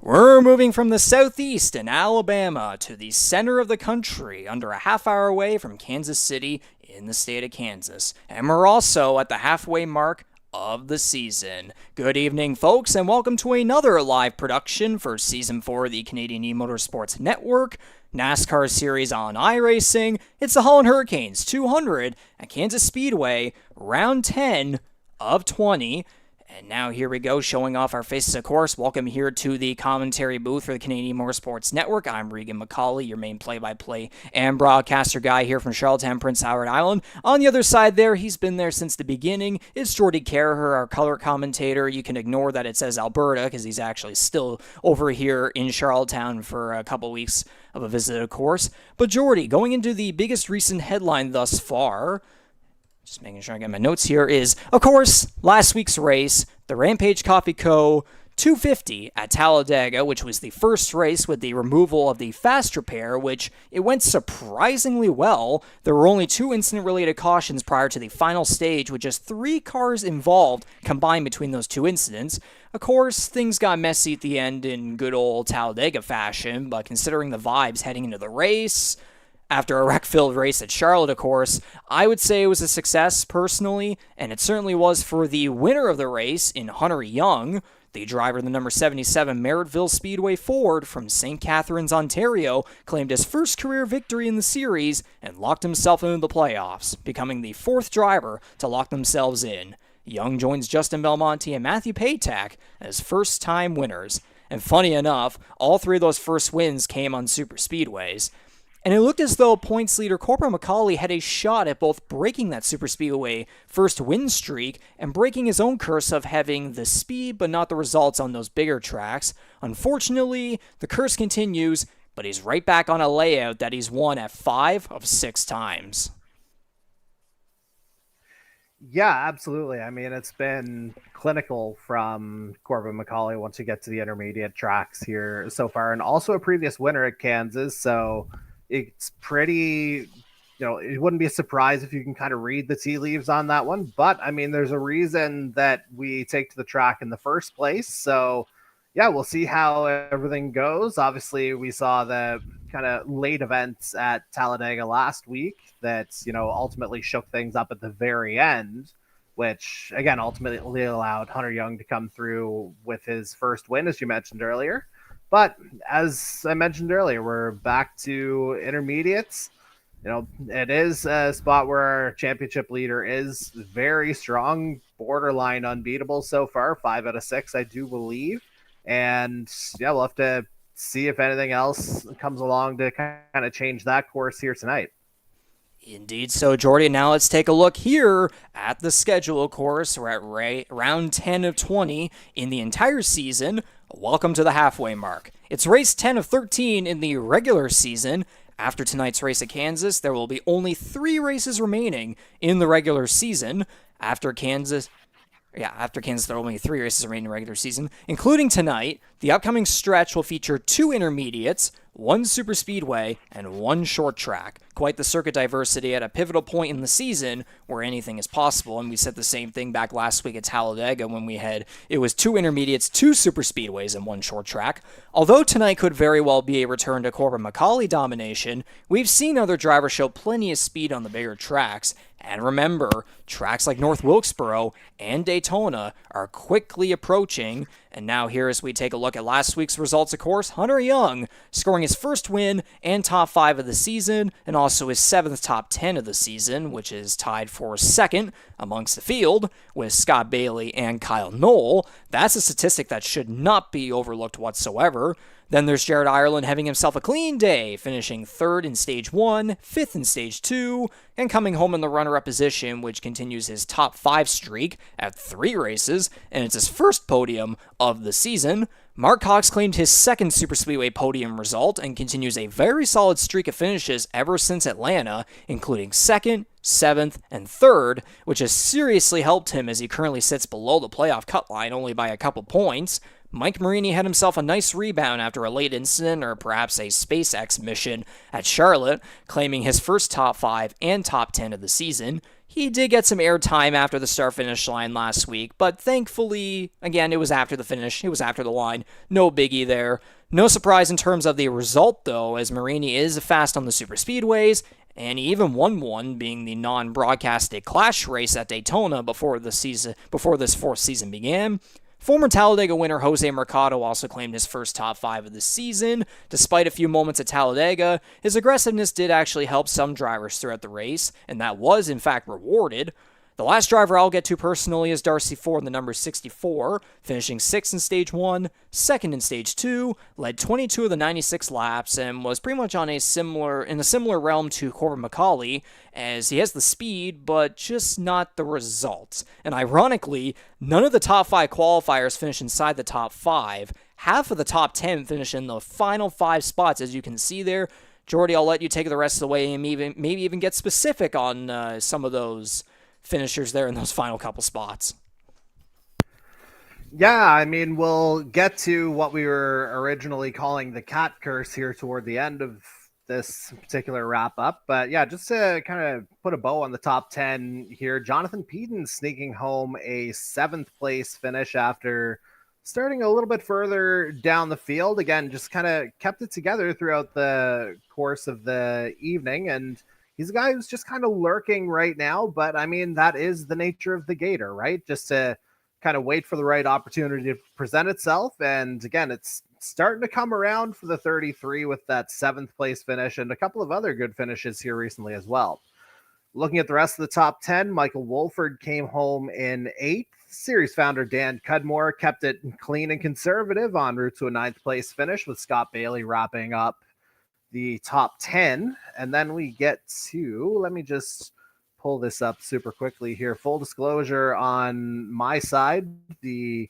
We're moving from the southeast in Alabama to the center of the country, under a half hour away from Kansas City in the state of Kansas. And we're also at the halfway mark of the season. Good evening, folks, and welcome to another live production for Season 4 of the Canadian E-Motorsports Network NASCAR Series on iRacing. It's the Holland Hurricanes 200 at Kansas Speedway, round 10 of 20. And now here we go, showing off our faces, of course. Welcome here to the commentary booth for the Canadian Motorsports Network. I'm Regan McCauley, your main play-by-play and broadcaster guy here from Charlottetown, Prince Howard Island. On the other side there, he's been there since the beginning, is Jordy Carraher, our color commentator. You can ignore that it says Alberta, because he's actually still over here in Charlottetown for a couple weeks of a visit, of course. But Jordy, going into the biggest recent headline thus far, just making sure I get my notes here, is, of course, last week's race, the Rampage Coffee Co. 250 at Talladega, which was the first race with the removal of the fast repair, which it went surprisingly well. There were only 2 incident-related cautions prior to the final stage, with just 3 cars involved combined between those 2 incidents. Of course, things got messy at the end in good old Talladega fashion, but considering the vibes heading into the race, after a wreck-filled race at Charlotte, of course, I would say it was a success personally, and it certainly was for the winner of the race in Hunter Young, the driver of the number 77 Merrittville Speedway Ford from St. Catharines, Ontario, claimed his first career victory in the series and locked himself into the playoffs, becoming the 4th driver to lock themselves in. Young joins Justin Belmonte and Matthew Paytak as first-time winners. And funny enough, all 3 of those first wins came on super speedways. And it looked as though points leader Corbin MacAulay had a shot at both breaking that superspeedway first win streak and breaking his own curse of having the speed but not the results on those bigger tracks. Unfortunately, the curse continues, but he's right back on a layout that he's won at 5 of 6 times. Yeah, absolutely. I mean, it's been clinical from Corbin MacAulay once you get to the intermediate tracks here so far, and also a previous winner at Kansas, so it's pretty, it wouldn't be a surprise if you can kind of read the tea leaves on that one. But I mean, there's a reason that we take to the track in the first place. So yeah, we'll see how everything goes. Obviously, we saw the kind of late events at Talladega last week that, ultimately shook things up at the very end, which again, ultimately allowed Hunter Young to come through with his first win, as you mentioned earlier. But as I mentioned earlier, we're back to intermediates. It is a spot where our championship leader is very strong, borderline unbeatable so far, 5 out of 6, I do believe. And yeah, we'll have to see if anything else comes along to kind of change that course here tonight. Indeed so, Jordy. Now let's take a look here at the schedule, of course. We're at round 10 of 20 in the entire season. Welcome to the halfway mark. It's race 10 of 13 in the regular season. After tonight's race at Kansas, there will be only 3 races remaining in the regular season. After Kansas, there are only 3 races remaining in the regular season, including tonight. The upcoming stretch will feature 2 intermediates, 1 super speedway, and 1 short track. Quite the circuit diversity at a pivotal point in the season where anything is possible, and we said the same thing back last week at Talladega when it was 2 intermediates, 2 super speedways, and 1 short track. Although tonight could very well be a return to Corbin MacAulay domination, we've seen other drivers show plenty of speed on the bigger tracks. And remember, tracks like North Wilkesboro and Daytona are quickly approaching. And now here, as we take a look at last week's results, of course, Hunter Young scoring his first win and top 5 of the season, and also his 7th top 10 of the season, which is tied for 2nd amongst the field with Scott Bailey and Kyle Knoll. That's a statistic that should not be overlooked whatsoever. Then there's Jared Ireland having himself a clean day, finishing 3rd in Stage 1, 5th in Stage 2, and coming home in the runner-up position, which continues his top 5 streak at 3 races, and it's his first podium of the season. Mark Cox claimed his 2nd Superspeedway podium result and continues a very solid streak of finishes ever since Atlanta, including 2nd, 7th, and 3rd, which has seriously helped him as he currently sits below the playoff cut line only by a couple points. Mike Marini had himself a nice rebound after a late incident or perhaps a SpaceX mission at Charlotte, claiming his first top 5 and top 10 of the season. He did get some airtime after the start-finish line last week, but thankfully, again, it was after the finish, it was after the line, no biggie there. No surprise in terms of the result, though, as Marini is fast on the super speedways, and he even won one, being the non-broadcasted Clash race at Daytona before this fourth season began. Former Talladega winner Jose Mercado also claimed his first top 5 of the season. Despite a few moments at Talladega, his aggressiveness did actually help some drivers throughout the race, and that was in fact rewarded. The last driver I'll get to personally is Darcy Ford, the number 64, finishing 6th in Stage 1, 2nd in Stage 2, led 22 of the 96 laps, and was pretty much in a similar realm to Corbin MacAulay, as he has the speed, but just not the results. And ironically, none of the top 5 qualifiers finish inside the top 5. Half of the top 10 finish in the final 5 spots, as you can see there. Jordy, I'll let you take the rest of the way and maybe even get specific on some of those finishers there in those final couple spots. Yeah, I mean, we'll get to what we were originally calling the cat curse here toward the end of this particular wrap up. But yeah, just to kind of put a bow on the top 10 here, Jonathan Peden sneaking home a 7th place finish after starting a little bit further down the field. Again, just kind of kept it together throughout the course of the evening, and he's a guy who's just kind of lurking right now, but I mean, that is the nature of the Gator, right? Just to kind of wait for the right opportunity to present itself. And again, it's starting to come around for the 33 with that 7th place finish and a couple of other good finishes here recently as well. Looking at the rest of the top 10, Michael Wolford came home in 8th. Series founder Dan Cudmore kept it clean and conservative en route to a 9th place finish, with Scott Bailey wrapping up the top 10. And then we get to, let me just pull this up super quickly here. Full disclosure on my side, the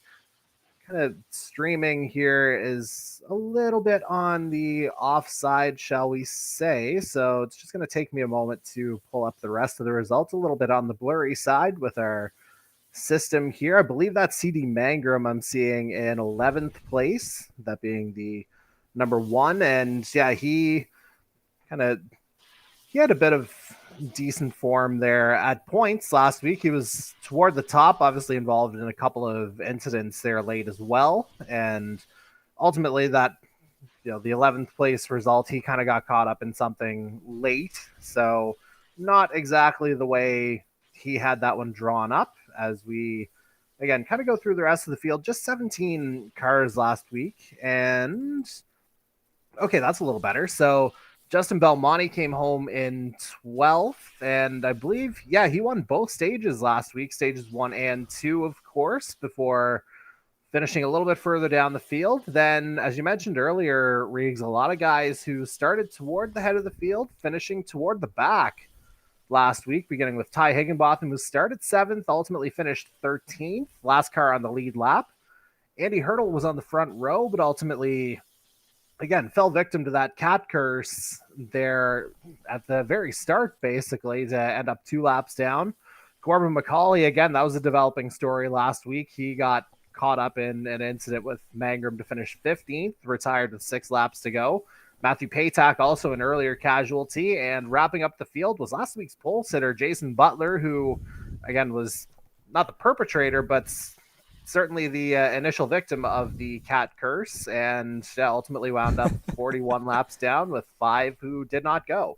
kind of streaming here is a little bit on the offside, shall we say. So it's just going to take me a moment to pull up the rest of the results, a little bit on the blurry side with our system here. I believe that's CD Mangrum I'm seeing in 11th place, that being the number 1. And yeah, he had a bit of decent form there at points last week. He was toward the top, obviously involved in a couple of incidents there late as well. And ultimately that, the 11th place result, he kind of got caught up in something late. So not exactly the way he had that one drawn up, as we again kind of go through the rest of the field. Just 17 cars last week, and okay, that's a little better. So Justin Belmonte came home in 12th, and I believe, yeah, he won both stages last week, stages 1 and 2, of course, before finishing a little bit further down the field. Then, as you mentioned earlier, Riggs, a lot of guys who started toward the head of the field, finishing toward the back last week, beginning with Ty Higginbotham, who started 7th, ultimately finished 13th, last car on the lead lap. Andy Hurdle was on the front row, but ultimately, again, fell victim to that cat curse there at the very start, basically, to end up 2 laps down. Corbin MacAulay, again, that was a developing story last week. He got caught up in an incident with Mangrum to finish 15th, retired with 6 laps to go. Matthew Paytak, also an earlier casualty, and wrapping up the field was last week's pole sitter, Jason Butler, who, again, was not the perpetrator, but certainly the initial victim of the cat curse, and ultimately wound up 41 laps down with 5 who did not go.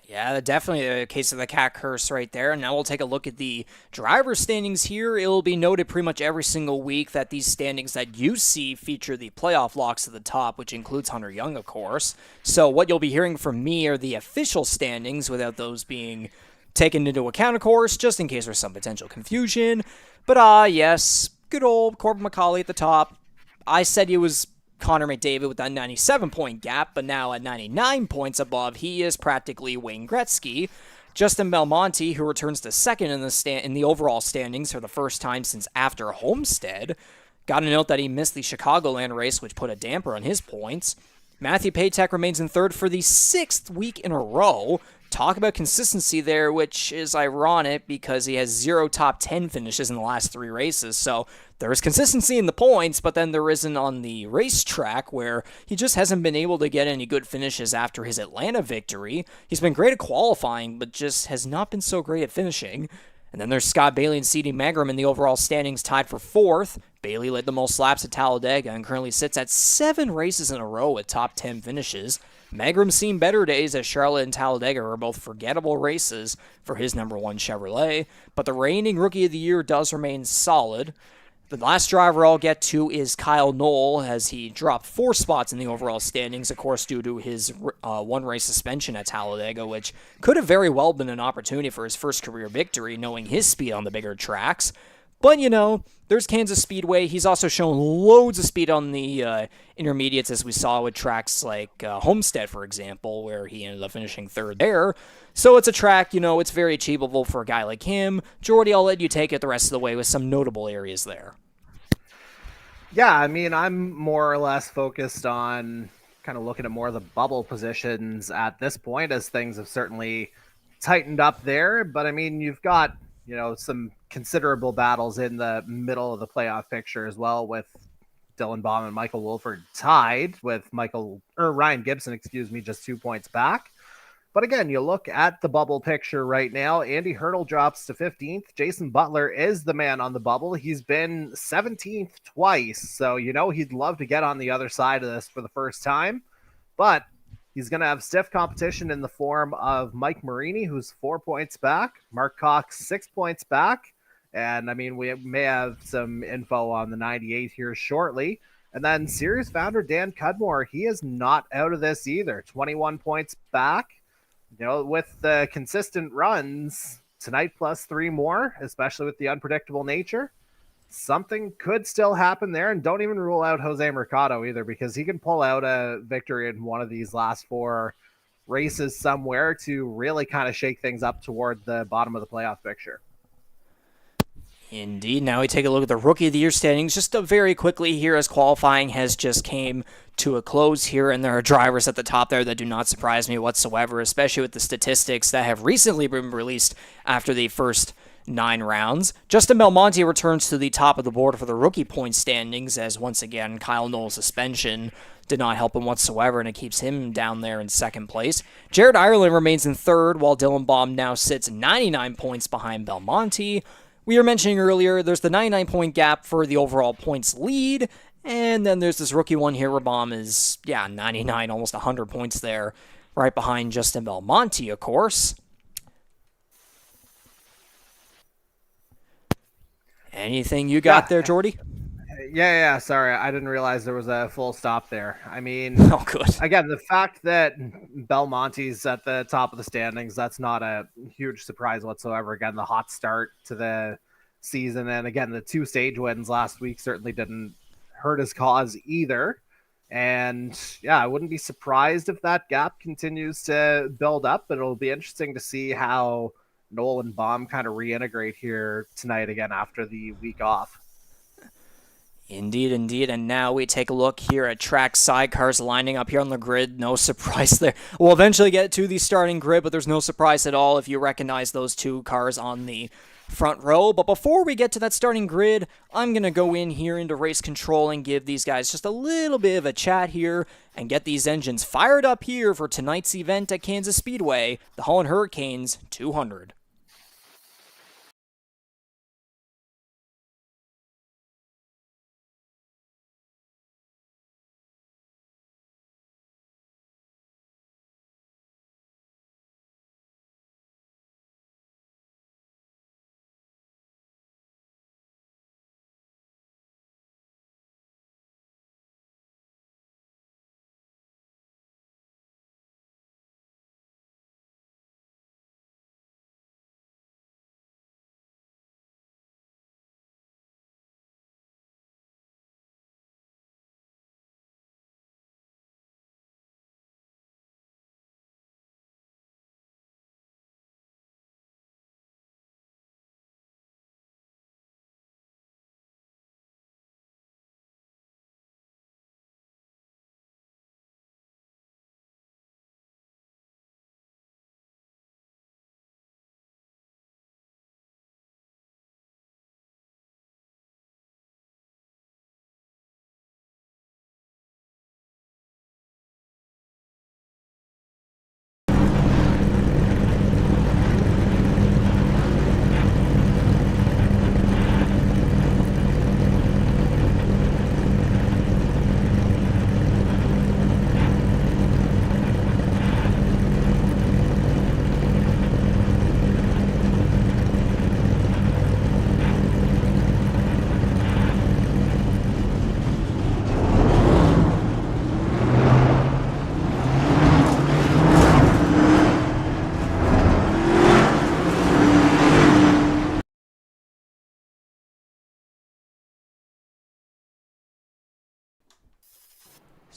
Yeah, definitely a case of the cat curse right there. And now we'll take a look at the driver standings here. It'll be noted pretty much every single week that these standings that you see feature the playoff locks at the top, which includes Hunter Young, of course. So what you'll be hearing from me are the official standings without those being taken into account, of course, just in case there's some potential confusion. But yes, good old Corbin MacAulay at the top. I said he was Connor McDavid with that 97-point gap, but now at 99 points above, he is practically Wayne Gretzky. Justin Belmonte, who returns to second in the overall standings for the first time since after Homestead. Got to note that he missed the Chicagoland race, which put a damper on his points. Matthew Paytek remains in third for the 6th week in a row. talk about consistency there, which is ironic because he has 0 top 10 finishes in the last 3 races. So there's consistency in the points, but then there isn't on the racetrack, where he just hasn't been able to get any good finishes after his Atlanta victory. He's been great at qualifying, but just has not been so great at finishing. And then there's Scott Bailey and C.D. Magrum in the overall standings, tied for 4th. Bailey led the most laps at Talladega and currently sits at 7 races in a row with top 10 finishes. Magrum's seen better days, as Charlotte and Talladega were both forgettable races for his number 1 Chevrolet, but the reigning Rookie of the Year does remain solid. The last driver I'll get to is Kyle Knoll, as he dropped 4 spots in the overall standings, of course, due to his 1-race suspension at Talladega, which could have very well been an opportunity for his first career victory, knowing his speed on the bigger tracks. But, there's Kansas Speedway. He's also shown loads of speed on the intermediates, as we saw with tracks like Homestead, for example, where he ended up finishing 3rd there. So it's a track, it's very achievable for a guy like him. Jordy, I'll let you take it the rest of the way with some notable areas there. Yeah, I mean, I'm more or less focused on kind of looking at more of the bubble positions at this point, as things have certainly tightened up there. But I mean, you've got, some considerable battles in the middle of the playoff picture as well, with Dylan Baum and Michael Wolford tied with Ryan Gibson, just 2 points back. But again, you look at the bubble picture right now, Andy Hurdle drops to 15th. Jason Butler is the man on the bubble. He's been 17th twice, so he'd love to get on the other side of this for the first time. But he's going to have stiff competition in the form of Mike Marini, who's 4 points back, Mark Cox 6 points back, and I mean, we may have some info on the 98 here shortly. And then series founder Dan Cudmore, he is not out of this either, 21 points back. With the consistent runs tonight plus 3 more, especially with the unpredictable nature, something could still happen there. And don't even rule out Jose Mercado either, because he can pull out a victory in one of these last 4 races somewhere to really kind of shake things up toward the bottom of the playoff picture. Indeed. Now we take a look at the Rookie of the Year standings just very quickly here, as qualifying has just came to a close here, and there are drivers at the top there that do not surprise me whatsoever, especially with the statistics that have recently been released after the first 9 rounds. Justin Belmonte returns to the top of the board for the rookie point standings, as once again Kyle Knoll's suspension did not help him whatsoever, and it keeps him down there in 2nd place. Jared Ireland remains in 3rd, while Dylan Baum now sits 99 points behind Belmonte. We were mentioning earlier, there's the 99-point gap for the overall points lead, and then there's this rookie one here where Baum is, 99, almost 100 points there, right behind Justin Belmonte, of course. Anything you got there, Jordy? Yeah, sorry. I didn't realize there was a full stop there. I mean, oh, good. Again, the fact that Belmonte's at the top of the standings, that's not a huge surprise whatsoever. Again, the hot start to the season. And again, the 2 stage wins last week certainly didn't hurt his cause either. And I wouldn't be surprised if that gap continues to build up, but it'll be interesting to see how Knoll and Baum kind of reintegrate here tonight again after the week off. Indeed. And now we take a look here at track sidecars lining up here on the grid. No surprise there. We'll eventually get to the starting grid, but there's no surprise at all if you recognize those 2 cars on the front row. But before we get to that starting grid, I'm going to go in here into race control and give these guys just a little bit of a chat here and get these engines fired up here for tonight's event at Kansas Speedway, the Holland Hurricanes 200.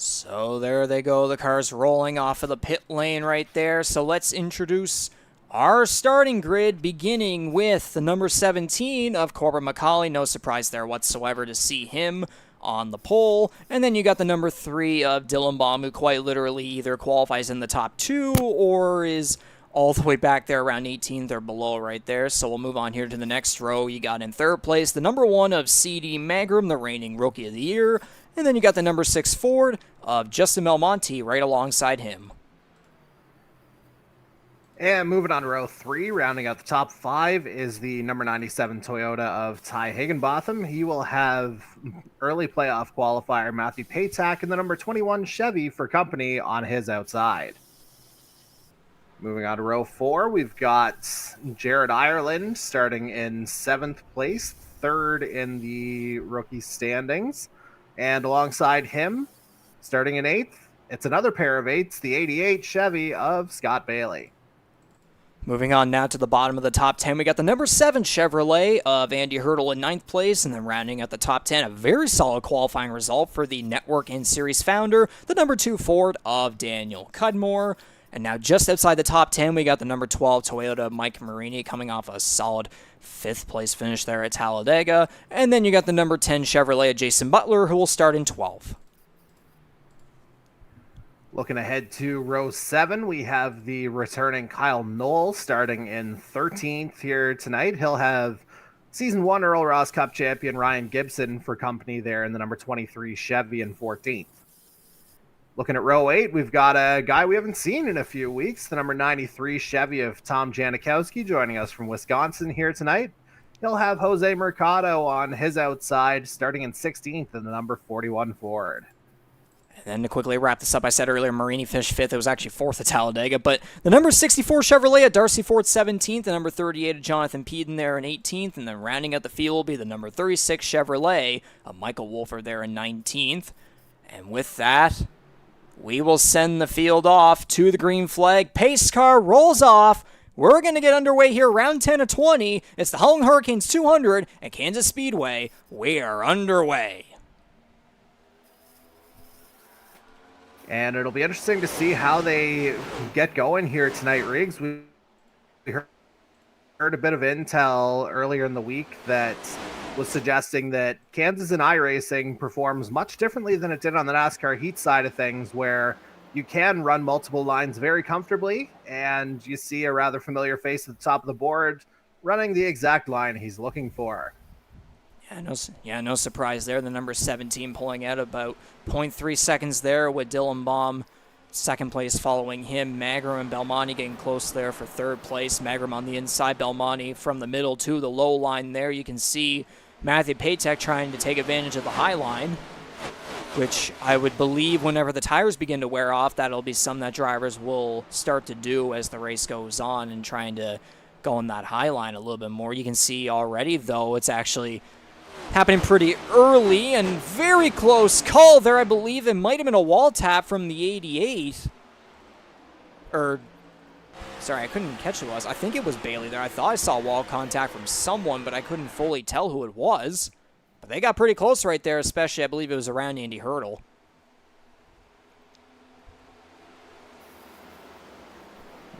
So there they go, the cars rolling off of the pit lane right there. So let's introduce our starting grid, beginning with the number 17 of Corbin MacAulay. No surprise there whatsoever to see him on the pole. And then you got the number 3 of Dylan Baum, who quite literally either qualifies in the top 2 or is all the way back there around 18th or below right there. So we'll move on here to the next row. You got in third place the number 1 of C.D. Magrum, the reigning Rookie of the Year. And then you got the number 6 Ford of Justin Belmonte right alongside him. And moving on to row 3, rounding out the top 5 is the number 97 Toyota of Ty Higginbotham. He will have early playoff qualifier Matthew Paytak and the number 21 Chevy for company on his outside. Moving on to row 4, we've got Jared Ireland starting in 7th place, 3rd in the rookie standings. And alongside him, starting in 8th, it's another pair of 8s, the 88 Chevy of Scott Bailey. Moving on now to the bottom of the top 10, we got the number 7 Chevrolet of Andy Hurdle in 9th place, and then rounding out the top 10, a very solid qualifying result for the Network and Series founder, the number 2 Ford of Daniel Cudmore. And now just outside the top 10, we got the number 12 Toyota Mike Marini coming off a solid 5th place finish there at Talladega. And then you got the number 10 Chevrolet of Jason Butler, who will start in 12th. Looking ahead to row 7, we have the returning Kyle Knoll starting in 13th here tonight. He'll have Season 1 Earl Ross Cup champion Ryan Gibson for company there in the number 23 Chevy in 14th. Looking at row 8, we've got a guy we haven't seen in a few weeks, the number 93 Chevy of Tom Janikowski joining us from Wisconsin here tonight. He'll have Jose Mercado on his outside starting in 16th in the number 41 Ford. And then to quickly wrap this up, I said earlier Marini finished 5th. It was actually 4th at Talladega. But the number 64 Chevrolet at Darcy Ford 17th, the number 38 of Jonathan Peden there in 18th, and then rounding out the field will be the number 36 Chevrolet of Michael Wolfer there in 19th. And with that, we will send the field off to the green flag. Pace car rolls off. We're going to get underway here, round 10 of 20. It's the Holland Hurricanes 200 at Kansas Speedway. We are underway. And it'll be interesting to see how they get going here tonight, Riggs. We heard a bit of intel earlier in the week that was suggesting that Kansas and iRacing performs much differently than it did on the NASCAR heat side of things, where you can run multiple lines very comfortably, and you see a rather familiar face at the top of the board running the exact line he's looking for. No surprise there. The number 17 pulling out about 0.3 seconds there with Dylan Baum second place following him. Magrum and Belmonte getting close there for third place. Magrum on the inside, Belmonte from the middle to the low line there. You can see Matthew Paytek trying to take advantage of the high line, which I would believe whenever the tires begin to wear off, that'll be something that drivers will start to do as the race goes on and trying to go on that high line a little bit more. You can see already, though, it's actually happening pretty early and very close call there. I believe it might have been a wall tap from the 88. Sorry, I couldn't catch who it was. I think it was Bailey there. I thought I saw wall contact from someone, but I couldn't fully tell who it was. But they got pretty close right there, especially I believe it was around Andy Hurdle.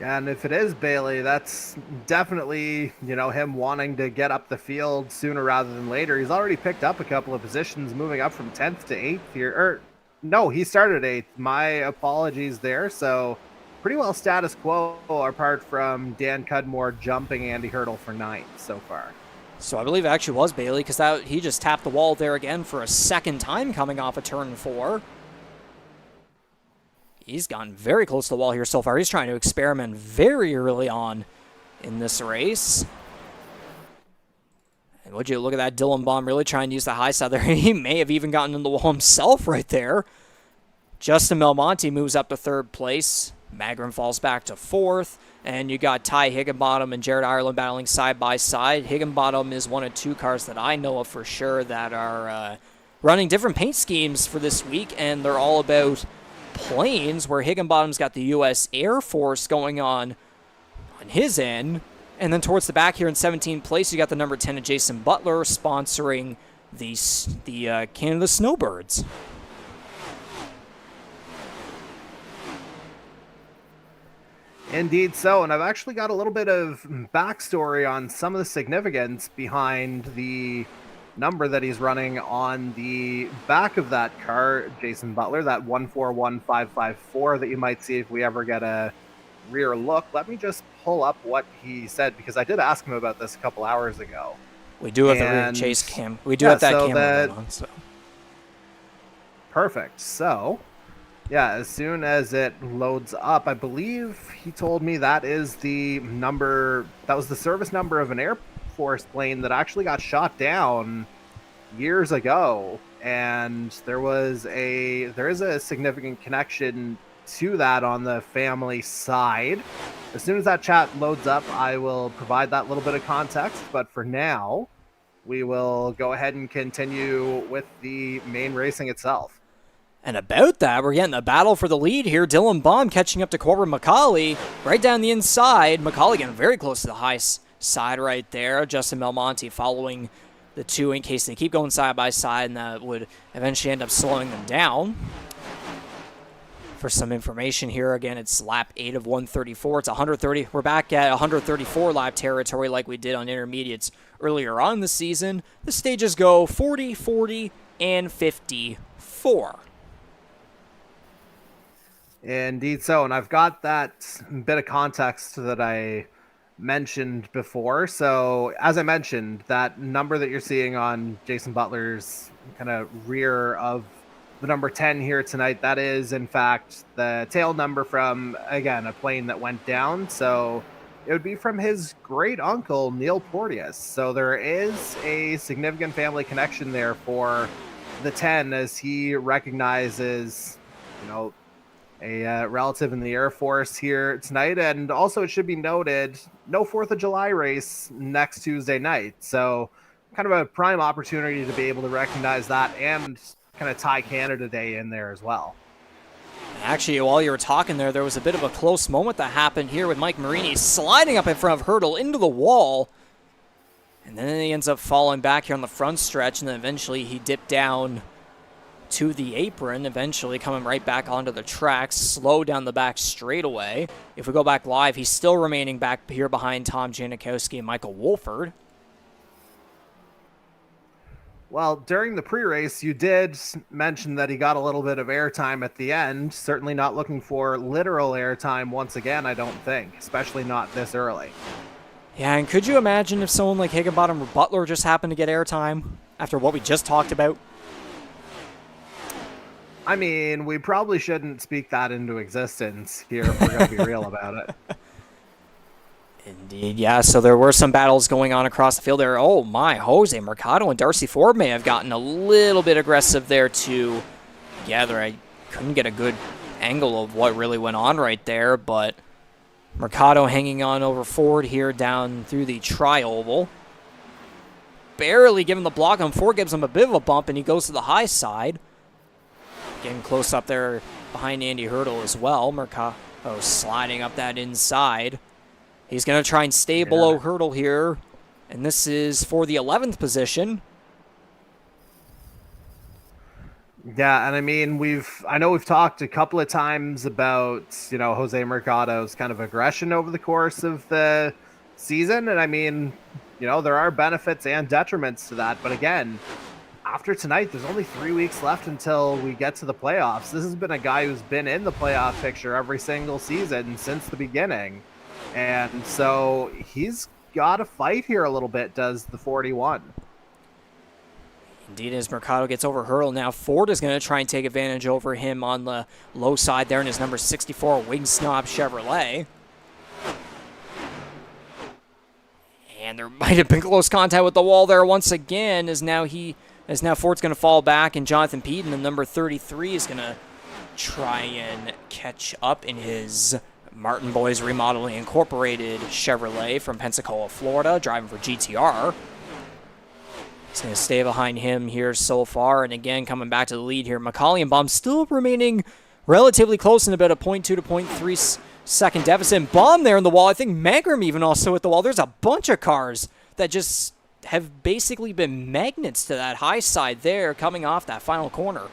And if it is Bailey, that's definitely, him wanting to get up the field sooner rather than later. He's already picked up a couple of positions, moving up from 10th to 8th here. No, he started 8th. My apologies there. So pretty well status quo apart from Dan Cudmore jumping Andy Hurdle for 9th so far. So I believe it actually was Bailey because he just tapped the wall there again for a second time coming off of turn 4. He's gotten very close to the wall here so far. He's trying to experiment very early on in this race. And would you look at that, Dylan Baum really trying to use the high side there. He may have even gotten in the wall himself right there. Justin Belmonte moves up to third place. Magrum falls back to fourth. And you got Ty Higginbotham and Jared Ireland battling side by side. Higginbotham is one of 2 cars that I know of for sure that are running different paint schemes for this week, and they're all about planes, where Higginbotham's got the U.S. Air Force going on his end. And then towards the back here in 17th place, you got the number 10 of Jason Butler sponsoring the Canada Snowbirds. Indeed so, and I've actually got a little bit of backstory on some of the significance behind the number that he's running on the back of that car, Jason Butler, that 141554 that you might see if we ever get a rear look. Let me just pull up what he said, because I did ask him about this a couple hours ago. We do have the rear chase cam. We do have that camera on, so. Perfect. So, yeah, as soon as it loads up, I believe he told me that is the number, that was the service number of an Air Force plane that actually got shot down years ago. And there is a significant connection to that on the family side. As soon as that chat loads up, I will provide that little bit of context. But for now, we will go ahead and continue with the main racing itself. And about that, we're getting a battle for the lead here. Dylan Baum catching up to Corbin MacAulay right down the inside. MacAulay getting very close to the high side right there. Justin Belmonte following the two in case they keep going side by side, and that would eventually end up slowing them down. For some information here, again, it's lap 8 of 134. It's 130. We're back at 134 lap territory like we did on intermediates earlier on in the season. The stages go 40, 40, and 54. Indeed so, and I've got that bit of context that I mentioned before. So, as I mentioned, that number that you're seeing on Jason Butler's kind of rear of the number 10 here tonight, that is, in fact, the tail number from, again, a plane that went down. So, it would be from his great uncle, Neil Porteous. So, there is a significant family connection there for the 10, as he recognizes, a relative in the Air Force here tonight. And also, it should be noted, no 4th of July race next Tuesday night. So kind of a prime opportunity to be able to recognize that and kind of tie Canada Day in there as well. Actually, while you were talking there was a bit of a close moment that happened here with Mike Marini sliding up in front of Hurdle into the wall. And then he ends up falling back here on the front stretch, and then eventually he dipped down to the apron, eventually coming right back onto the tracks, slow down the back straightaway. If we go back live, he's still remaining back here behind Tom Janikowski and Michael Wolford. Well, during the pre-race, you did mention that he got a little bit of airtime at the end. Certainly not looking for literal airtime once again, I don't think, especially not this early. Yeah, and could you imagine if someone like Higginbottom or Butler just happened to get airtime after what we just talked about? I mean, we probably shouldn't speak that into existence here if we're going to be real about it. Indeed, yeah. So there were some battles going on across the field there. Oh my, Jose Mercado and Darcy Ford may have gotten a little bit aggressive there too. Together, I couldn't get a good angle of what really went on right there, but Mercado hanging on over Ford here down through the tri-oval. Barely giving the block on Ford, gives him a bit of a bump, and he goes to the high side. Getting close up there behind Andy Hurdle as well. Mercado sliding up that inside. He's going to try and stay below Hurdle here. And this is for the 11th position. Yeah, and I mean, I know we've talked a couple of times about, Jose Mercado's kind of aggression over the course of the season. And I mean, there are benefits and detriments to that. But again, after tonight, there's only 3 weeks left until we get to the playoffs. This has been a guy who's been in the playoff picture every single season since the beginning. And so he's got to fight here a little bit, does the 41. Indeed, as Mercado gets over Hurdle now, Ford is going to try and take advantage over him on the low side there in his number 64 Wing Snob Chevrolet. And there might have been close contact with the wall there once again, as now Ford's going to fall back, and Jonathan Peden, the number 33, is going to try and catch up in his Martin Boys Remodeling Incorporated Chevrolet from Pensacola, Florida, driving for GTR. He's going to stay behind him here so far, and again, coming back to the lead here, MacAulay and Baum still remaining relatively close in about a 0.2 to 0.3 second deficit. And Baum there in the wall. I think Magram even also at the wall. There's a bunch of cars that just have basically been magnets to that high side there coming off that final corner.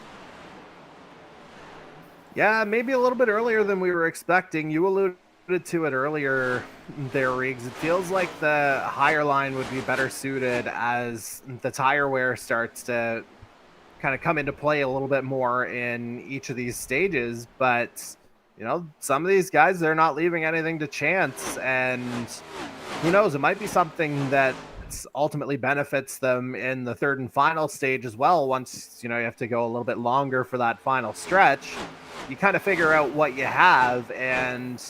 Yeah, maybe a little bit earlier than we were expecting. You alluded alluded to it earlier there, Riggs. It feels like the higher line would be better suited as the tire wear starts to kind of come into play a little bit more in each of these stages. But, some of these guys, they're not leaving anything to chance. And who knows, it might be something that ultimately benefits them in the third and final stage as well. Once, you have to go a little bit longer for that final stretch, you kind of figure out what you have, and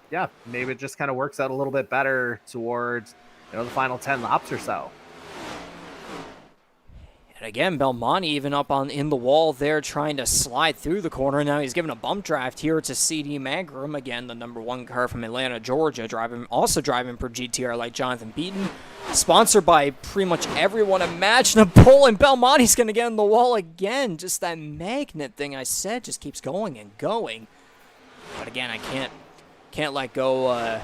yeah, maybe it just kind of works out a little bit better towards, the final 10 laps or so. And again, Belmonte even up in the wall there trying to slide through the corner. Now he's given a bump draft here to CD Magram, again, the number 1 car from Atlanta, Georgia, also driving for GTR like Jonathan Beaton. Sponsored by pretty much everyone imaginable, and Belmonte's going to get in the wall again. Just that magnet thing I said just keeps going and going. But again, I can't let go. I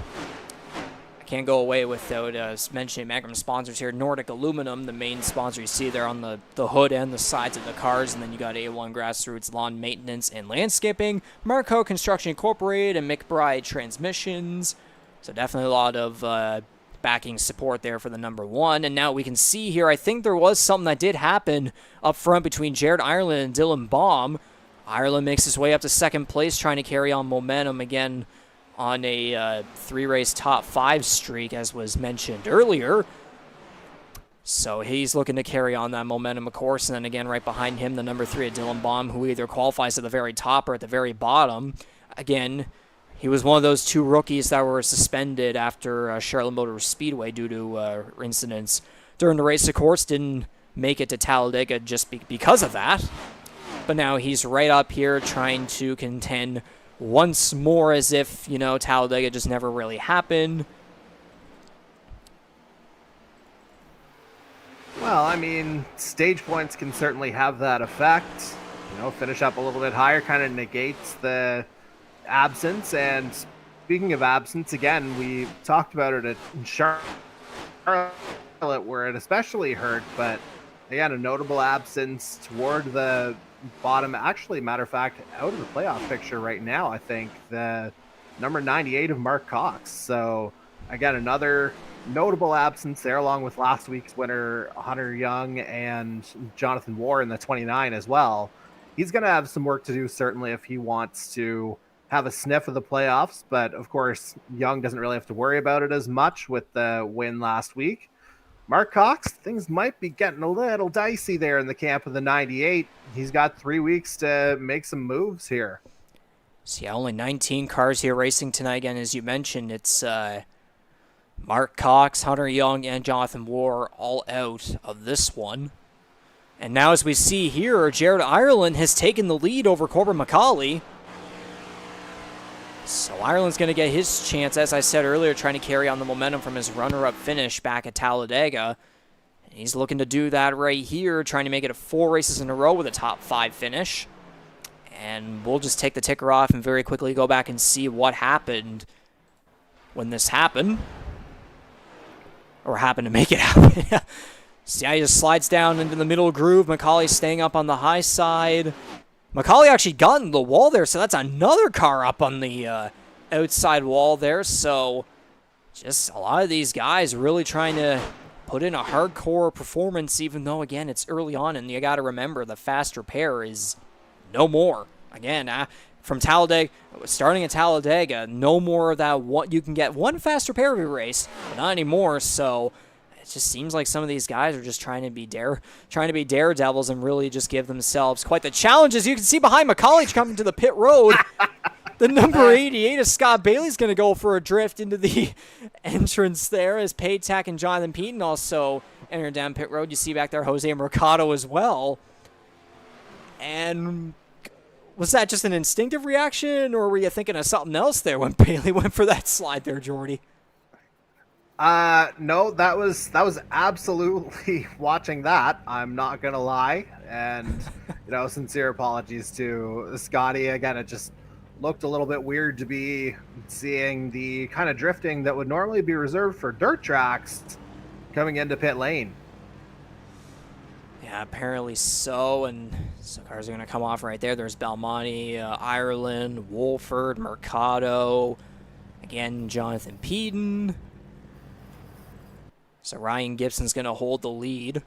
can't go away without mentioning Magram sponsors here. Nordic Aluminum, the main sponsor you see there on the hood and the sides of the cars. And then you got A1 Grassroots Lawn Maintenance and Landscaping, Marco Construction Incorporated, and McBride Transmissions. So definitely a lot of backing support there for the number 1. And now we can see here, I think there was something that did happen up front between Jared Ireland and Dylan Baum. Ireland makes his way up to second place, trying to carry on momentum again on a 3-race top 5 streak, as was mentioned earlier. So he's looking to carry on that momentum, of course. And then again, right behind him, the number 3 at Dylan Baum, who either qualifies at the very top or at the very bottom. Again, he was one of those 2 rookies that were suspended after Charlotte Motor Speedway due to incidents during the race. Of course, didn't make it to Talladega just because of that. But now he's right up here trying to contend once more as if, Talladega just never really happened. Well, I mean, stage points can certainly have that effect. Finish up a little bit higher kind of negates the absence. And speaking of absence, again, we talked about it at Charlotte where it especially hurt, but again, a notable absence toward the bottom. Actually, matter of fact, out of the playoff picture right now, I think the number 98 of Mark Cox. So again, another notable absence there, along with last week's winner Hunter Young and Jonathan Warr in the 29 as well. He's going to have some work to do, certainly, if he wants to have a sniff of the playoffs. But of course, Young doesn't really have to worry about it as much with the win last week. Mark Cox, things might be getting a little dicey there in the camp of the 98. He's got 3 weeks to make some moves here. So yeah, only 19 cars here racing tonight. Again, as you mentioned, it's Mark Cox, Hunter Young, and Jonathan Warr all out of this one. And now as we see here, Jared Ireland has taken the lead over Corbin MacAulay. So Ireland's going to get his chance, as I said earlier, trying to carry on the momentum from his runner-up finish back at Talladega. And he's looking to do that right here, trying to make it 4 races in a row with a top 5 finish. And we'll just take the ticker off and very quickly go back and see what happened when this happened. Or happened to make it happen. See how he just slides down into the middle groove. MacAulay staying up on the high side. MacAulay actually got in the wall there, so that's another car up on the outside wall there. So just a lot of these guys really trying to put in a hardcore performance, even though, again, it's early on, and you got to remember the faster pair is no more. Again, from Talladega, starting at Talladega, no more of that. You can get one faster pair every race, but not anymore. So it just seems like some of these guys are just trying to be daredevils and really just give themselves quite the challenge. As you can see behind MacAulay coming to the pit road, the number 88 of Scott Bailey's going to go for a drift into the entrance there as Paytack and Jonathan Peaton also enter down pit road. You see back there Jose Mercado as well. And was that just an instinctive reaction, or were you thinking of something else there when Bailey went for that slide there, Jordy? No, that was absolutely watching that. I'm not gonna lie, and sincere apologies to Scotty. Again, it just looked a little bit weird to be seeing the kind of drifting that would normally be reserved for dirt tracks coming into pit lane. Yeah, apparently so, and so cars are gonna come off right there. There's Belmonte, Ireland, Wolford, Mercado. Again, Jonathan Peden. So Ryan Gibson's going to hold the lead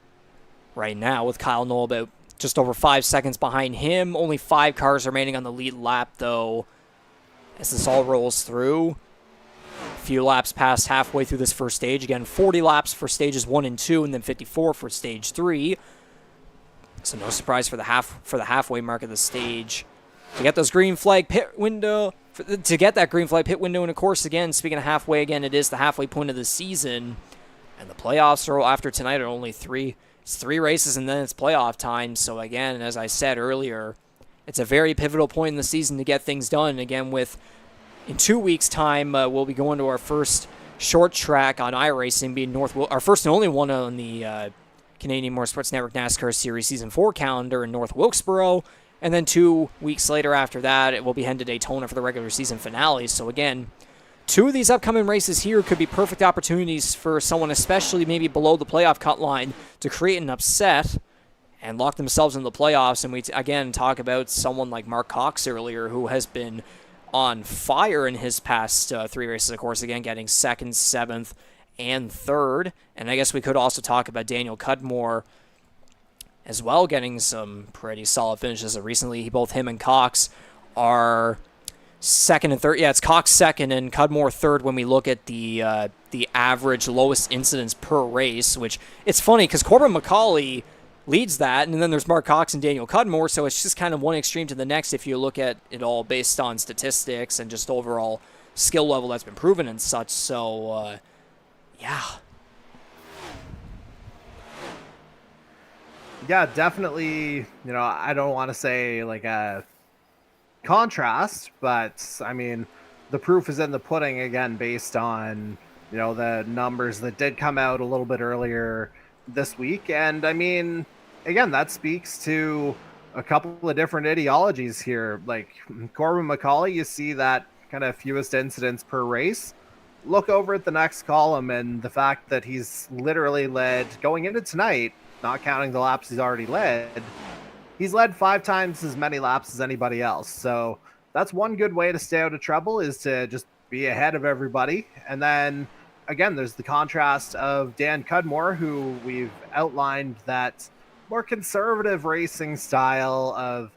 right now with Kyle Knoll about just over 5 seconds behind him. Only 5 cars remaining on the lead lap, though, as this all rolls through. A few laps past halfway through this first stage. Again, 40 laps for stages 1 and 2, and then 54 for stage 3. So no surprise for the halfway mark of the stage. To get those green flag pit window, to get that green flag pit window, and of course, again, speaking of halfway, again, it is the halfway point of the season, and the playoffs are after tonight are only 3. It's 3 races, and then it's playoff time. So again, as I said earlier, it's a very pivotal point in the season to get things done. Again, in 2 weeks' time, we'll be going to our first short track on iRacing, being our first and only one on the Canadian Motorsports Network NASCAR Series Season 4 calendar in North Wilkesboro. And then 2 weeks later after that, it will be heading to Daytona for the regular season finale. So again, 2 of these upcoming races here could be perfect opportunities for someone, especially maybe below the playoff cut line, to create an upset and lock themselves in the playoffs. And we, again, talk about someone like Mark Cox earlier, who has been on fire in his past 3 races, of course, again, getting 2nd, 7th, and 3rd. And I guess we could also talk about Daniel Cudmore as well, getting some pretty solid finishes. Recently, both him and Cox are 2nd and 3rd. Yeah, it's Cox 2nd and Cudmore 3rd when we look at the average lowest incidents per race, which it's funny because Corbin MacAulay leads that, and then there's Mark Cox and Daniel Cudmore, so it's just kind of one extreme to the next if you look at it all based on statistics and just overall skill level that's been proven and such. So, yeah. Yeah, definitely. I don't want to say like a contrast, but I mean, the proof is in the pudding again, based on, the numbers that did come out a little bit earlier this week. And I mean, again, that speaks to a couple of different ideologies here. Like Corbin MacAulay, you see that kind of fewest incidents per race. Look over at the next column, and the fact that he's literally led going into tonight, not counting the laps he's already led, he's led 5 times as many laps as anybody else. So that's one good way to stay out of trouble, is to just be ahead of everybody. And then again, there's the contrast of Dan Cudmore, who we've outlined that more conservative racing style of,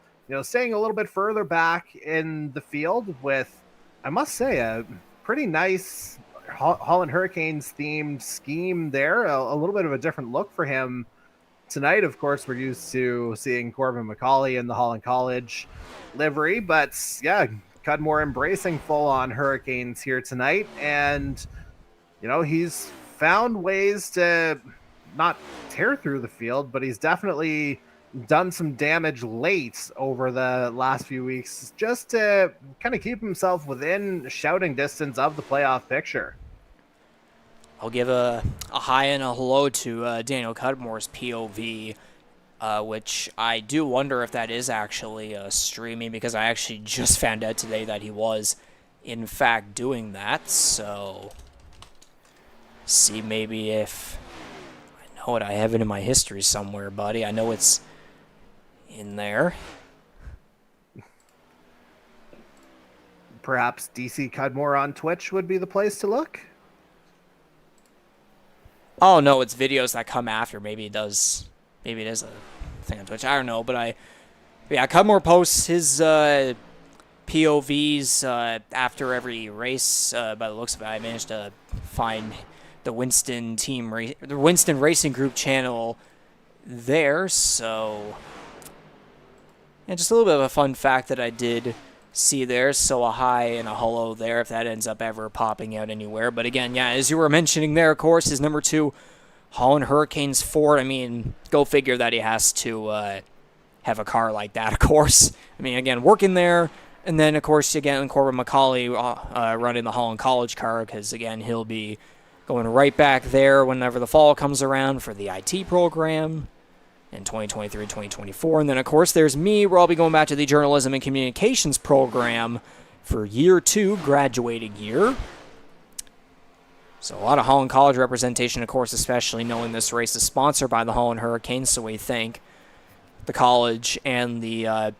staying a little bit further back in the field with, I must say, a pretty nice Holland Hurricanes themed scheme there. A little bit of a different look for him. Tonight, of course, we're used to seeing Corbin MacAulay in the Holland College livery, but yeah, Cudmore embracing full-on Hurricanes here tonight. And, he's found ways to not tear through the field, but he's definitely done some damage late over the last few weeks just to kind of keep himself within shouting distance of the playoff picture. I'll give a hi and a hello to Daniel Cudmore's POV, which I do wonder if that is actually streaming, because I actually just found out today that he was, in fact, doing that. So, see maybe if I know it. I have it in my history somewhere, buddy. I know it's in there. Perhaps DC Cudmore on Twitch would be the place to look. Oh, no, it's videos that come after. Maybe it is a thing on Twitch. I don't know, but Cudmore posts his POVs after every race. By the looks of it, I managed to find the Winston Racing Group channel there. So, and just a little bit of a fun fact that I did see there. So a hi and a hello there if that ends up ever popping out anywhere. But again, yeah, as you were mentioning there, of course, his number 2 Holland Hurricanes Ford. I mean, go figure that he has to have a car like that, of course. I mean, again, working there. And then, of course, again, Corbin MacAulay running the Holland College car, because, again, he'll be going right back there whenever the fall comes around for the IT program in 2023, 2024. And then, of course, there's me, where I'll be going back to the Journalism and Communications program for year 2, graduating year. So a lot of Holland College representation, of course, especially knowing this race is sponsored by the Holland Hurricanes. So we thank the college and the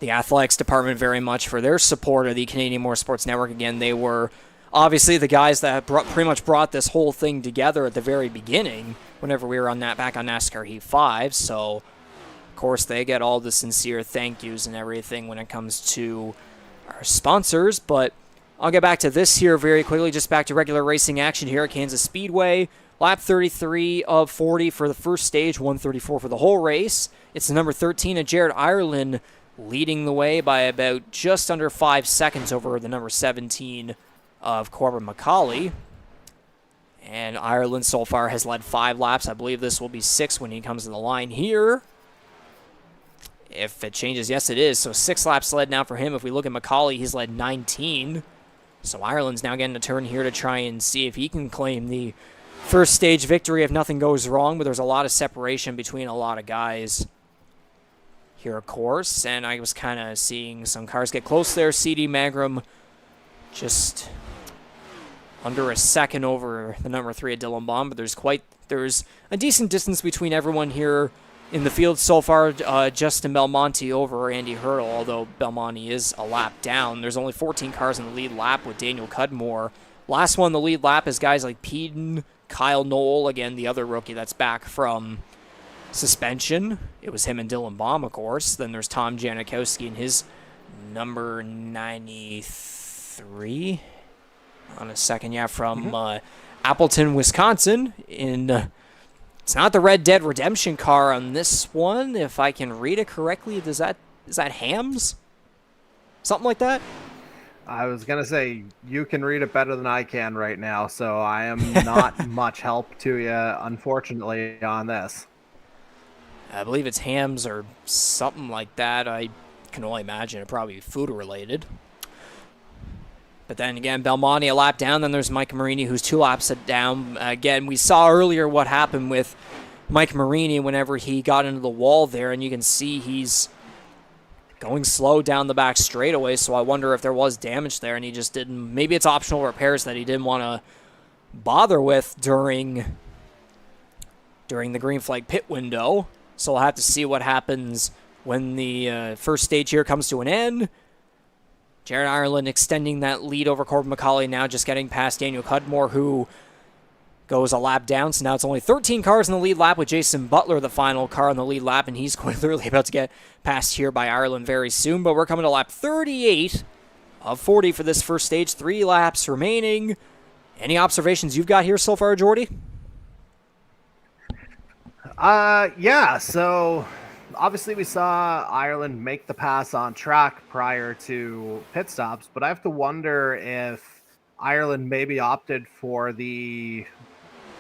the athletics department very much for their support of the Canadian Motorsports Network. Again, they were obviously the guys that pretty much brought this whole thing together at the very beginning whenever we were back on NASCAR Heat 5. So, of course, they get all the sincere thank yous and everything when it comes to our sponsors. But I'll get back to this here very quickly, just back to regular racing action here at Kansas Speedway. Lap 33 of 40 for the first stage, 134 for the whole race. It's the number 13 of Jared Ireland leading the way by about just under 5 seconds over the number 17 of Corbin MacAulay. And Ireland so far has led 5 laps. I believe this will be 6 when he comes to the line here. If it changes, yes it is. So 6 laps led now for him. If we look at MacAulay, he's led 19. So Ireland's now getting a turn here to try and see if he can claim the first stage victory if nothing goes wrong. But there's a lot of separation between a lot of guys here, of course. And I was kind of seeing some cars get close there. CD Magram just under a second over the number 3 of Dylan Baum, but there's a decent distance between everyone here in the field so far. Justin Belmonte over Andy Hurdle, although Belmonte is a lap down. There's only 14 cars in the lead lap with Daniel Cudmore. Last one, the lead lap, is guys like Peden, Kyle Knoll, again, the other rookie that's back from suspension. It was him and Dylan Baum, of course. Then there's Tom Janikowski and his number 93 on a second, from Appleton, Wisconsin. It's not the Red Dead Redemption car on this one, if I can read it correctly. Is that Hams? Something like that? I was going to say, you can read it better than I can right now, so I am not much help to you, unfortunately, on this. I believe it's Hams or something like that. I can only imagine it probably food-related. But then again, Belmonte a lap down. Then there's Mike Marini, who's 2 laps down. Again, we saw earlier what happened with Mike Marini whenever he got into the wall there, and you can see he's going slow down the back straightaway. So I wonder if there was damage there, and he just didn't. Maybe it's optional repairs that he didn't want to bother with during the green flag pit window. So we'll have to see what happens when the first stage here comes to an end. Jared Ireland extending that lead over Corbin MacAulay now, just getting past Daniel Cudmore, who goes a lap down. So now it's only 13 cars in the lead lap with Jason Butler, the final car in the lead lap, and he's clearly about to get passed here by Ireland very soon. But we're coming to lap 38 of 40 for this first stage. 3 laps remaining. Any observations you've got here so far, Jordy? Yeah, so obviously we saw Ireland make the pass on track prior to pit stops, but I have to wonder if Ireland maybe opted for the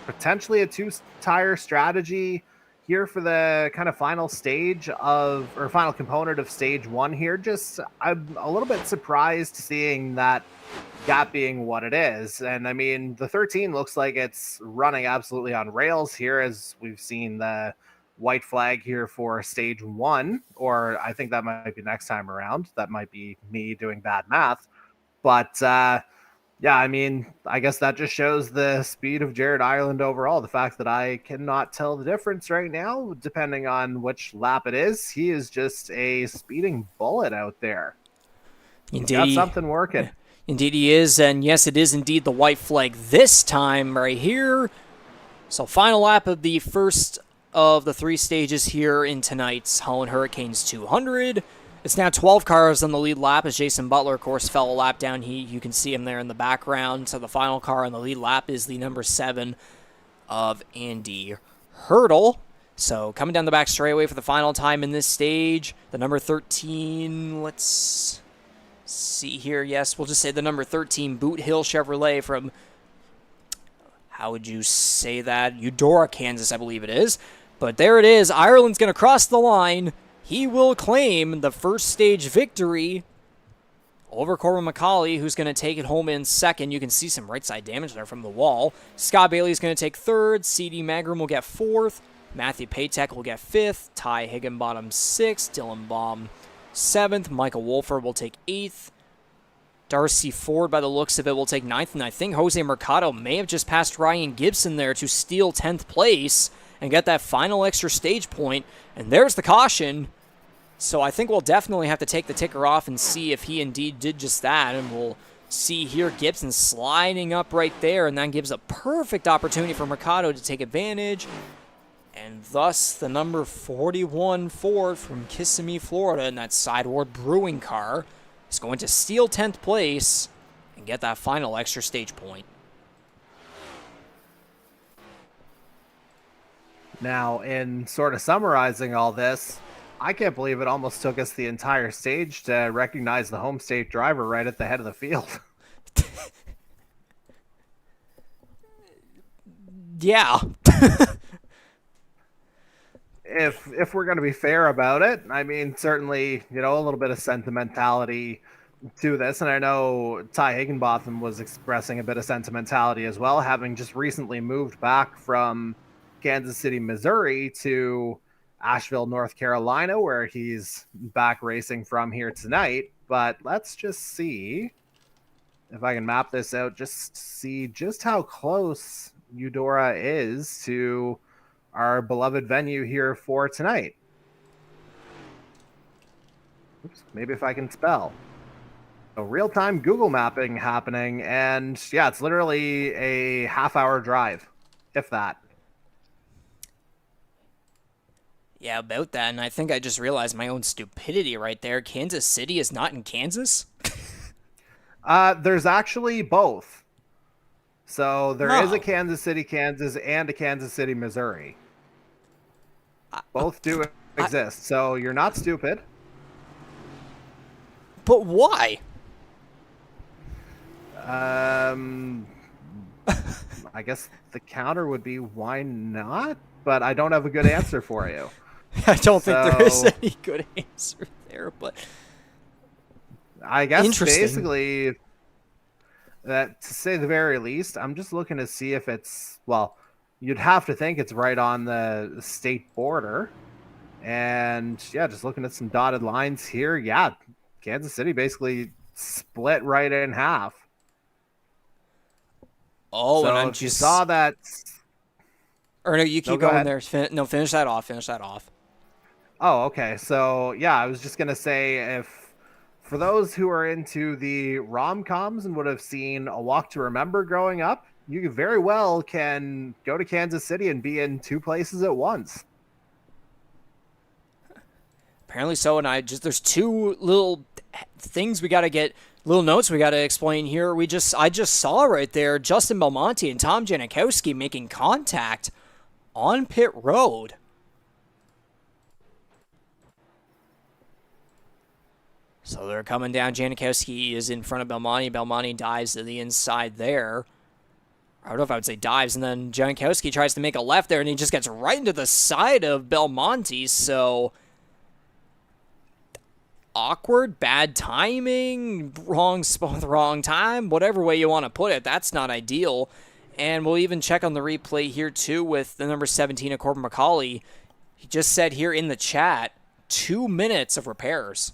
potentially a 2-tire strategy here for the kind of final final component of stage 1 here. Just, I'm a little bit surprised seeing that gap being what it is. And I mean, the 13 looks like it's running absolutely on rails here, as we've seen the white flag here for stage 1, or I think that might be next time around. That might be me doing bad math. But yeah, I mean, I guess that just shows the speed of Jared Ireland overall. The fact that I cannot tell the difference right now, depending on which lap it is. He is just a speeding bullet out there. Indeed. He's got something working. Indeed he is, and yes, it is indeed the white flag this time right here. So final lap of the first of the 3 stages here in tonight's Holland Hurricanes 200. It's now 12 cars on the lead lap, as Jason Butler, of course, fell a lap down. You can see him there in the background. So the final car on the lead lap is the number 7 of Andy Hurdle. So coming down the back straightaway for the final time in this stage, the number 13, let's see here. Yes, we'll just say the number 13 Boot Hill Chevrolet from, how would you say that? Eudora, Kansas, I believe it is. But there it is. Ireland's going to cross the line. He will claim the first stage victory over Corbin MacAulay, who's going to take it home in second. You can see some right side damage there from the wall. Scott Bailey's going to take third. C.D. Magram will get fourth. Matthew Patek will get fifth. Ty Higginbottom sixth. Dylan Baum seventh. Michael Wolfer will take eighth. Darcy Ford, by the looks of it, will take ninth. And I think Jose Mercado may have just passed Ryan Gibson there to steal 10th place and get that final extra stage point. And there's the caution. So I think we'll definitely have to take the ticker off and see if he indeed did just that. And we'll see here Gibson sliding up right there, and that gives a perfect opportunity for Mercado to take advantage. And thus the number 41 Ford from Kissimmee, Florida, in that sideward brewing car is going to steal 10th place and get that final extra stage point. Now, in sort of summarizing all this, I can't believe it almost took us the entire stage to recognize the home state driver right at the head of the field. Yeah. If we're going to be fair about it, I mean, certainly, a little bit of sentimentality to this. And I know Ty Higginbotham was expressing a bit of sentimentality as well, having just recently moved back from Kansas City, Missouri to Asheville, North Carolina, where he's back racing from here tonight. But let's just see if I can map this out, just see just how close Eudora is to our beloved venue here for tonight. Oops, maybe if I can spell. So real-time Google mapping happening, and yeah, it's literally a half-hour drive, if that. Yeah, about that, and I think I just realized my own stupidity right there. Kansas City is not in Kansas? There's actually both. So there is a Kansas City, Kansas, and a Kansas City, Missouri. Both do exist, so you're not stupid. But why? I guess the counter would be why not? But I don't have a good answer for you. I don't think there is any good answer there, but I guess basically that, to say the very least, I'm just looking to see if it's, well, you'd have to think it's right on the state border. And yeah, just looking at some dotted lines here. Yeah, Kansas City basically split right in half. Oh, so and I'm if you saw that. Or no, you keep going there. Finish that off. Finish that off. Oh, okay. So yeah, I was just gonna say, if for those who are into the rom-coms and would have seen A Walk to Remember growing up, you very well can go to Kansas City and be in two places at once. Apparently so, and there's two little things we got to get, little notes we got to explain here. I just saw right there Justin Belmonte and Tom Janikowski making contact on pit road. So they're coming down. Janikowski is in front of Belmonte. Belmonte dives to the inside there. I don't know if I would say dives, and then Janikowski tries to make a left there, and he just gets right into the side of Belmonte, so awkward, bad timing, wrong spot, wrong time, whatever way you want to put it, that's not ideal. And we'll even check on the replay here too with the number 17 of Corbin MacAulay. He just said here in the chat, 2 minutes of repairs.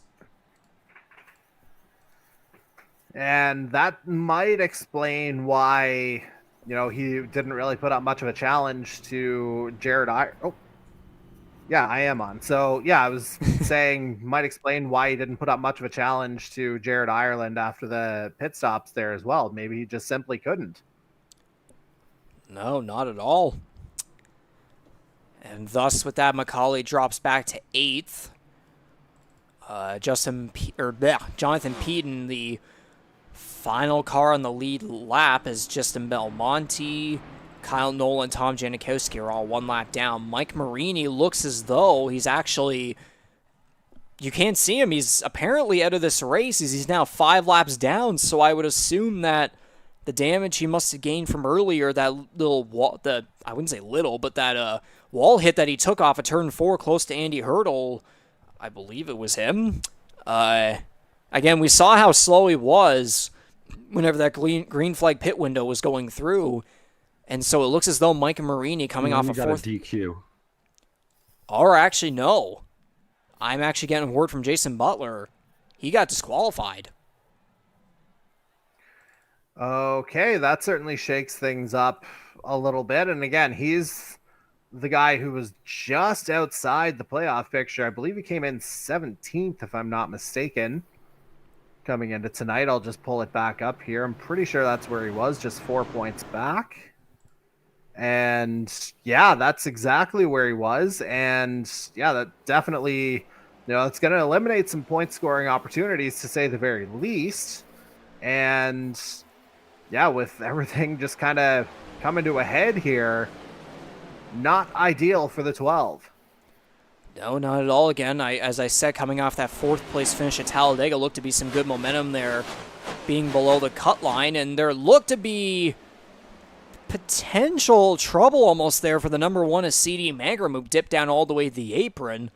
And that might explain why, he didn't really put up much of a challenge to Jared Yeah, I am on. So, yeah, I was saying might explain why he didn't put up much of a challenge to Jared Ireland after the pit stops there as well. Maybe he just simply couldn't. No, not at all. And thus, with that, MacAulay drops back to 8th. Jonathan Peden, the final car on the lead lap, is Justin Belmonte. Kyle Nolan, Tom Janikowski are all one lap down. Mike Marini looks as though he's actually, you can't see him. He's apparently out of this race. He's now 5 laps down, so I would assume that the damage he must have gained from earlier, that little wall, I wouldn't say little, but that wall hit that he took off of turn 4 close to Andy Hurdle, I believe it was him. Again, we saw how slow he was whenever that green flag pit window was going through. And so it looks as though Mike Marini coming off a 4th. DQ. Or actually, no. I'm actually getting word from Jason Butler. He got disqualified. Okay, that certainly shakes things up a little bit. And again, he's the guy who was just outside the playoff picture. I believe he came in 17th, if I'm not mistaken, coming into tonight. I'll just pull it back up here. I'm pretty sure that's where he was, just 4 points back. And yeah, that's exactly where he was. And yeah, that definitely, it's going to eliminate some point scoring opportunities, to say the very least. And yeah, with everything just kind of coming to a head here, not ideal for the 12. No, not at all. Again, as I said, coming off that 4th place finish at Talladega, looked to be some good momentum there, being below the cut line, and there looked to be potential trouble almost there for the number 1 as CD Magram, who dipped down all the way to the apron.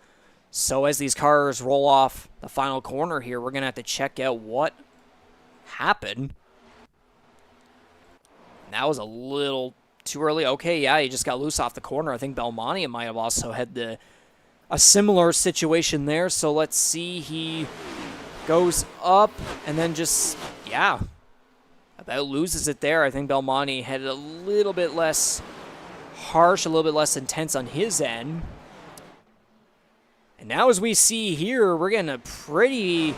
So as these cars roll off the final corner here, we're going to have to check out what happened. And that was a little too early. Okay, yeah, he just got loose off the corner. I think Belmonte might have also had a similar situation there. So let's see. He goes up and then just, yeah, about loses it there. I think Belmonte had it a little bit less harsh, a little bit less intense on his end. And now as we see here, we're getting a pretty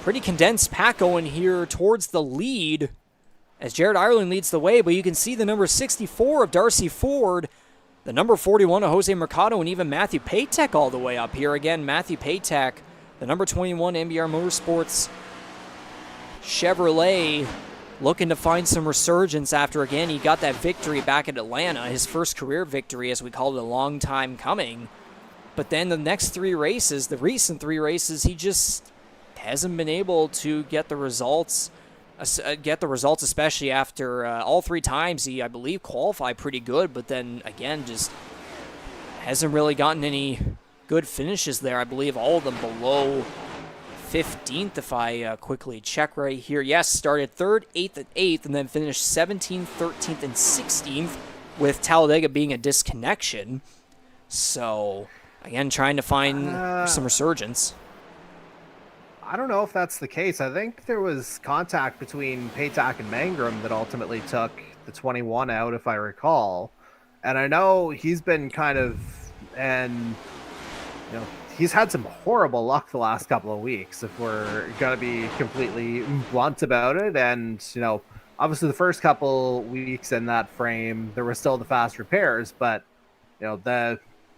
condensed pack going here towards the lead as Jared Ireland leads the way, but you can see the number 64 of Darcy Ford, the number 41 of Jose Mercado, and even Matthew Patek all the way up here. Again, Matthew Patek, the number 21 MBR Motorsports Chevrolet, looking to find some resurgence after, again, he got that victory back at Atlanta, his first career victory, as we called it, a long time coming. But then the next 3 races, the recent 3 races, he just hasn't been able to get the results, especially after all 3 times he, I believe, qualified pretty good, but then, again, just hasn't really gotten any good finishes there. I believe all of them below 15th, if I quickly check right here. Yes, started 3rd, 8th, and 8th, and then finished 17th, 13th, and 16th, with Talladega being a disconnection. So, again, trying to find some resurgence. I don't know if that's the case. I think there was contact between Patak and Mangrum that ultimately took the 21 out, if I recall. And I know he's been he's had some horrible luck the last couple of weeks, if we're going to be completely blunt about it. And, obviously the first couple weeks in that frame, there were still the fast repairs, but,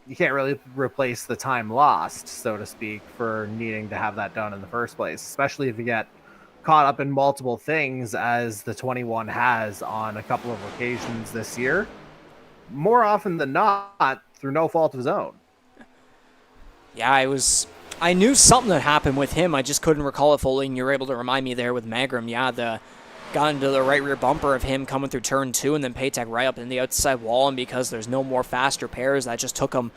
you can't really replace the time lost, so to speak, for needing to have that done in the first place, especially if you get caught up in multiple things, as the 21 has on a couple of occasions this year, more often than not through no fault of his own. Yeah, I knew something that happened with him. I just couldn't recall it fully, and you were able to remind me there with Magram. Yeah, got into the right rear bumper of him coming through turn 2, and then Patek right up in the outside wall, and because there's no more fast repairs, that just took him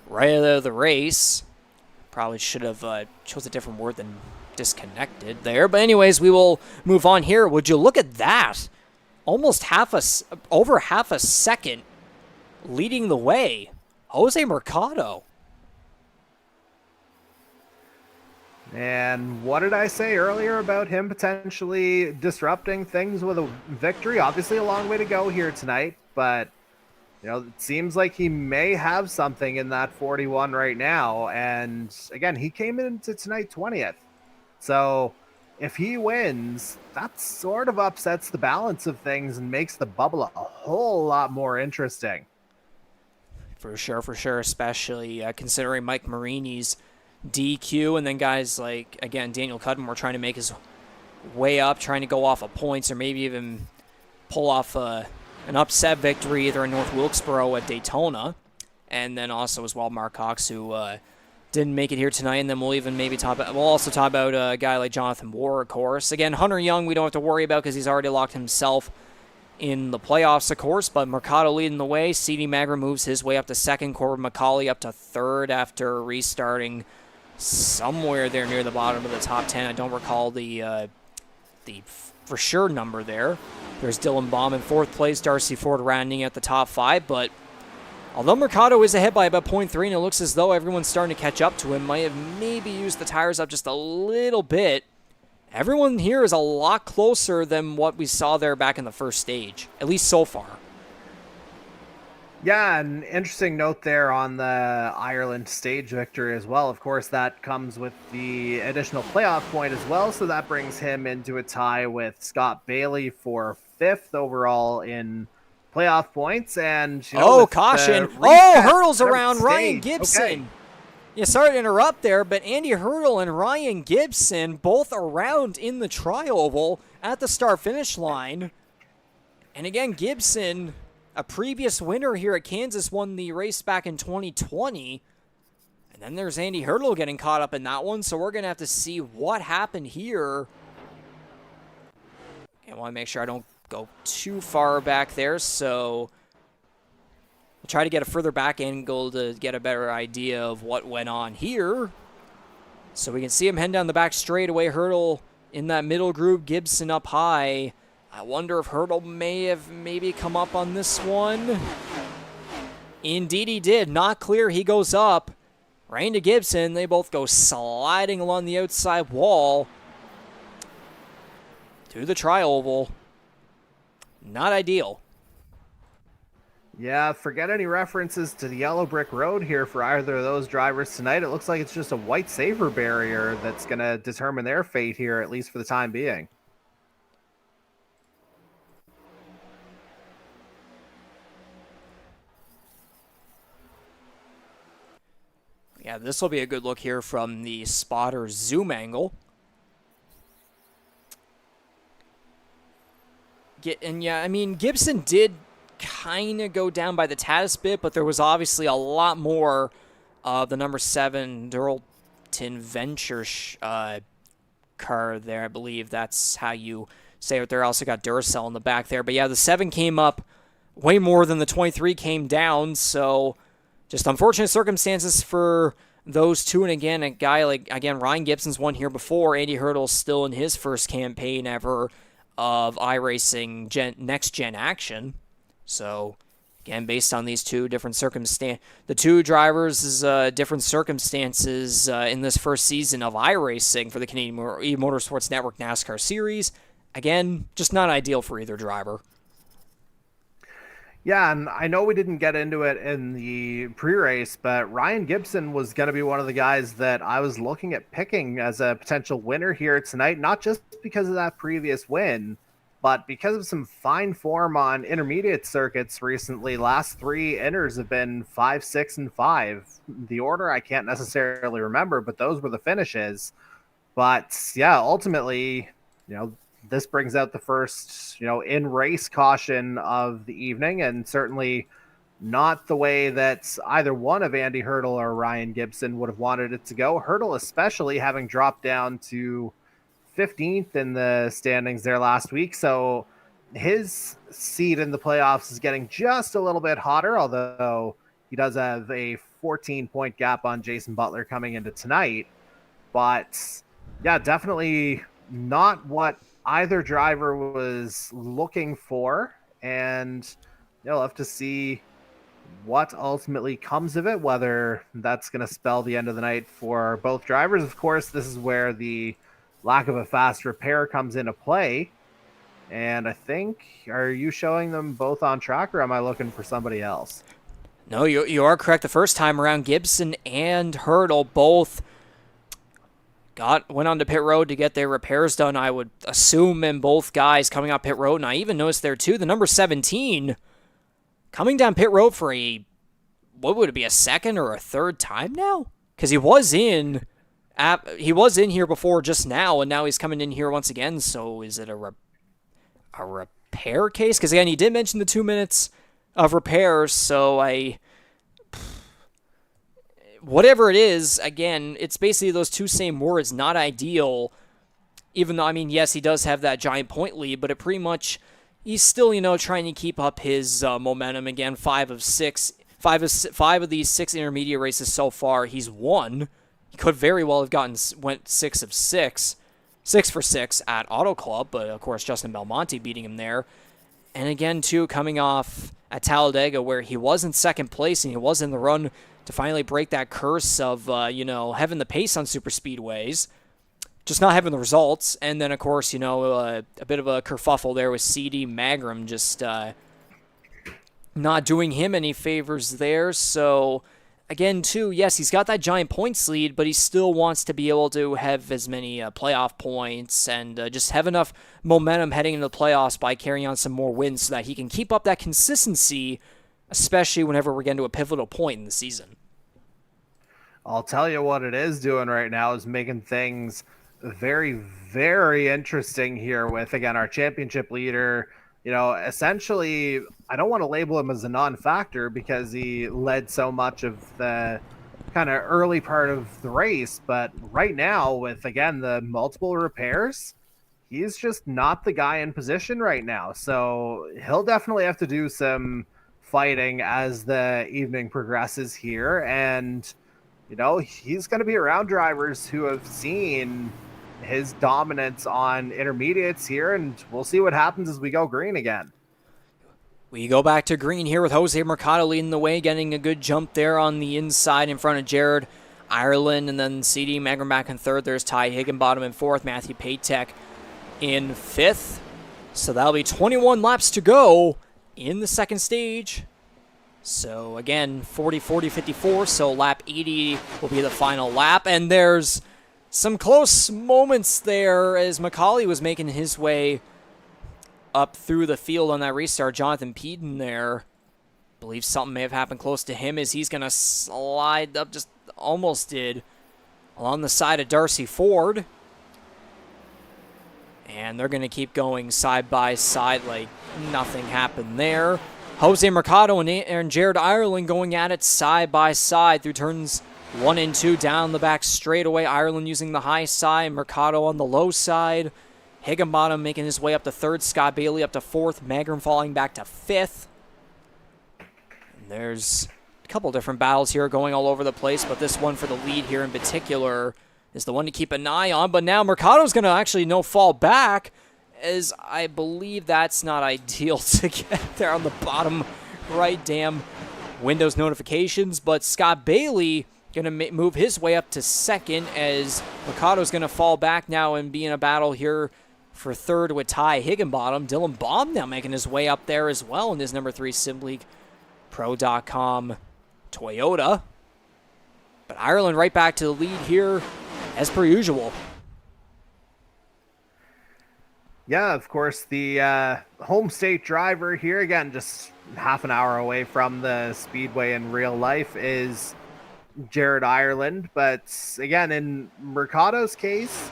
right out of the race. Probably should have chose a different word than disconnected there. But anyways, we will move on here. Would you look at that? Almost over half a second leading the way. Jose Mercado. And what did I say earlier about him potentially disrupting things with a victory? Obviously a long way to go here tonight, but it seems like he may have something in that 41 right now. And again, he came into tonight 20th. So if he wins, that sort of upsets the balance of things and makes the bubble a whole lot more interesting. For sure, especially considering Mike Marini's DQ, and then guys like, again, Daniel Cudmore trying to make his way up, trying to go off of points, or maybe even pull off an upset victory either in North Wilkesboro at Daytona, and then also as well Mark Cox, who didn't make it here tonight. And then we'll also talk about a guy like Jonathan Moore, of course. Again, Hunter Young we don't have to worry about because he's already locked himself in the playoffs, of course, but Mercado leading the way. CD Magra moves his way up to 2nd, Corbin MacAulay up to 3rd after restarting somewhere there near the bottom of the top 10. I don't recall the for sure number there. There's Dylan Baum in 4th place, Darcy Ford rounding at the top 5, but although Mercado is ahead by about 0.3, and it looks as though everyone's starting to catch up to him, might have maybe used the tires up just a little bit, everyone here is a lot closer than what we saw there back in the first stage, at least so far. Yeah, an interesting note there on the Ireland stage victory as well. Of course, that comes with the additional playoff point as well, so that brings him into a tie with Scott Bailey for fifth overall in playoff points. And Oh, with caution. the Oh, reset hurdles out around Ryan stage, okay, Gibson. Yeah, sorry to interrupt there, but Andy Hurdle and Ryan Gibson both around in the tri-oval at the start-finish line. And again, Gibson, a previous winner here at Kansas, won the race back in 2020. And then there's Andy Hurdle getting caught up in that one, so we're going to have to see what happened here. I want to make sure I don't go too far back there, so we'll try to get a further back angle to get a better idea of what went on here. So we can see him heading down the back straightaway. Hurdle in that middle group, Gibson up high. I wonder if Hurdle may have maybe come up on this one. Indeed he did. Not clear. He goes up. Ryan to Gibson. They both go sliding along the outside wall to the tri-oval. Not ideal. Yeah, forget any references to the yellow brick road here for either of those drivers tonight. It looks like it's just a white safer barrier that's going to determine their fate here, at least for the time being. Yeah, this will be a good look here from the spotter zoom angle. And yeah, I mean, Gibson did kind of go down by the Tatis bit, but there was obviously a lot more of the number 7 Duralton Venture car there. I believe that's how you say it there. Also got Duracell in the back there. But yeah, the 7 came up way more than the 23 came down, so just unfortunate circumstances for those two. And again, a guy like, again, Ryan Gibson's won here before. Andy Hurdle's still in his first campaign ever of iRacing next-gen action. So, again, based on these two different circumstances, the two drivers' different circumstances in this first season of iRacing for the Canadian E-Motorsports Network NASCAR Series, again, just not ideal for either driver. Yeah, and I know we didn't get into it in the pre-race, but Ryan Gibson was going to be one of the guys that I was looking at picking as a potential winner here tonight, not just because of that previous win, but because of some fine form on intermediate circuits recently. Last 3 inners have been 5, 6, and 5. The order I can't necessarily remember, but those were the finishes. But yeah, ultimately, this brings out the first, in-race caution of the evening, and certainly not the way that either one of Andy Hurdle or Ryan Gibson would have wanted it to go. Hurdle especially having dropped down to 15th in the standings there last week, so his seat in the playoffs is getting just a little bit hotter, although he does have a 14-point gap on Jason Butler coming into tonight. But yeah, definitely not what either driver was looking for, and you'll have to see what ultimately comes of it, whether that's going to spell the end of the night for both drivers. Of course, this is where the lack of a fast repair comes into play, and I think, are you showing them both on track, or am I looking for somebody else? No, you are correct. The first time around, Gibson and Hurdle both went on to pit road to get their repairs done, I would assume, and both guys coming out pit road. And I even noticed there, too, the number 17 coming down pit road for what would it be, a second or a third time now? Because he was in here before just now, and now he's coming in here once again. So is it a repair case? Because, again, he did mention the 2 minutes of repairs, so whatever it is, again, it's basically those two same words, not ideal. Even though, I mean, yes, he does have that giant point lead, but it pretty much, he's still, trying to keep up his momentum. Again, 5 of 6, 5 of these 6 intermediate races so far, he's won. He could very well have went 6 of 6, 6 for 6 at Auto Club, but of course, Justin Belmonte beating him there. And again, too, coming off at Talladega, where he was in second place and he was in the run to finally break that curse of, having the pace on super speedways, just not having the results. And then, of course, a bit of a kerfuffle there with CD Magram just not doing him any favors there. So again, too, yes, he's got that giant points lead, but he still wants to be able to have as many playoff points and just have enough momentum heading into the playoffs by carrying on some more wins so that he can keep up that consistency, especially whenever we're getting to a pivotal point in the season. I'll tell you what it is doing right now is making things very, very interesting here with, again, our championship leader. Essentially, I don't want to label him as a non-factor because he led so much of the kind of early part of the race. But right now, with, again, the multiple repairs, he's just not the guy in position right now. So he'll definitely have to do some fighting as the evening progresses here. And, he's going to be around drivers who have seen his dominance on intermediates here, and we'll see what happens as we go green again. We go back to green here with Jose Mercado leading the way, getting a good jump there on the inside in front of Jared Ireland, and then CD Magrum in third. There's Ty Higginbottom in fourth, Matthew Patek in fifth. So that'll be 21 laps to go in the second stage. So again, 40, 40, 54, so lap 80 will be the final lap, and there's some close moments there as MacAulay was making his way up through the field on that restart. Jonathan Peden there, believe something may have happened close to him as he's going to slide up, just almost did, along the side of Darcy Ford. And they're going to keep going side by side like nothing happened there. Jose Mercado and Jared Ireland going at it side by side through turns 1 and 2 down the back straightaway. Ireland using the high side, Mercado on the low side. Higginbottom making his way up to third, Scott Bailey up to fourth, Magrum falling back to fifth. And there's a couple different battles here going all over the place, but this one for the lead here in particular is the one to keep an eye on. But now Mercado's going to actually fall back, as I believe that's not ideal to get there on the bottom right damn Windows notifications. But Scott Bailey going to move his way up to second as Mercado's going to fall back now and be in a battle here for third with Ty Higginbottom. Dylan Baum now making his way up there as well in his number 3 SimLeague Pro.com Toyota. But Ireland right back to the lead here as per usual. Yeah, of course, the home state driver here, again, just half an hour away from the Speedway in real life, is Jared Ireland. But again, in Mercado's case,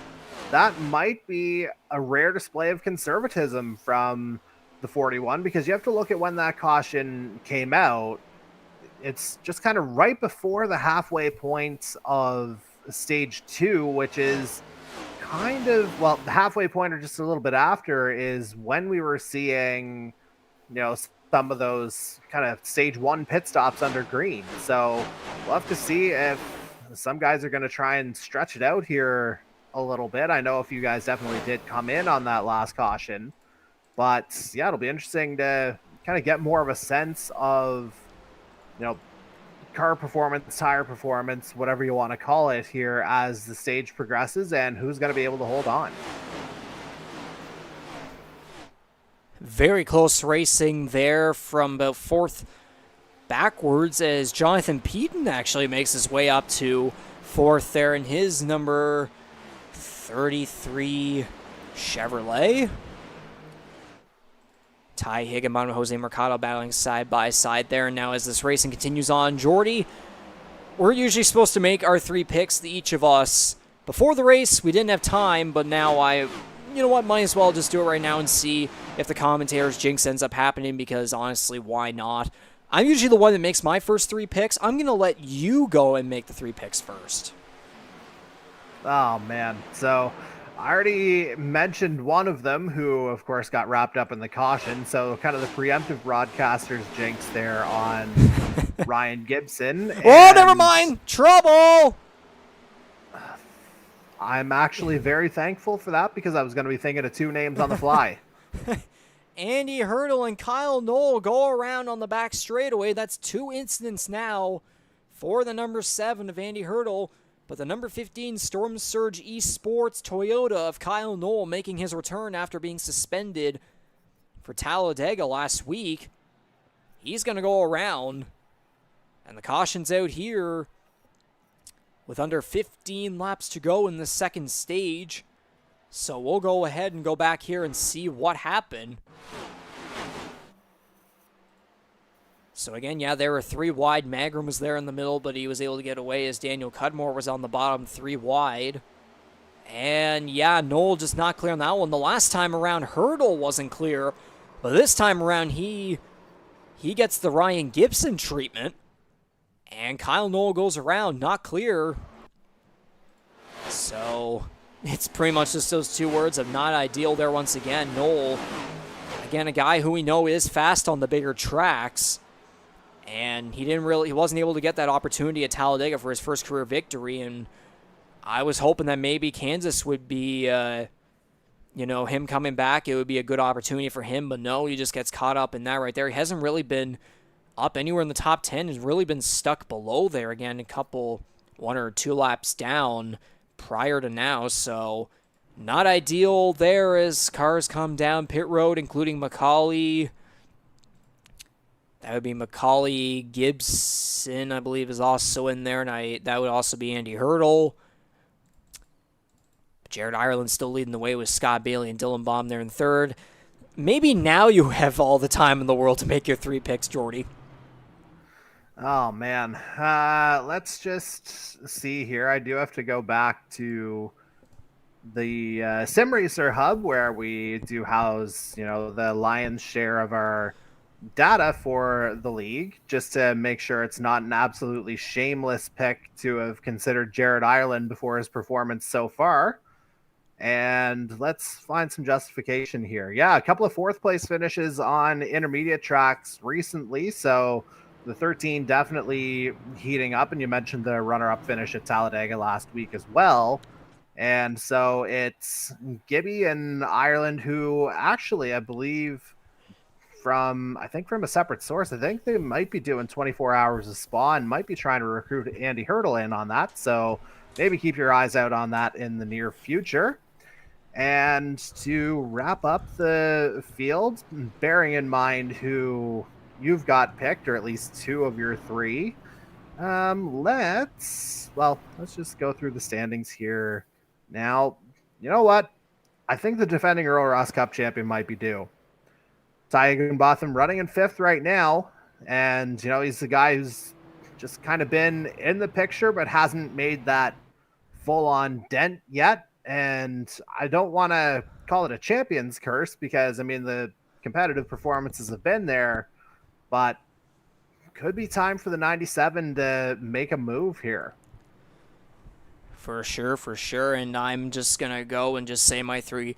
that might be a rare display of conservatism from the 41, because you have to look at when that caution came out. It's just kind of right before the halfway point of stage 2, which is kind of, well, the halfway point or just a little bit after is when we were seeing, some of those kind of stage 1 pit stops under green. So we'll have to see if some guys are going to try and stretch it out here a little bit. I know a few guys definitely did come in on that last caution, but yeah, it'll be interesting to kind of get more of a sense of, car performance, tire performance, whatever you want to call it here as the stage progresses, and who's going to be able to hold on. Very close racing there from about fourth backwards as Jonathan Peden actually makes his way up to fourth there in his number 33 Chevrolet. Ty Higginbottom and Jose Mercado battling side by side there. And now as this racing continues on, Jordy, we're usually supposed to make our 3 picks, each of us, before the race. We didn't have time, but now might as well just do it right now and see if the commentator's jinx ends up happening, because honestly, why not? I'm usually the one that makes my first 3 picks. I'm going to let you go and make the 3 picks first. Oh, man. So I already mentioned one of them, who, of course, got wrapped up in the caution. So kind of the preemptive broadcaster's jinx there on Ryan Gibson. Oh, never mind. Trouble. I'm actually very thankful for that, because I was going to be thinking of 2 names on the fly. Andy Hurdle and Kyle Knoll go around on the back straightaway. That's 2 incidents now for the number 7 of Andy Hurdle. But the number 15 Storm Surge eSports Toyota of Kyle Knoll making his return after being suspended for Talladega last week. he's going to go around. And the caution's out here with under 15 laps to go in the second stage. So we'll go ahead and go back here and see what happened. So again, yeah, there were 3 wide. Magrum was there in the middle, but he was able to get away as Daniel Cudmore was on the bottom, 3 wide. And yeah, Noel just not clear on that one. The last time around, Hurdle wasn't clear, but this time around, he gets the Ryan Gibson treatment. And Kyle Noel goes around, not clear. So it's pretty much just those 2 words of not ideal there once again. Noel, again, a guy who we know is fast on the bigger tracks. And he wasn't able to get that opportunity at Talladega for his first career victory. And I was hoping that maybe Kansas would be, him coming back. It would be a good opportunity for him. But no, he just gets caught up in that right there. He hasn't really been up anywhere in the top 10. Has really been stuck below there again, 1 or 2 laps down prior to now. So not ideal there as cars come down pit road, including MacAulay. That would be MacAulay. Gibson, I believe, is also in there, and that would also be Andy Hurdle. Jared Ireland still leading the way with Scott Bailey and Dylan Baum there in third. Maybe now you have all the time in the world to make your 3 picks, Jordy. Oh, man. Let's just see here. I do have to go back to the Sim Racer Hub where we do house, the lion's share of our data for the league, just to make sure it's not an absolutely shameless pick to have considered Jared Ireland before his performance so far. And let's find some justification here. Yeah, a couple of 4th place finishes on intermediate tracks recently, so the 13 definitely heating up, and you mentioned the runner-up finish at Talladega last week as well. And so it's Gibby and Ireland, who actually, I believe, from a separate source, I think they might be doing 24 hours of spa and might be trying to recruit Andy Hurdle in on that. So maybe keep your eyes out on that in the near future. And to wrap up the field, bearing in mind who you've got picked, or at least 2 of your 3, let's just go through the standings here. Now, you know what? I think the defending Earl Ross Cup champion might be due. Ty Higginbotham running in 5th right now, and he's the guy who's just kind of been in the picture but hasn't made that full-on dent yet. And I don't want to call it a champion's curse because, the competitive performances have been there, but could be time for the 97 to make a move here. For sure. And I'm just going to go and just say my 3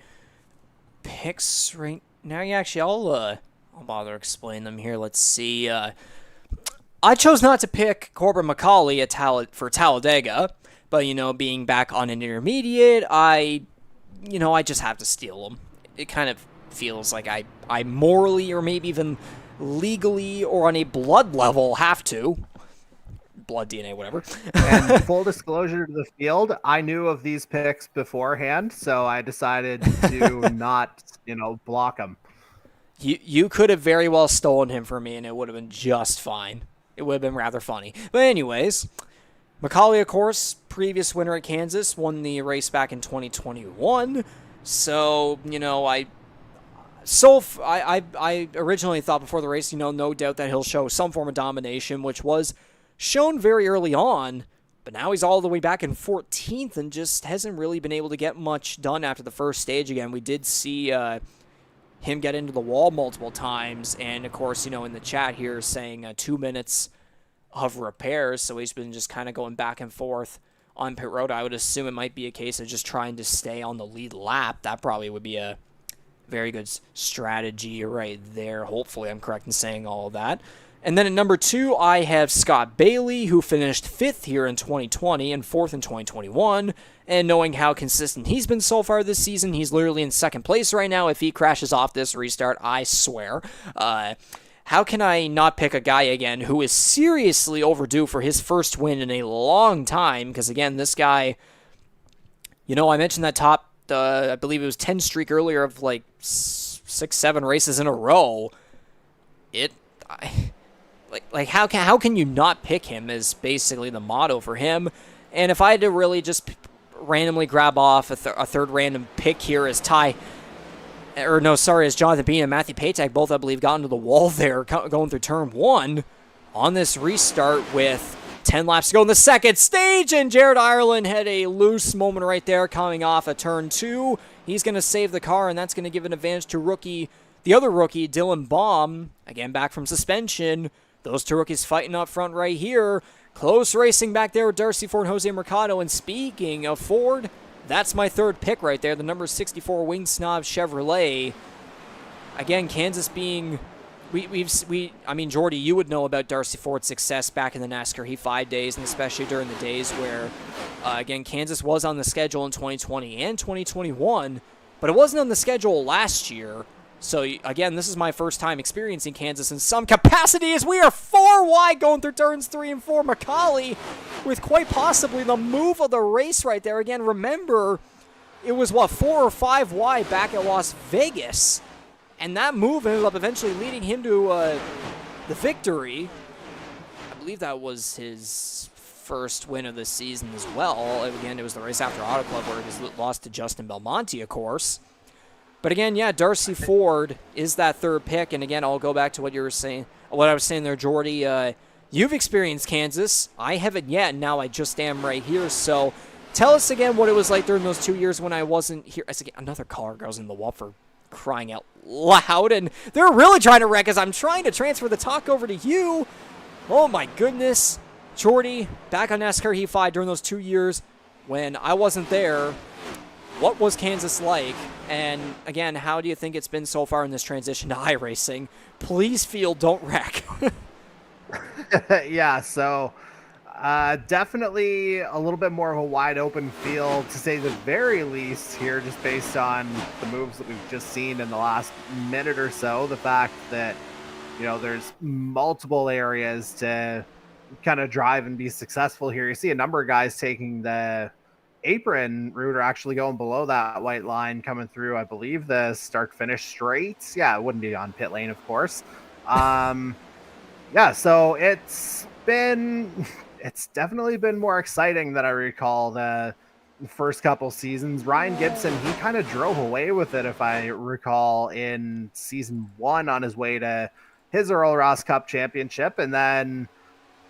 picks right now. Yeah, actually, I'll bother explain them here. Let's see. I chose not to pick Corbin MacAulay for Talladega, but, being back on an intermediate, I just have to steal him. It kind of feels like I morally or maybe even legally or on a blood level have to. Blood DNA, whatever. And full disclosure to the field, I knew of these picks beforehand, so I decided to not, block them. You could have very well stolen him from me, and it would have been just fine. It would have been rather funny. But anyways, MacAulay, of course, previous winner at Kansas, won the race back in 2021. So, I originally thought before the race, no doubt that he'll show some form of domination, which was shown very early on, but now he's all the way back in 14th and just hasn't really been able to get much done after the first stage again. We did see him get into the wall multiple times, and of course, in the chat here saying 2 minutes of repairs, so he's been just kind of going back and forth on pit road. I would assume it might be a case of just trying to stay on the lead lap. That probably would be a very good strategy right there. Hopefully I'm correct in saying all of that. And then at number 2, I have Scott Bailey, who finished 5th here in 2020 and 4th in 2021. And knowing how consistent he's been so far this season, he's literally in 2nd place right now. If he crashes off this restart, I swear. How can I not pick a guy again who is seriously overdue for his first win in a long time? Because again, this guy, I mentioned that top, I believe it was 10 streak earlier of like 6-7 races in a row. like, how can you not pick him is basically the motto for him. And if I had to really just randomly grab off a third random pick here as as Jonathan Bean and Matthew Patek both, I believe, got into the wall there going through turn 1 on this restart with 10 laps to go in the second stage, and Jared Ireland had a loose moment right there coming off a turn 2. He's going to save the car, and that's going to give an advantage to the other rookie, Dylan Baum, again back from suspension. Those two rookies fighting up front right here. Close racing back there with Darcy Ford and Jose Mercado, and speaking of Ford, that's my third pick right there, the number 64 Wing Snob Chevrolet. Again, Kansas being... I mean, Jordy, you would know about Darcy Ford's success back in the NASCAR Heat 5 days, and especially during the days where, again, Kansas was on the schedule in 2020 and 2021, but it wasn't on the schedule last year. So, again, this is my first time experiencing Kansas in some capacity as we are 4 wide going through turns 3 and 4. MacAulay with quite possibly the move of the race right there. Again, remember, it was, 4 or 5 wide back at Las Vegas. And that move ended up eventually leading him to the victory. I believe that was his first win of the season as well. Again, it was the race after Auto Club where he lost to Justin Belmonte, of course. But again, yeah, Darcy Ford is that third pick. And again, I'll go back to what I was saying there, Jordy. You've experienced Kansas. I haven't yet, and now I just am right here. So tell us again what it was like during those 2 years when I wasn't here. Another caller goes in the wall for crying out loud, and they're really trying to wreck us. I'm trying to transfer the talk over to you. Oh my goodness. Jordy, back on NASCAR Heat 5 during those 2 years when I wasn't there. What was Kansas like? And again, how do you think it's been so far in this transition to iRacing? Please field, don't wreck. Yeah, so definitely a little bit more of a wide open field, to say the very least here, just based on the moves that we've just seen in the last minute or so. The fact that, there's multiple areas to kind of drive and be successful here. You see a number of guys taking the apron route or actually going below that white line coming through, I believe, the start finish straight. Yeah, it wouldn't be on pit lane, of course. Yeah, so it's definitely been more exciting than I recall the first couple seasons. Ryan Gibson, he kind of drove away with it, if I recall, in season 1 on his way to his Earl Ross Cup championship. And then,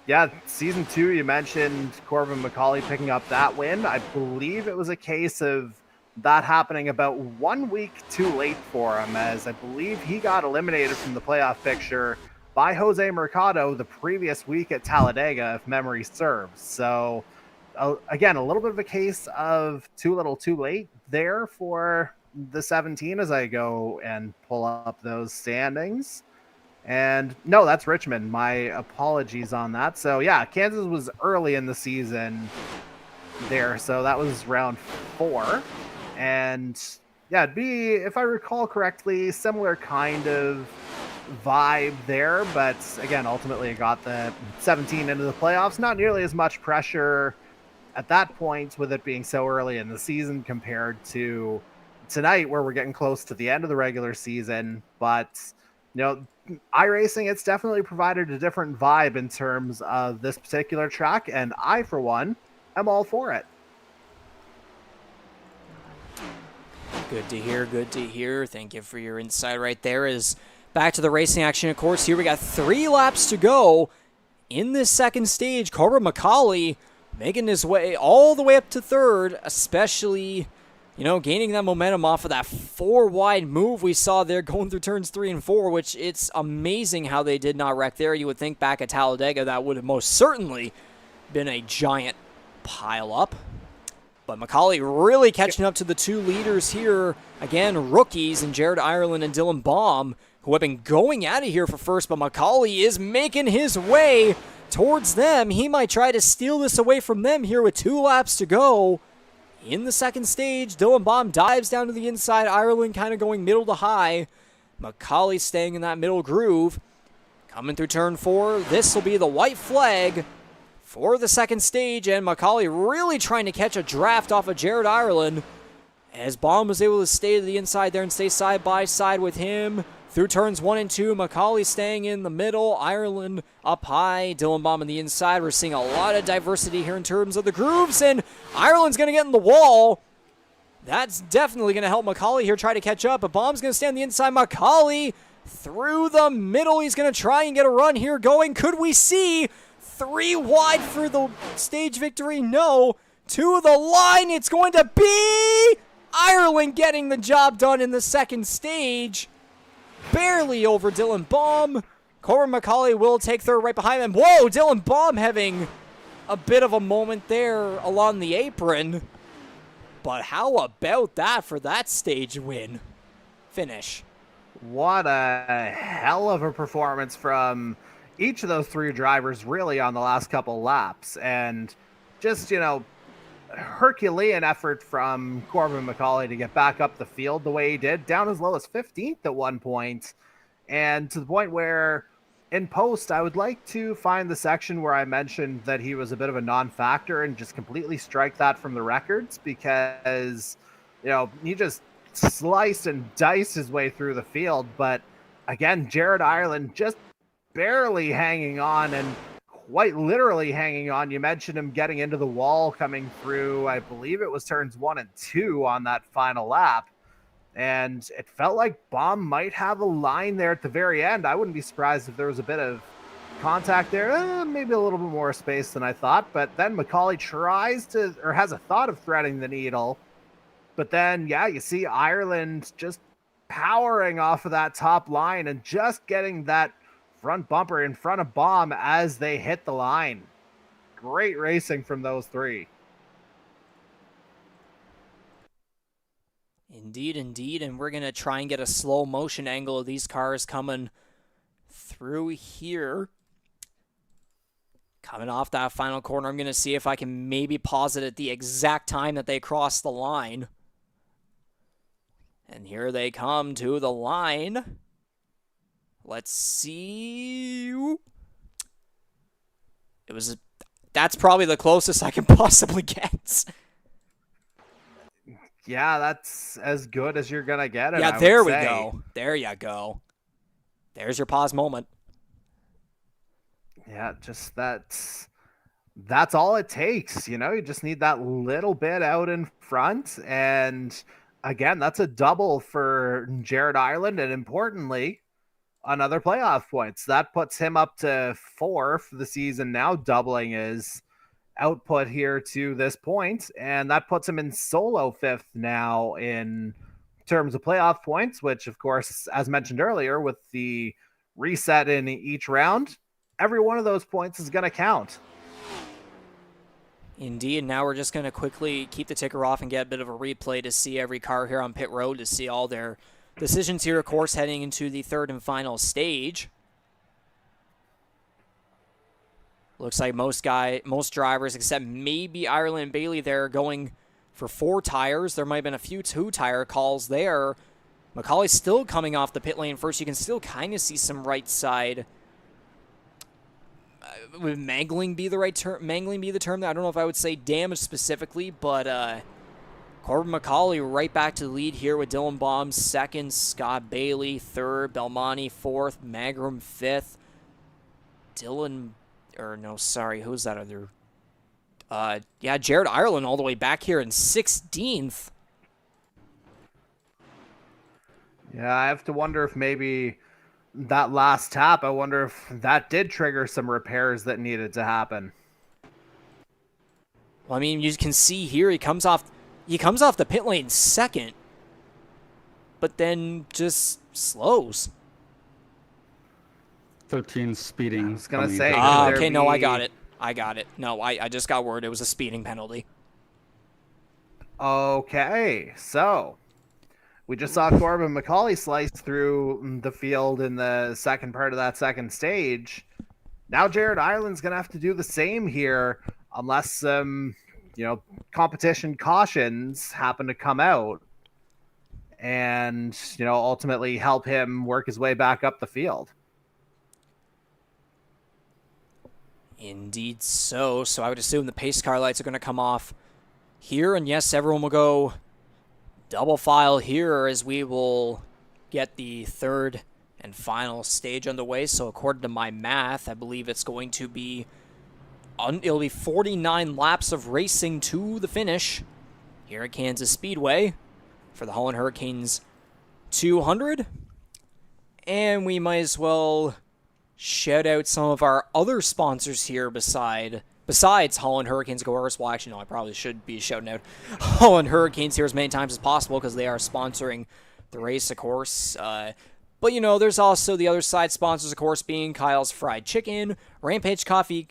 yeah, season 2, you mentioned Corbin MacAulay picking up that win. I believe it was a case of that happening about 1 week too late for him, as I believe he got eliminated from the playoff picture by Jose Mercado the previous week at Talladega, if memory serves. So, again, a little bit of a case of too little too late there for the 17 as I go and pull up those standings. And no, that's Richmond. My apologies on that. So, yeah, Kansas was early in the season there. So that was round 4. And, yeah, it'd be, if I recall correctly, similar kind of vibe there, but again, ultimately it got the 17 into the playoffs. Not nearly as much pressure at that point with it being so early in the season compared to tonight, where we're getting close to the end of the regular season. But iRacing, it's definitely provided a different vibe in terms of this particular track, and I, for one, am all for it. Good to hear. Thank you for your insight right there. Back to the racing action, of course. Here we got 3 laps to go in this second stage. Corbin MacAulay making his way all the way up to third, especially, gaining that momentum off of that 4 wide move we saw there going through turns 3 and 4, which it's amazing how they did not wreck there. You would think back at Talladega that would have most certainly been a giant pile up. But MacAulay really catching up to the 2 leaders here. Again, rookies in Jared Ireland and Dylan Baum, who have been going out of here for first, but MacAulay is making his way towards them. He might try to steal this away from them here with 2 laps to go. In the second stage, Dylan Baum dives down to the inside. Ireland kind of going middle to high. MacAulay staying in that middle groove. Coming through turn 4, this will be the white flag for the second stage, and MacAulay really trying to catch a draft off of Jared Ireland, as Baum was able to stay to the inside there and stay side by side with him Through turns 1 and 2, MacAulay staying in the middle, Ireland up high, Dylan Baum on the inside. We're seeing a lot of diversity here in terms of the grooves, and Ireland's going to get in the wall. That's definitely going to help MacAulay here try to catch up, but Baum's going to stay on the inside. MacAulay through the middle. He's going to try and get a run here going. Could we see 3 wide for the stage victory? No. To the line, it's going to be Ireland getting the job done in the second stage. Barely over Dylan Baum. Corbin MacAulay will take third right behind him. Whoa, Dylan Baum having a bit of a moment there along the apron. But how about that for that stage win? Finish. What a hell of a performance from each of those 3 drivers really on the last couple laps. And just, Herculean effort from Corbin MacAulay to get back up the field the way he did, down as low as 15th at one point, and to the point where in post I would like to find the section where I mentioned that he was a bit of a non-factor and just completely strike that from the records, because he just sliced and diced his way through the field. But again, Jared Ireland just barely hanging on, and quite literally hanging on. You mentioned him getting into the wall coming through, I believe it was turns 1 and 2 on that final lap. And it felt like Baum might have a line there at the very end. I wouldn't be surprised if there was a bit of contact there, maybe a little bit more space than I thought. But then MacAulay has a thought of threading the needle. But then, you see Ireland just powering off of that top line and just getting that front bumper in front of Baum as they hit the line. Great racing from those 3. Indeed, indeed. And we're going to try and get a slow motion angle of these cars coming through here. Coming off that final corner, I'm going to see if I can maybe pause it at the exact time that they cross the line. And here they come to the line. Let's see. That's probably the closest I can possibly get. Yeah, that's as good as you're going to get it. Yeah, there we go. There you go. There's your pause moment. Yeah, just that's all it takes. You just need that little bit out in front. And again, that's a double for Jared Ireland. And importantly, another playoff points. That puts him up to 4 for the season now, doubling his output here to this point. And that puts him in solo 5th now in terms of playoff points, which, of course, as mentioned earlier, with the reset in each round, every one of those points is going to count. Indeed. Now we're just going to quickly keep the ticker off and get a bit of a replay to see every car here on pit road, to see all their decisions here, of course, heading into the third and final stage. Looks like most drivers, except maybe Ireland and Bailey, they're going for 4 tires. There might have been a few 2-tire calls there. MacAulay's still coming off the pit lane first. You can still kind of see some right side. Would mangling be the right term? Mangling be the term? I don't know if I would say damage specifically, but Corbin MacAulay right back to the lead here with Dylan Baum 2nd, Scott Bailey 3rd, Belmonte 4th, Magrum 5th, who's that other? Jared Ireland all the way back here in 16th. Yeah, I have to wonder if maybe that last tap, I wonder if that did trigger some repairs that needed to happen. Well, I mean, you can see here he comes off the pit lane 2nd, but then just slows. 13 speeding. I was going to say. Okay, no, I got it. No, I just got word it was a speeding penalty. Okay, so we just saw Corbin MacAulay slice through the field in the second part of that second stage. Now Jared Ireland's going to have to do the same here unless competition cautions happen to come out and, ultimately help him work his way back up the field. Indeed so. So I would assume the pace car lights are going to come off here. And yes, everyone will go double file here as we will get the third and final stage underway. So according to my math, I believe it's going to be it'll be 49 laps of racing to the finish here at Kansas Speedway for the Holland Hurricanes 200. And we might as well shout out some of our other sponsors here besides Holland Hurricanes Goers. Well, actually, no, I probably should be shouting out Holland Hurricanes here as many times as possible because they are sponsoring the race, of course. But, there's also the other side sponsors, of course, being Kyle's Fried Chicken, Rampage Coffee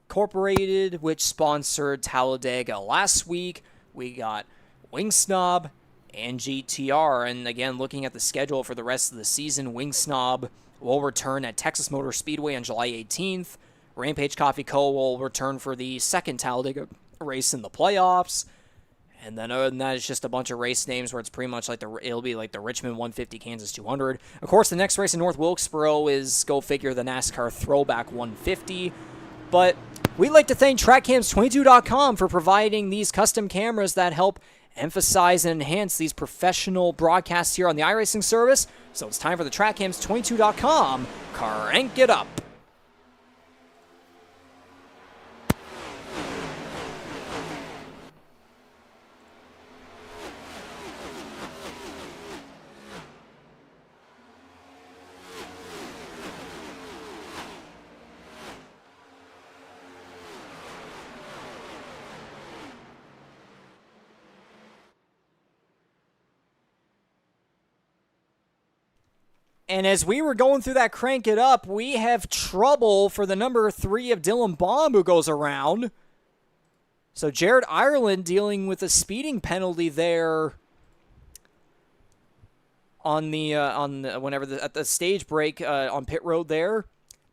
Incorporated, which sponsored Talladega last week. We got Wing Snob and GTR. And again, looking at the schedule for the rest of the season, Wing Snob will return at Texas Motor Speedway on July 18th. Rampage Coffee Co. will return for the second Talladega race in the playoffs. And then other than that, it's just a bunch of race names where it's pretty much like it'll be like the Richmond 150, Kansas 200. Of course, the next race in North Wilkesboro is, go figure, the NASCAR Throwback 150. But we'd like to thank TrackCams22.com for providing these custom cameras that help emphasize and enhance these professional broadcasts here on the iRacing service. So it's time for the TrackCams22.com. Crank it up. And as we were going through that crank it up, we have trouble for the number 3 of Dylan Baum who goes around. So Jared Ireland dealing with a speeding penalty there at the stage break on pit road there.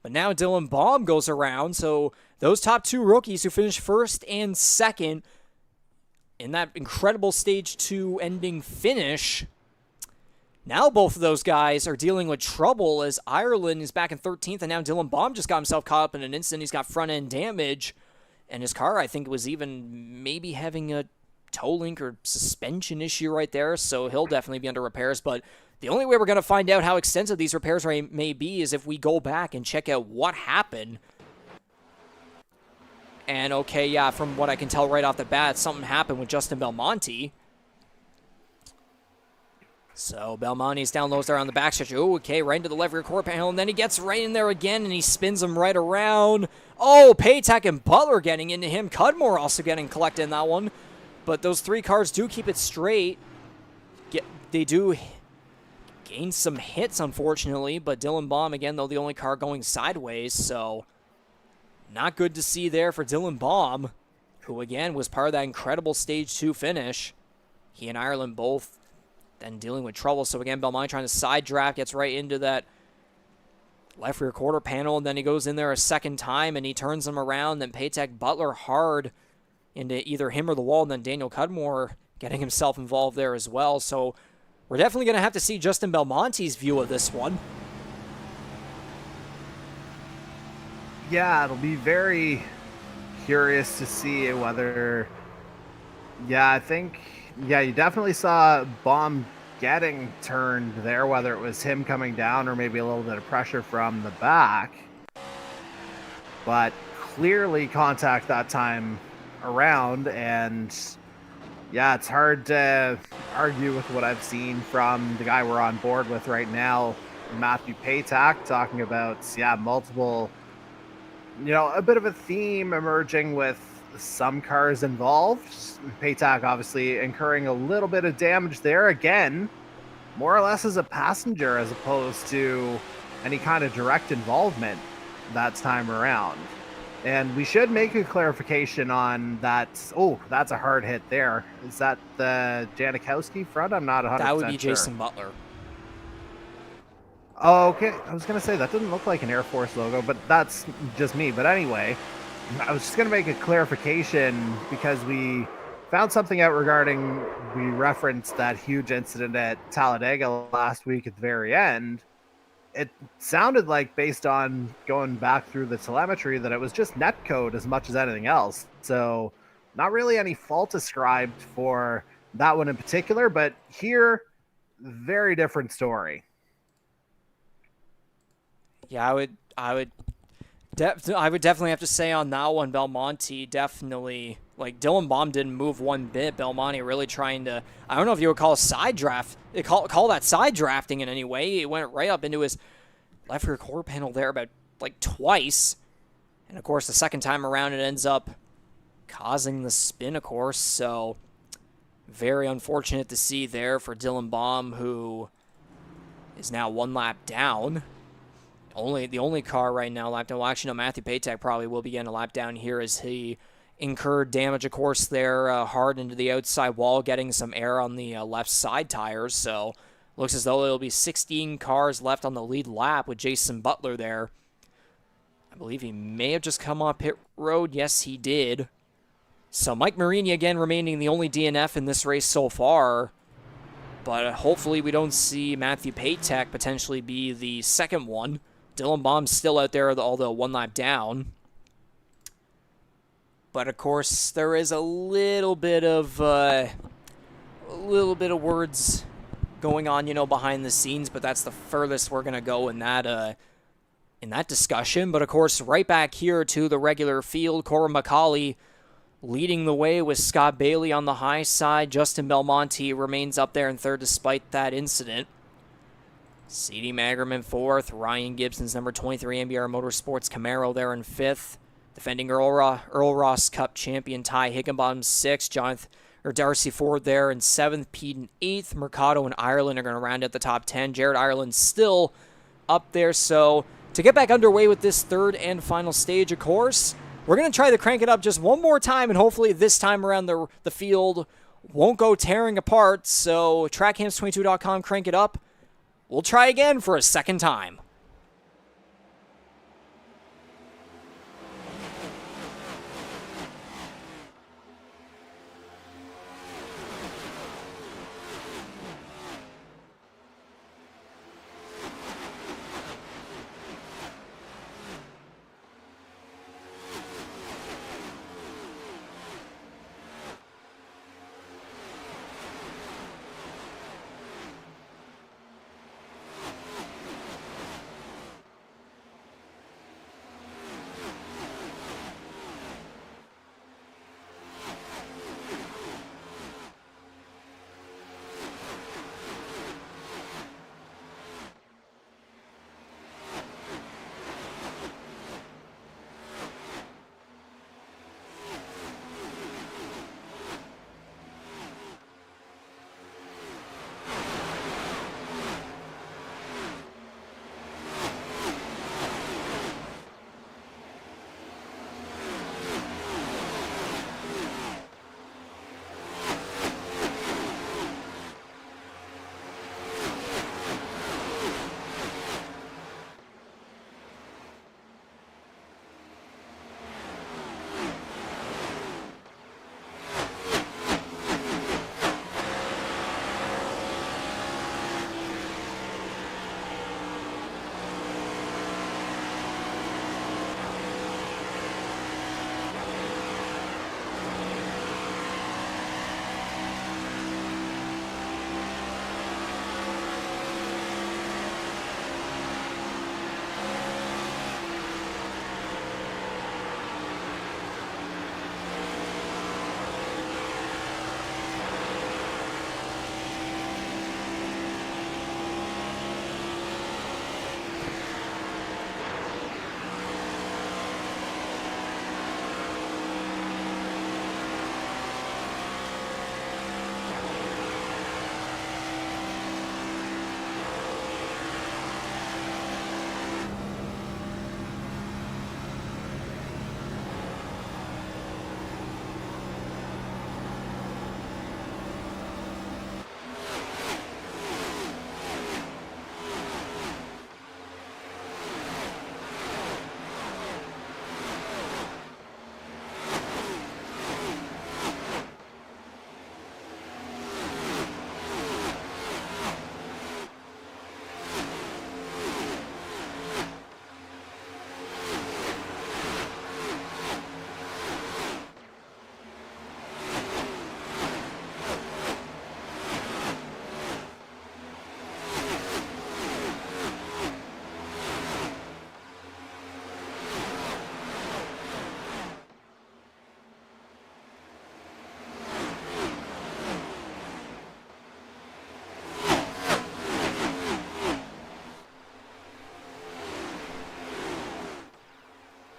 But now Dylan Baum goes around. So those top 2 rookies who finished first and second in that incredible stage 2 ending finish, now both of those guys are dealing with trouble as Ireland is back in 13th, and now Dylan Baum just got himself caught up in an incident. He's got front-end damage, and his car, I think, was even maybe having a toe link or suspension issue right there, so he'll definitely be under repairs. But the only way we're going to find out how extensive these repairs may be is if we go back and check out what happened. And, okay, yeah, from what I can tell right off the bat, something happened with Justin Belmonte. So Belmonte's down low there on the backstretch. Oh, okay, right into the left rear quarter panel, and then he gets right in there again, and he spins him right around. Oh, Paytech and Butler getting into him. Cudmore also getting collected in that one. But those 3 cars do keep it straight. They do gain some hits, unfortunately, but Dylan Baum, again, though, the only car going sideways, so not good to see there for Dylan Baum, who, again, was part of that incredible Stage 2 finish. He and Ireland both then dealing with trouble. So again, Belmonte trying to side draft, gets right into that left rear quarter panel, and then he goes in there a second time, and he turns him around. Then Paytech Butler hard into either him or the wall, and then Daniel Cudmore getting himself involved there as well. So we're definitely going to have to see Justin Belmonte's view of this one. Yeah, it'll be very curious to see whether... Yeah, I think... Yeah, you definitely saw Baum getting turned there, whether it was him coming down or maybe a little bit of pressure from the back. But clearly contact that time around, and yeah, it's hard to argue with what I've seen from the guy we're on board with right now, Matthew Paytech, talking about, multiple, a bit of a theme emerging with some cars involved. Paytech obviously incurring a little bit of damage there, again, more or less as a passenger as opposed to any kind of direct involvement that time around. And we should make a clarification on that. Oh, that's a hard hit there. Is that the Janikowski front? I'm not 100% sure. That would be Jason Butler. Oh, okay. I was going to say, that doesn't look like an Air Force logo, but that's just me. But anyway, I was just going to make a clarification because we found something out regarding, we referenced that huge incident at Talladega last week at the very end. It sounded like, based on going back through the telemetry, that it was just netcode as much as anything else. So not really any fault ascribed for that one in particular, but here, very different story. Yeah, I would definitely have to say on that one, Belmonte definitely, like, Dylan Baum didn't move one bit. Belmonte really trying to, I don't know if you would call call that side drafting in any way. It went right up into his left rear quarter panel there about like twice. And of course, the second time around, it ends up causing the spin, of course. So very unfortunate to see there for Dylan Baum, who is now one lap down. The only car right now lap down. Well, actually, no, Matthew Patek probably will be getting a lap down here as he incurred damage, of course, there hard into the outside wall, getting some air on the left side tires. So looks as though there'll be 16 cars left on the lead lap with Jason Butler there. I believe he may have just come off pit road. Yes, he did. So Mike Marini again remaining the only DNF in this race so far. But hopefully we don't see Matthew Patek potentially be the second one. Dylan Baum's still out there, although one lap down. But of course, there is a little bit of words going on, behind the scenes. But that's the furthest we're gonna go in that discussion. But of course, right back here to the regular field, Corbin MacAulay leading the way with Scott Bailey on the high side. Justin Belmonte remains up there in third despite that incident. C.D. Magerman fourth. Ryan Gibson's number 23 MBR Motorsports Camaro there in fifth. Defending Earl Ross Cup champion Ty Higginbottom sixth. Darcy Ford there in seventh. Pete in eighth. Mercado and Ireland are going to round out the top 10. Jared Ireland still up there. So to get back underway with this third and final stage, of course, we're going to try to crank it up just one more time, and hopefully this time around the field won't go tearing apart. So TrackHams22.com, crank it up. We'll try again for a second time.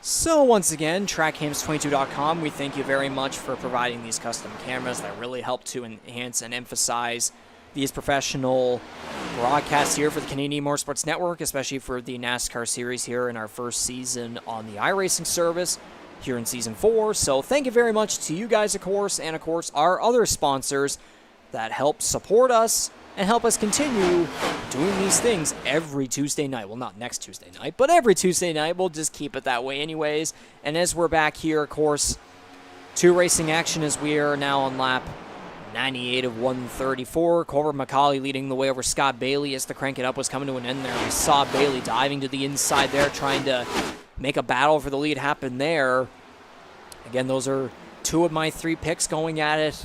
So once again, TrackCams22.com, we thank you very much for providing these custom cameras that really help to enhance and emphasize these professional broadcasts here for the Canadian eMotorsports Network, especially for the NASCAR Series here in our first season on the iRacing service here in Season 4. So thank you very much to you guys, of course, and of course our other sponsors that help support us and help us continue doing these things every Tuesday night. Well, not next Tuesday night, but every Tuesday night. We'll just keep it that way anyways. And as we're back here, of course, to racing action as we are now on lap 98 of 134. Corbin MacAulay leading the way over Scott Bailey as the crank it up was coming to an end there. We saw Bailey diving to the inside there, trying to make a battle for the lead happen there. Again, those are two of my three picks going at it.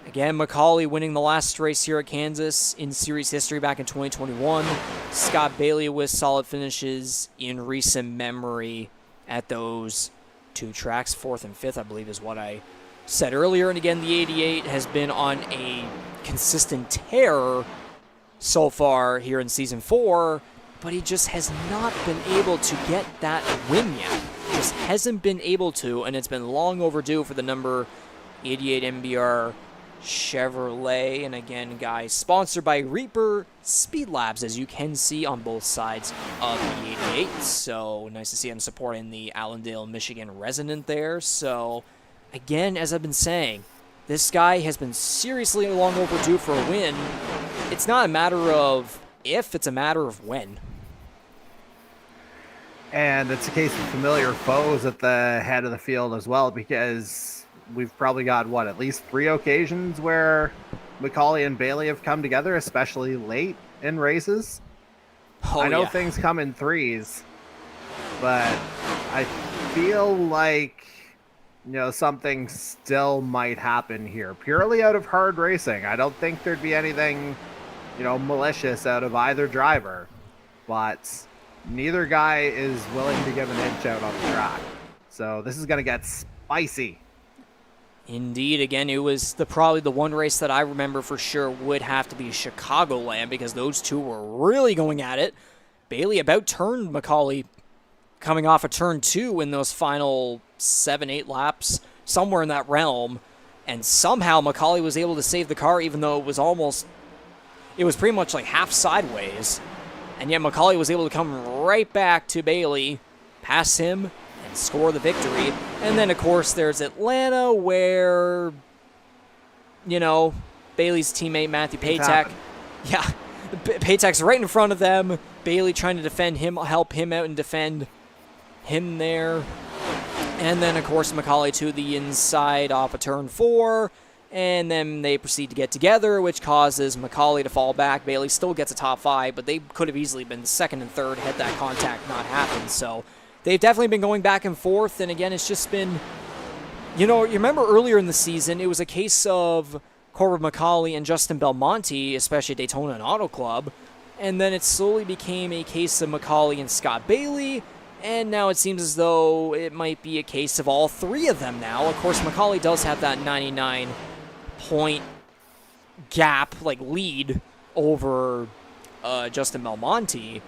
Again, MacAulay winning the last race here at Kansas in series history back in 2021. Scott Bailey with solid finishes in recent memory at those two tracks. 4th and 5th, I believe, is what I said earlier. And again, the 88 has been on a consistent tear so far here in Season 4, but he just has not been able to get that win yet. Just hasn't been able to, and it's been long overdue for the number 88 MBR Chevrolet. And again, guys, sponsored by Reaper Speed Labs, as you can see on both sides of the 88. So nice to see him supporting the Allendale, Michigan resident there. So again, as I've been saying, this guy has been seriously long overdue for a win. It's not a matter of if, it's a matter of when. And it's a case of familiar foes at the head of the field as well, because we've probably got, at least 3 occasions where MacAulay and Bailey have come together, especially late in races. I know things come in threes, but I feel like, something still might happen here, purely out of hard racing. I don't think there'd be anything, malicious out of either driver, but neither guy is willing to give an inch out on the track. So this is going to get spicy. Indeed. Again, it was probably the one race that I remember for sure would have to be Chicagoland, because those two were really going at it. Bailey about turned MacAulay coming off of turn 2 in those final 7-8 laps, somewhere in that realm, and somehow MacAulay was able to save the car, even though it was pretty much like half sideways, and yet MacAulay was able to come right back to Bailey, pass him, and score the victory. And then, of course, there's Atlanta, where, Bailey's teammate Matthew Patek, Patek's right in front of them, Bailey trying to defend him, help him out and defend him there. And then, of course, MacAulay to the inside off of turn 4, and then they proceed to get together, which causes MacAulay to fall back. Bailey still gets a top 5, but they could have easily been 2nd and 3rd had that contact not happened. So they've definitely been going back and forth, and again, it's just been, you remember earlier in the season, it was a case of Corbin MacAulay and Justin Belmonte, especially Daytona and Auto Club, and then it slowly became a case of MacAulay and Scott Bailey, and now it seems as though it might be a case of all 3 of them now. Of course, MacAulay does have that 99-point gap, lead over Justin Belmonte,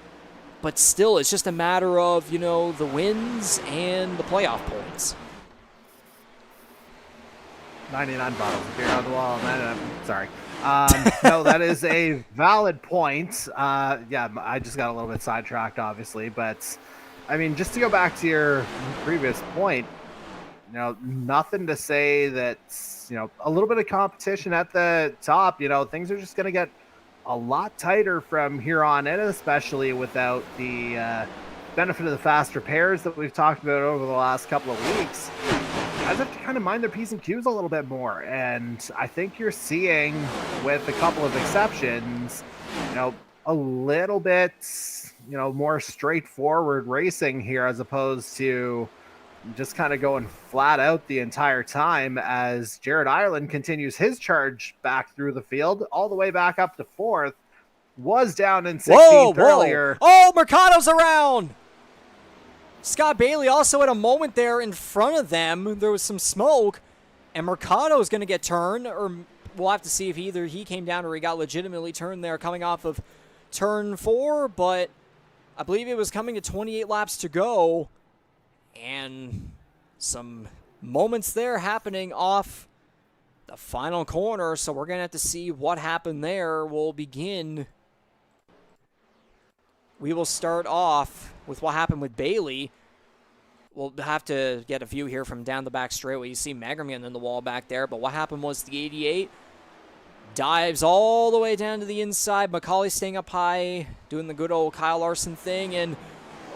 but still, it's just a matter of, the wins and the playoff points. 99 bottles of beer on the wall. 99, sorry. No, that is a valid point. I just got a little bit sidetracked, obviously, but I mean, just to go back to your previous point, nothing to say that, a little bit of competition at the top, things are just going to get a lot tighter from here on in, especially without the benefit of the fast repairs that we've talked about over the last couple of weeks. Guys have to kind of mind their P's and Q's a little bit more. And I think you're seeing, with a couple of exceptions, a little bit, more straightforward racing here, as opposed to just kind of going flat out the entire time, as Jared Ireland continues his charge back through the field, all the way back up to 4th. Was down in 16th earlier. Oh, Mercado's around! Scott Bailey also had a moment there in front of them. There was some smoke, and Mercado's going to get turned, or we'll have to see if either he came down or he got legitimately turned there coming off of turn 4, but I believe it was coming to 28 laps to go. And some moments there happening off the final corner, so we're going to have to see what happened there. We will start off with what happened with Bailey. We'll have to get a view here from down the back straightaway. You see Megerman in the wall back there, but what happened was the 88 dives all the way down to the inside. MacAulay staying up high, doing the good old Kyle Larson thing, and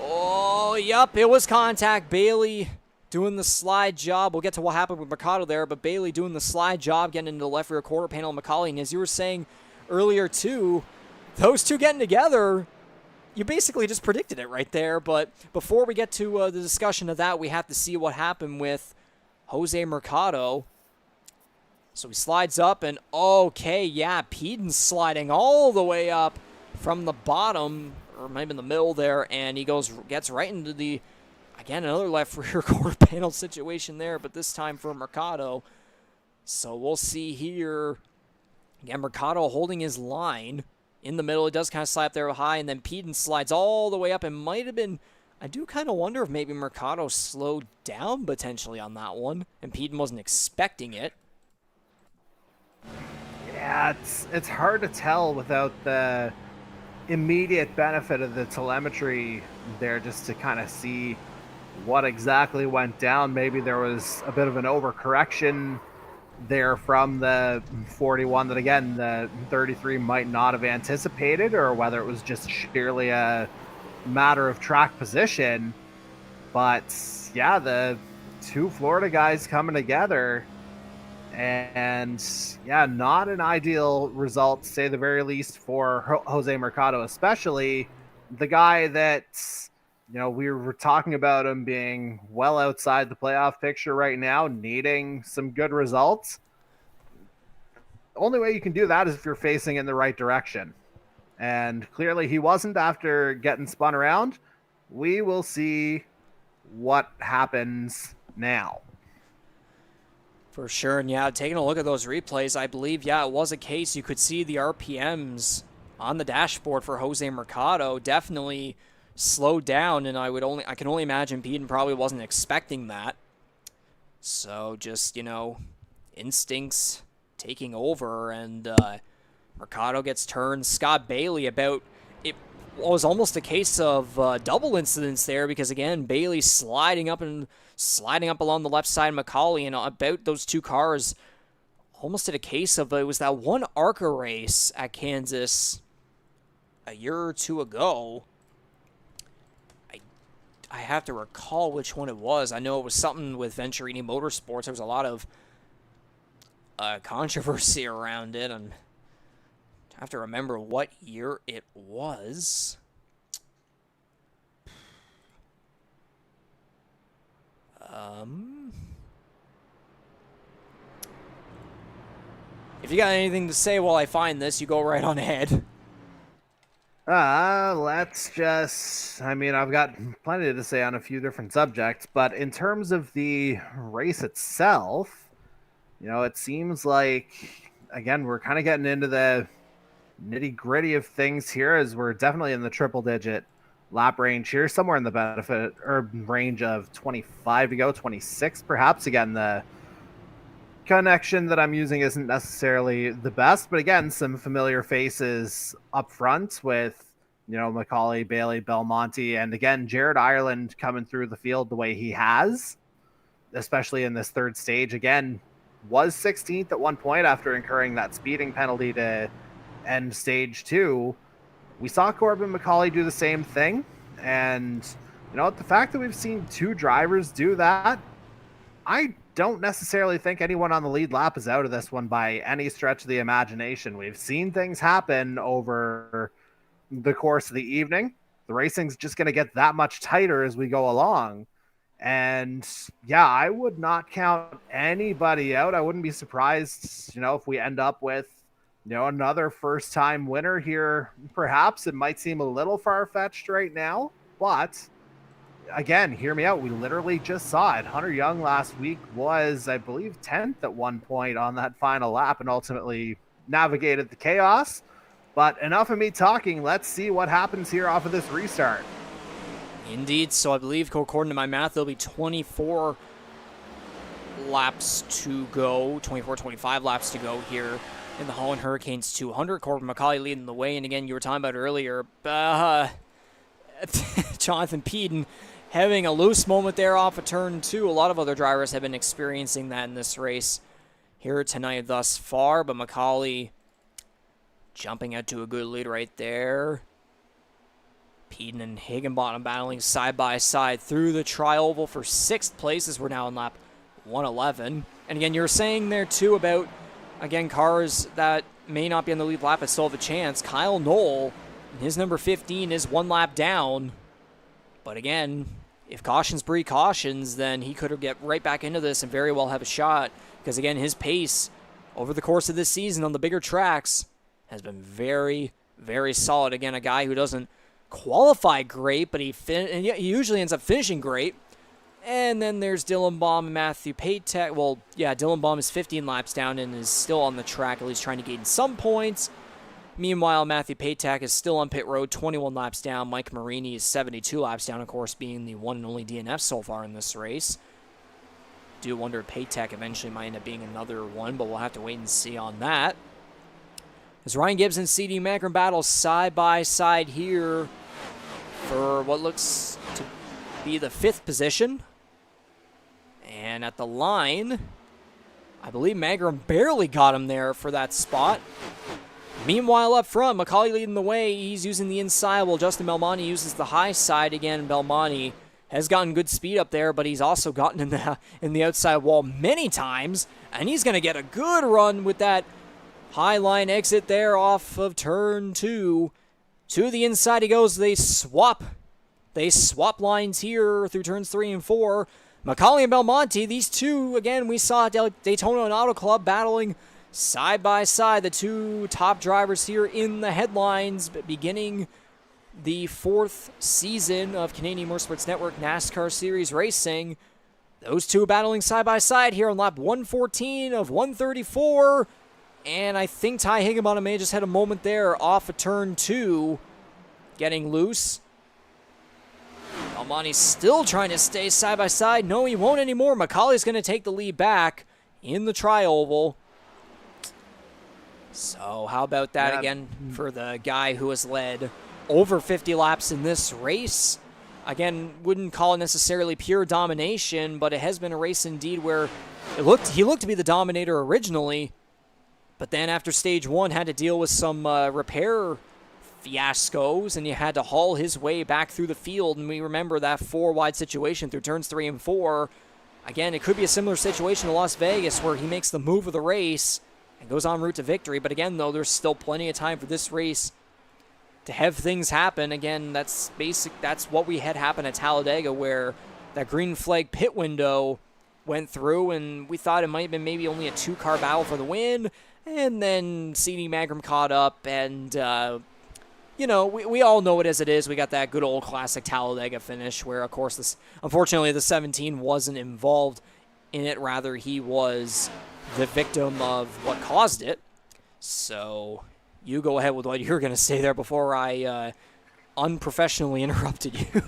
oh, yep, it was contact. Bailey doing the slide job. We'll get to what happened with Mercado there, but Bailey doing the slide job, getting into the left rear quarter panel of MacAulay. And as you were saying earlier too, those two getting together, you basically just predicted it right there. But before we get to the discussion of that, we have to see what happened with Jose Mercado. So he slides up, and okay, yeah, Peden sliding all the way up from the bottom, or maybe in the middle there, and he gets right into the, again, another left rear quarter panel situation there, but this time for Mercado. So we'll see here. Again, Mercado holding his line in the middle. It does kind of slide up there high, and then Peden slides all the way up. It might have been, I do kind of wonder if maybe Mercado slowed down potentially on that one, and Peden wasn't expecting it. Yeah, it's hard to tell without the immediate benefit of the telemetry there, just to kind of see what exactly went down. Maybe there was a bit of an overcorrection there from the 41 that, again, the 33 might not have anticipated, or whether it was just sheerly a matter of track position. But yeah, the two Florida guys coming together, and yeah, not an ideal result, to say the very least, for Jose Mercado, especially the guy that, you know, we were talking about him being well outside the playoff picture right now, needing some good results. The only way you can do that is if you're facing in the right direction. And clearly he wasn't after getting spun around. We will see what happens now. For sure, and yeah, taking a look at those replays, I believe, yeah, it was a case you could see the RPMs on the dashboard for Jose Mercado definitely slowed down, and I can only imagine Peden probably wasn't expecting that. So just, you know, instincts taking over, and Mercado gets turned. Scott Bailey about it was almost a case of double incidents there, because again, Bailey sliding up along the left side of MacAulay, and about those two cars almost did a case of, it was that one ARCA race at Kansas a year or two ago. I have to recall which one it was. I know it was something with Venturini Motorsports. There was a lot of controversy around it, and I have to remember what year it was. If you got anything to say while I find this, you go right on ahead. Let's just, I mean, I've got plenty to say on a few different subjects, but in terms of the race itself, you know, it seems like, again, we're kind of getting into the nitty gritty of things here, as we're definitely in the triple digit lap range here, somewhere in the benefit or range of 25 to go, 26 perhaps. Again, the connection that I'm using isn't necessarily the best, but again, some familiar faces up front with, you know, MacAulay, Bailey, Belmonte, and again, Jared Ireland coming through the field the way he has, especially in this third stage. Again, was 16th at one point after incurring that speeding penalty to end stage 2. We saw Corbin MacAulay do the same thing, and you know, the fact that we've seen two drivers do that, I don't necessarily think anyone on the lead lap is out of this one by any stretch of the imagination. We've seen things happen over the course of the evening. The racing's just going to get that much tighter as we go along. And yeah, I would not count anybody out. I wouldn't be surprised, you know, if we end up with, you know, another first time winner here. Perhaps it might seem a little far-fetched right now, but again, hear me out. We literally just saw it. Hunter Young last week was, I believe, 10th at one point on that final lap and ultimately navigated the chaos. But enough of me talking. Let's see what happens here off of this restart. Indeed, so I believe, according to my math, there'll be 24 laps to go, 25 laps to go here in the Holland Hurricanes 200. Corbin MacAulay leading the way, and again, you were talking about earlier, Jonathan Peden having a loose moment there off of turn 2. A lot of other drivers have been experiencing that in this race here tonight thus far, but MacAulay jumping out to a good lead right there. Peden and Higginbottom battling side by side through the tri-oval for 6th place as we're now in lap 111. And again, you were saying there too about, again, cars that may not be on the lead lap but still have a chance. Kyle Knoll, his number 15, is 1 lap down. But again, if cautions breed cautions, then he could get right back into this and very well have a shot. Because again, his pace over the course of this season on the bigger tracks has been very, very solid. Again, a guy who doesn't qualify great, but he usually ends up finishing great. And then there's Dylan Baum and Matthew Patek. Well, yeah, Dylan Baum is 15 laps down and is still on the track, at least trying to gain some points. Meanwhile, Matthew Patek is still on pit road, 21 laps down. Mike Marini is 72 laps down, of course, being the one and only DNF so far in this race. Do wonder if Patek eventually might end up being another one, but we'll have to wait and see on that. As Ryan Gibbs and CD Magrum battle side by side here for what looks to be the 5th position. And at the line, I believe Magrum barely got him there for that spot. Meanwhile, up front, MacAulay leading the way. He's using the inside while Justin Belmonte uses the high side again. Belmonte has gotten good speed up there, but he's also gotten in the outside wall many times, and he's going to get a good run with that high line exit there off of turn 2. To the inside he goes. They swap lines here through turns 3 and 4. MacAulay and Belmonte, these two, again, we saw Daytona and Auto Club battling side by side, the two top drivers here in the headlines, beginning the 4th season of Canadian Motorsports Network NASCAR Series racing. Those two battling side by side here on lap 114 of 134. And I think Ty Higginbottom may have just had a moment there off of turn 2, getting loose. Belmonte's still trying to stay side by side. No, he won't anymore. MacAulay's going to take the lead back in the tri-oval. So how about that again for the guy who has led over 50 laps in this race? Again, wouldn't call it necessarily pure domination, but it has been a race indeed where he looked to be the dominator originally, but then after stage 1 had to deal with some repair fiascos, and you had to haul his way back through the field. And we remember that 4-wide situation through turns 3 and 4. Again, it could be a similar situation to Las Vegas where he makes the move of the race and goes en route to victory. But again, though, there's still plenty of time for this race to have things happen. Again, that's what we had happen at Talladega, where that green flag pit window went through, and we thought it might have been maybe only a 2-car battle for the win. And then CD Magrum caught up, and we all know it as it is. We got that good old classic Talladega finish where, of course, unfortunately the 17 wasn't involved in it. Rather, he was the victim of what caused it. So you go ahead with what you're going to say there before I unprofessionally interrupted you.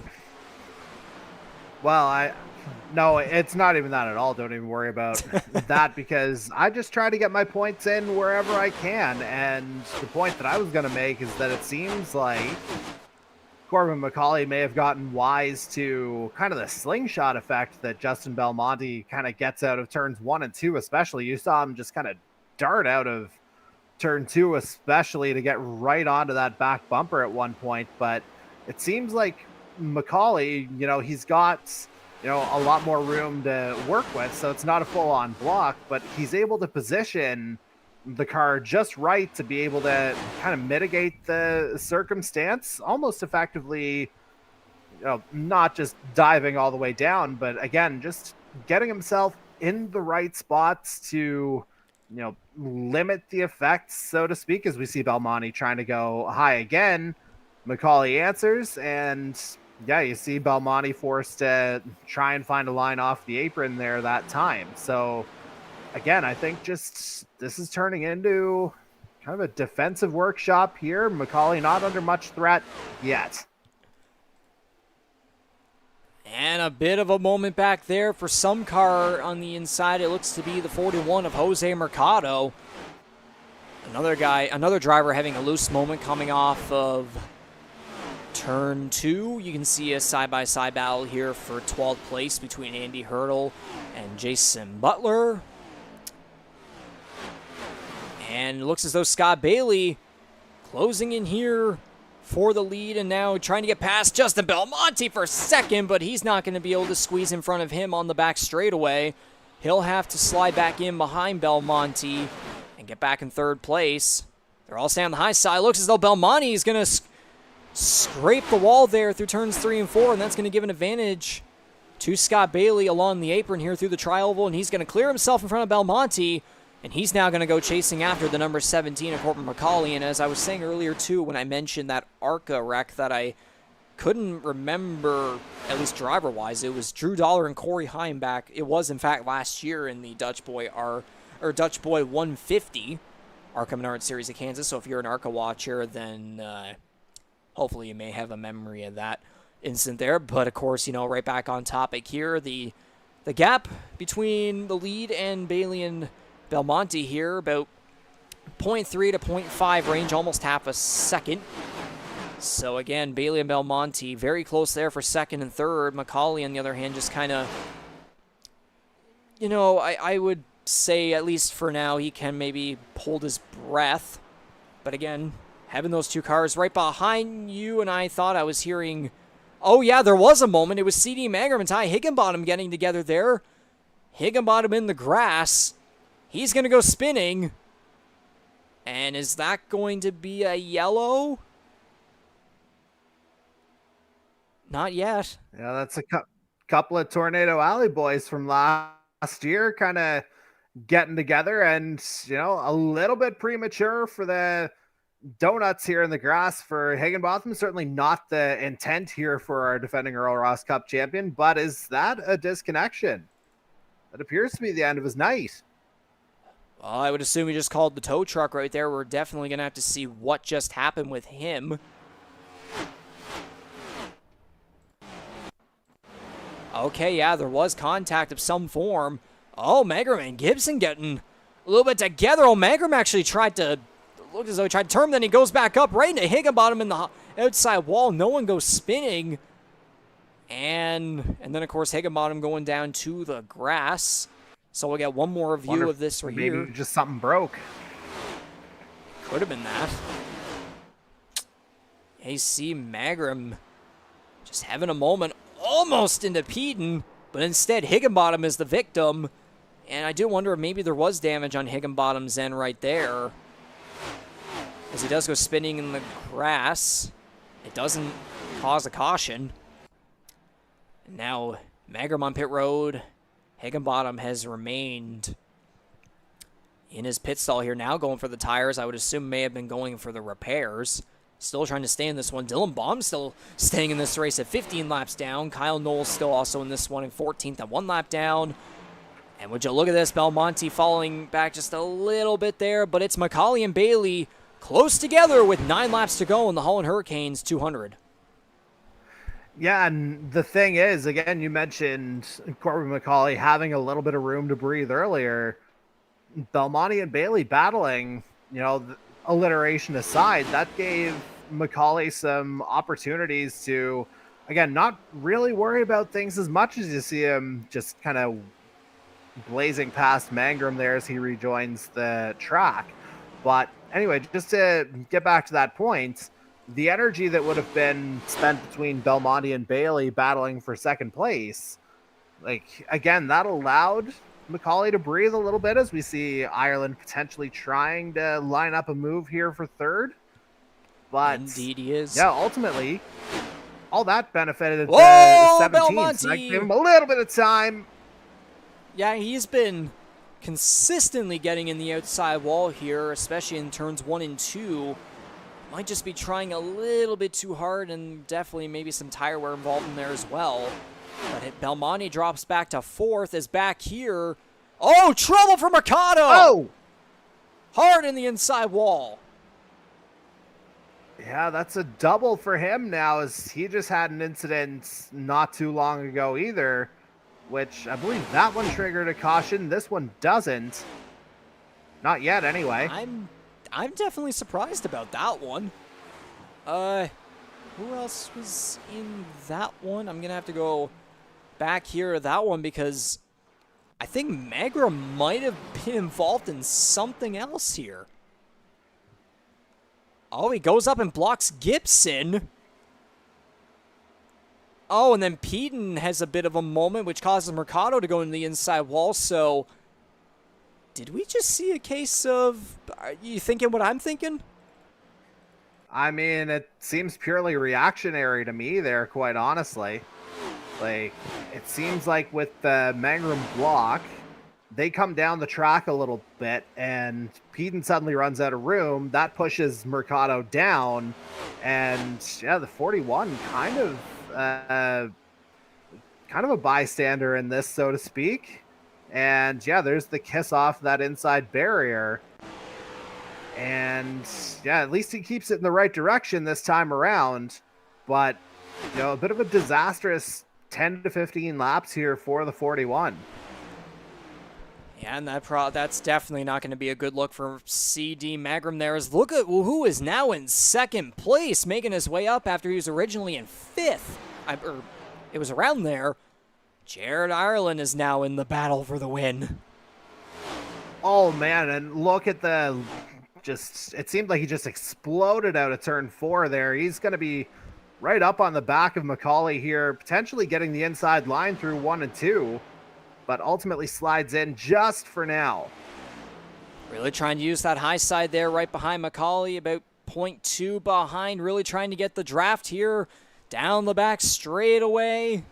Well, no, it's not even that at all. Don't even worry about that, because I just try to get my points in wherever I can. And the point that I was going to make is that it seems like Corbin MacAulay may have gotten wise to kind of the slingshot effect that Justin Belmonte kind of gets out of turns 1 and 2, especially. You saw him just kind of dart out of turn 2, especially to get right onto that back bumper at one point. But it seems like MacAulay, he's got a lot more room to work with, so it's not a full-on block, but he's able to position the car just right to be able to kind of mitigate the circumstance almost effectively, not just diving all the way down, but again, just getting himself in the right spots to, limit the effects, so to speak, as we see Belmonte trying to go high again. MacAulay answers, and yeah, you see Belmonte forced to try and find a line off the apron there that time. So again, I think this is turning into kind of a defensive workshop here. MacAulay not under much threat yet. And a bit of a moment back there for some car on the inside. It looks to be the 41 of Jose Mercado. Another driver having a loose moment coming off of turn 2. You can see a side-by-side battle here for 12th place between Andy Hurdle and Jason Butler. And it looks as though Scott Bailey closing in here for the lead, and now trying to get past Justin Belmonte for second, but he's not going to be able to squeeze in front of him on the back straightaway. He'll have to slide back in behind Belmonte and get back in third place. They're all staying on the high side. Looks as though Belmonte is going to scrape the wall there through turns 3 and 4, and that's going to give an advantage to Scott Bailey along the apron here through the tri-oval, and he's going to clear himself in front of Belmonte. And he's now going to go chasing after the number 17 of Corbin MacAulay. And as I was saying earlier, too, when I mentioned that ARCA wreck that I couldn't remember, at least driver-wise, it was Drew Dollar and Corey Heimbach. It was, in fact, last year in the Dutch Boy 150 ARCA Menard Series of Kansas. So if you're an ARCA watcher, then hopefully you may have a memory of that incident there. But, of course, right back on topic here, the gap between the lead and Bailey and Belmonte here, about 0.3 to 0.5 range, almost half a second. So again, Bailey and Belmonte very close there for second and third. MacAulay, on the other hand, just kind of, I would say, at least for now, he can maybe hold his breath. But again, having those two cars right behind you, and I thought I was hearing, oh yeah, there was a moment. It was CD Magram and Ty Higginbottom getting together there. Higginbottom in the grass. He's going to go spinning. And is that going to be a yellow? Not yet. Yeah, that's a couple of Tornado Alley boys from last year kind of getting together, and, a little bit premature for the donuts here in the grass for Higginbotham. Certainly not the intent here for our defending Earl Ross Cup champion, but is that a disconnection? That appears to be the end of his night. Well, I would assume he just called the tow truck right there. We're definitely going to have to see what just happened with him. Okay, yeah, there was contact of some form. Oh, Magram and Gibson getting a little bit together. Oh, Magram actually tried to, look as though he tried to turn, then he goes back up right into Higginbottom in the outside wall. No one goes spinning. And then, of course, Higginbottom going down to the grass. So we'll get one more view of this right here. Maybe just something broke. Could have been that. AC Magram just having a moment almost into Peden, but instead Higginbottom is the victim. And I do wonder if maybe there was damage on Higginbottom's end right there, as he does go spinning in the grass. It doesn't cause a caution. And now Magram on pit road. Higginbottom has remained in his pit stall here, now going for the tires. I would assume may have been going for the repairs. Still trying to stay in this one. Dylan Baum still staying in this race at 15 laps down. Kyle Knowles still also in this one in 14th at 1 lap down. And would you look at this, Belmonte falling back just a little bit there, but it's MacAulay and Bailey close together with 9 laps to go in the Holland Hurricanes 200. Yeah, and the thing is, again, you mentioned Corbin MacAulay having a little bit of room to breathe earlier. Belmonte and Bailey battling, alliteration aside, that gave MacAulay some opportunities to, again, not really worry about things as much as you see him just kind of blazing past Magram there as he rejoins the track. But anyway, just to get back to that point, the energy that would have been spent between Belmonte and Bailey battling for second place, again, that allowed MacAulay to breathe a little bit, as we see Ireland potentially trying to line up a move here for third. But indeed he is. Yeah, ultimately, all that benefited the 17th. Belmonte. So that gave him a little bit of time. Yeah, he's been consistently getting in the outside wall here, especially in turns 1 and 2. Might just be trying a little bit too hard, and definitely maybe some tire wear involved in there as well. But Belmonte drops back to 4th, is back here. Oh, trouble for Mercado! Oh! Hard in the inside wall. Yeah, that's a double for him now, as he just had an incident not too long ago either, which I believe that one triggered a caution. This one doesn't. Not yet, anyway. I'm definitely surprised about that one. Who else was in that one? I'm gonna have to go back here to that one because I think Magra might have been involved in something else here. Oh, he goes up and blocks Gibson. Oh, and then Peden has a bit of a moment, which causes Mercado to go into the inside wall. So, did we just see a case of... Are you thinking what I'm thinking? I mean, it seems purely reactionary to me there, quite honestly. Like, it seems like with the Mangrum block, they come down the track a little bit, and Peden suddenly runs out of room. That pushes Mercado down, and yeah, the 41 kind of a bystander in this, so to speak. And yeah, there's the kiss off that inside barrier. And yeah, at least he keeps it in the right direction this time around. But, a bit of a disastrous 10 to 15 laps here for the 41. Yeah, and that's definitely not going to be a good look for CD Magram there. Look at who is now in second place, making his way up after he was originally in fifth. It was around there. Jared Ireland is now in the battle for the win. Oh, man, and look at it seemed like he just exploded out of turn 4 there. He's going to be right up on the back of MacAulay here, potentially getting the inside line through 1 and 2, but ultimately slides in just for now. Really trying to use that high side there right behind MacAulay, about 0.2 behind, really trying to get the draft here down the back straight away.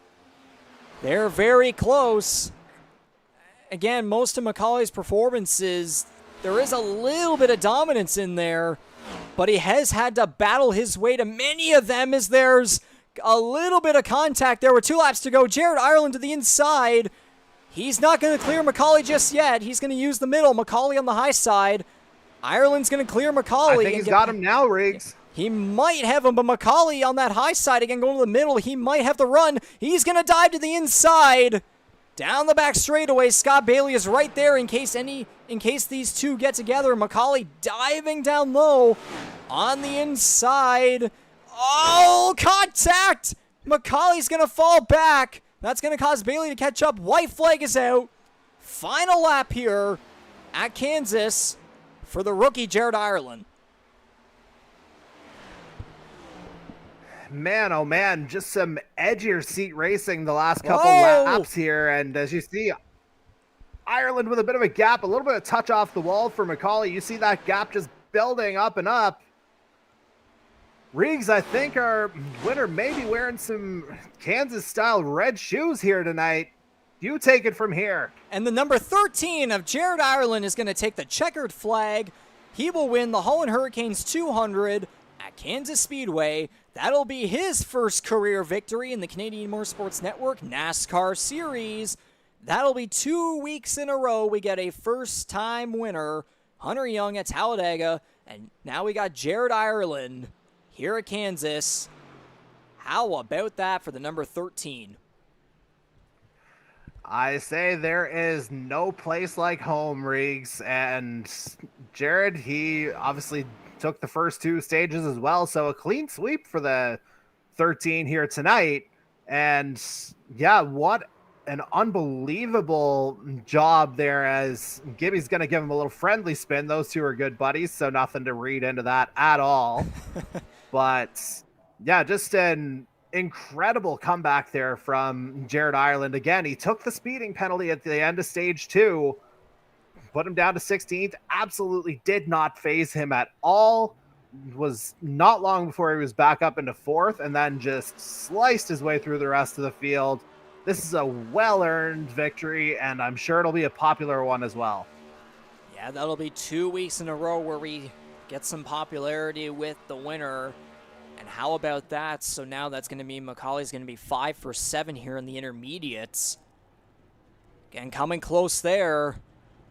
They're very close. Again, most of MacAulay's performances, there is a little bit of dominance in there, but he has had to battle his way to many of them as there's a little bit of contact there with 2 laps to go. Jared Ireland to the inside. He's not going to clear MacAulay just yet. He's going to use the middle. MacAulay on the high side. Ireland's going to clear MacAulay. I think he's got him now, Riggs. He might have him, but MacAulay on that high side again going to the middle. He might have the run. He's going to dive to the inside. Down the back straightaway, Scott Bailey is right there in case these two get together. MacAulay diving down low on the inside. Oh, contact! MacAulay's going to fall back. That's going to cause Bailey to catch up. White flag is out. Final lap here at Kansas for the rookie Jared Ireland. Man, oh man, just some edgier seat racing the last couple laps here. And as you see, Ireland with a bit of a gap, a little bit of touch off the wall for MacAulay. You see that gap just building up and up. Riggs, I think our winner may be wearing some Kansas-style red shoes here tonight. You take it from here. And the number 13 of Jared Ireland is going to take the checkered flag. He will win the Holland Hurricanes 200 at Kansas Speedway. That'll be his first career victory in the Canadian Motorsports Network NASCAR Series. That'll be 2 weeks in a row we get a first-time winner, Hunter Young at Talladega, and now we got Jared Ireland here at Kansas. How about that for the number 13? I say there is no place like home, Riggs. And Jared, he obviously took the first 2 stages as well, so a clean sweep for the 13 here tonight. And yeah, what an unbelievable job there, as Gibby's going to give him a little friendly spin. Those two are good buddies, so nothing to read into that at all. But yeah, just an incredible comeback there from Jared Ireland. Again, he took the speeding penalty at the end of stage 2, put him down to 16th. Absolutely did not phase him at all. Was not long before he was back up into 4th, and then just sliced his way through the rest of the field. This is a well-earned victory, and I'm sure it'll be a popular one as well. Yeah, that'll be 2 weeks in a row where we get some popularity with the winner. And how about that? So now that's going to mean MacAulay's going to be 5 for 7 here in the intermediates. Again, coming close there.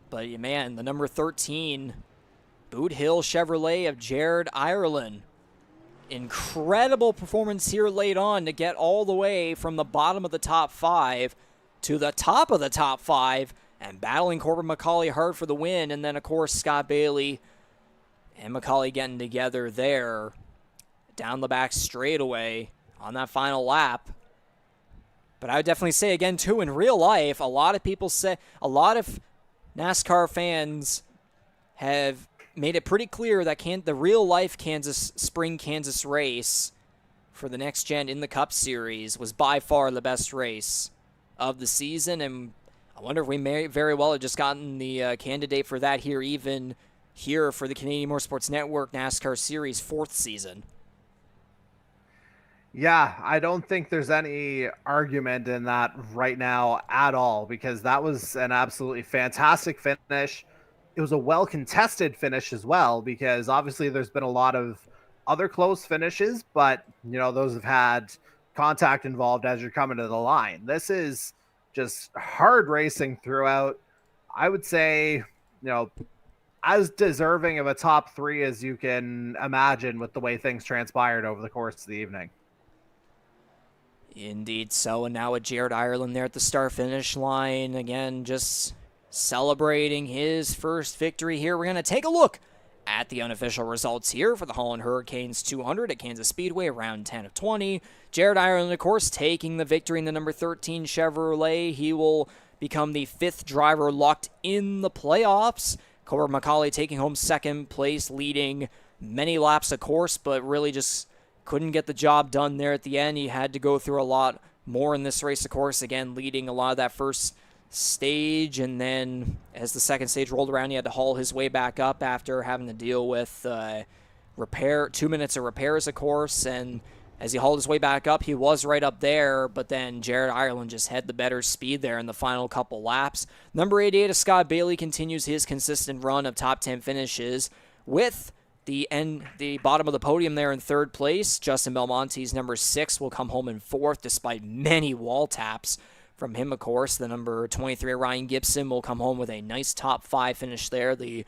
But man, the number 13, Boot Hill Chevrolet of Jared Ireland. incredible performance here late on to get all the way from the bottom of the top 5 to the top of the top 5 and battling Corbin MacAulay hard for the win. And then, of course, Scott Bailey and MacAulay getting together there down the back straightaway on that final lap. But I would definitely say, again, too, in real life, a lot of NASCAR fans have made it pretty clear that the real-life Spring Kansas race for the next gen in the Cup Series was by far the best race of the season, and I wonder if we may very well have just gotten the candidate for that even here for the Canadian Motorsports Network NASCAR Series 4th season. Yeah, I don't think there's any argument in that right now at all, because that was an absolutely fantastic finish. It was a well-contested finish as well, because obviously there's been a lot of other close finishes, but, those have had contact involved as you're coming to the line. This is just hard racing throughout. I would say, as deserving of a top 3 as you can imagine with the way things transpired over the course of the evening. Indeed so, and now with Jared Ireland there at the start-finish line, again, just celebrating his first victory here. We're going to take a look at the unofficial results here for the Holland Hurricanes 200 at Kansas Speedway, round 10 of 20. Jared Ireland, of course, taking the victory in the number 13 Chevrolet. He will become the 5th driver locked in the playoffs. Corbin MacAulay taking home 2nd place, leading many laps of course, but really just couldn't get the job done there at the end. He had to go through a lot more in this race, of course, again, leading a lot of that first stage, and then as the second stage rolled around, he had to haul his way back up after having to deal with 2 minutes of repairs, of course, and as he hauled his way back up, he was right up there, but then Jared Ireland just had the better speed there in the final couple laps. Number 88 of Scott Bailey continues his consistent run of top 10 finishes with the bottom of the podium there in 3rd place. Justin Belmonte's number 6 will come home in 4th despite many wall taps from him, of course. The number 23 Ryan Gibson will come home with a nice top 5 finish there. The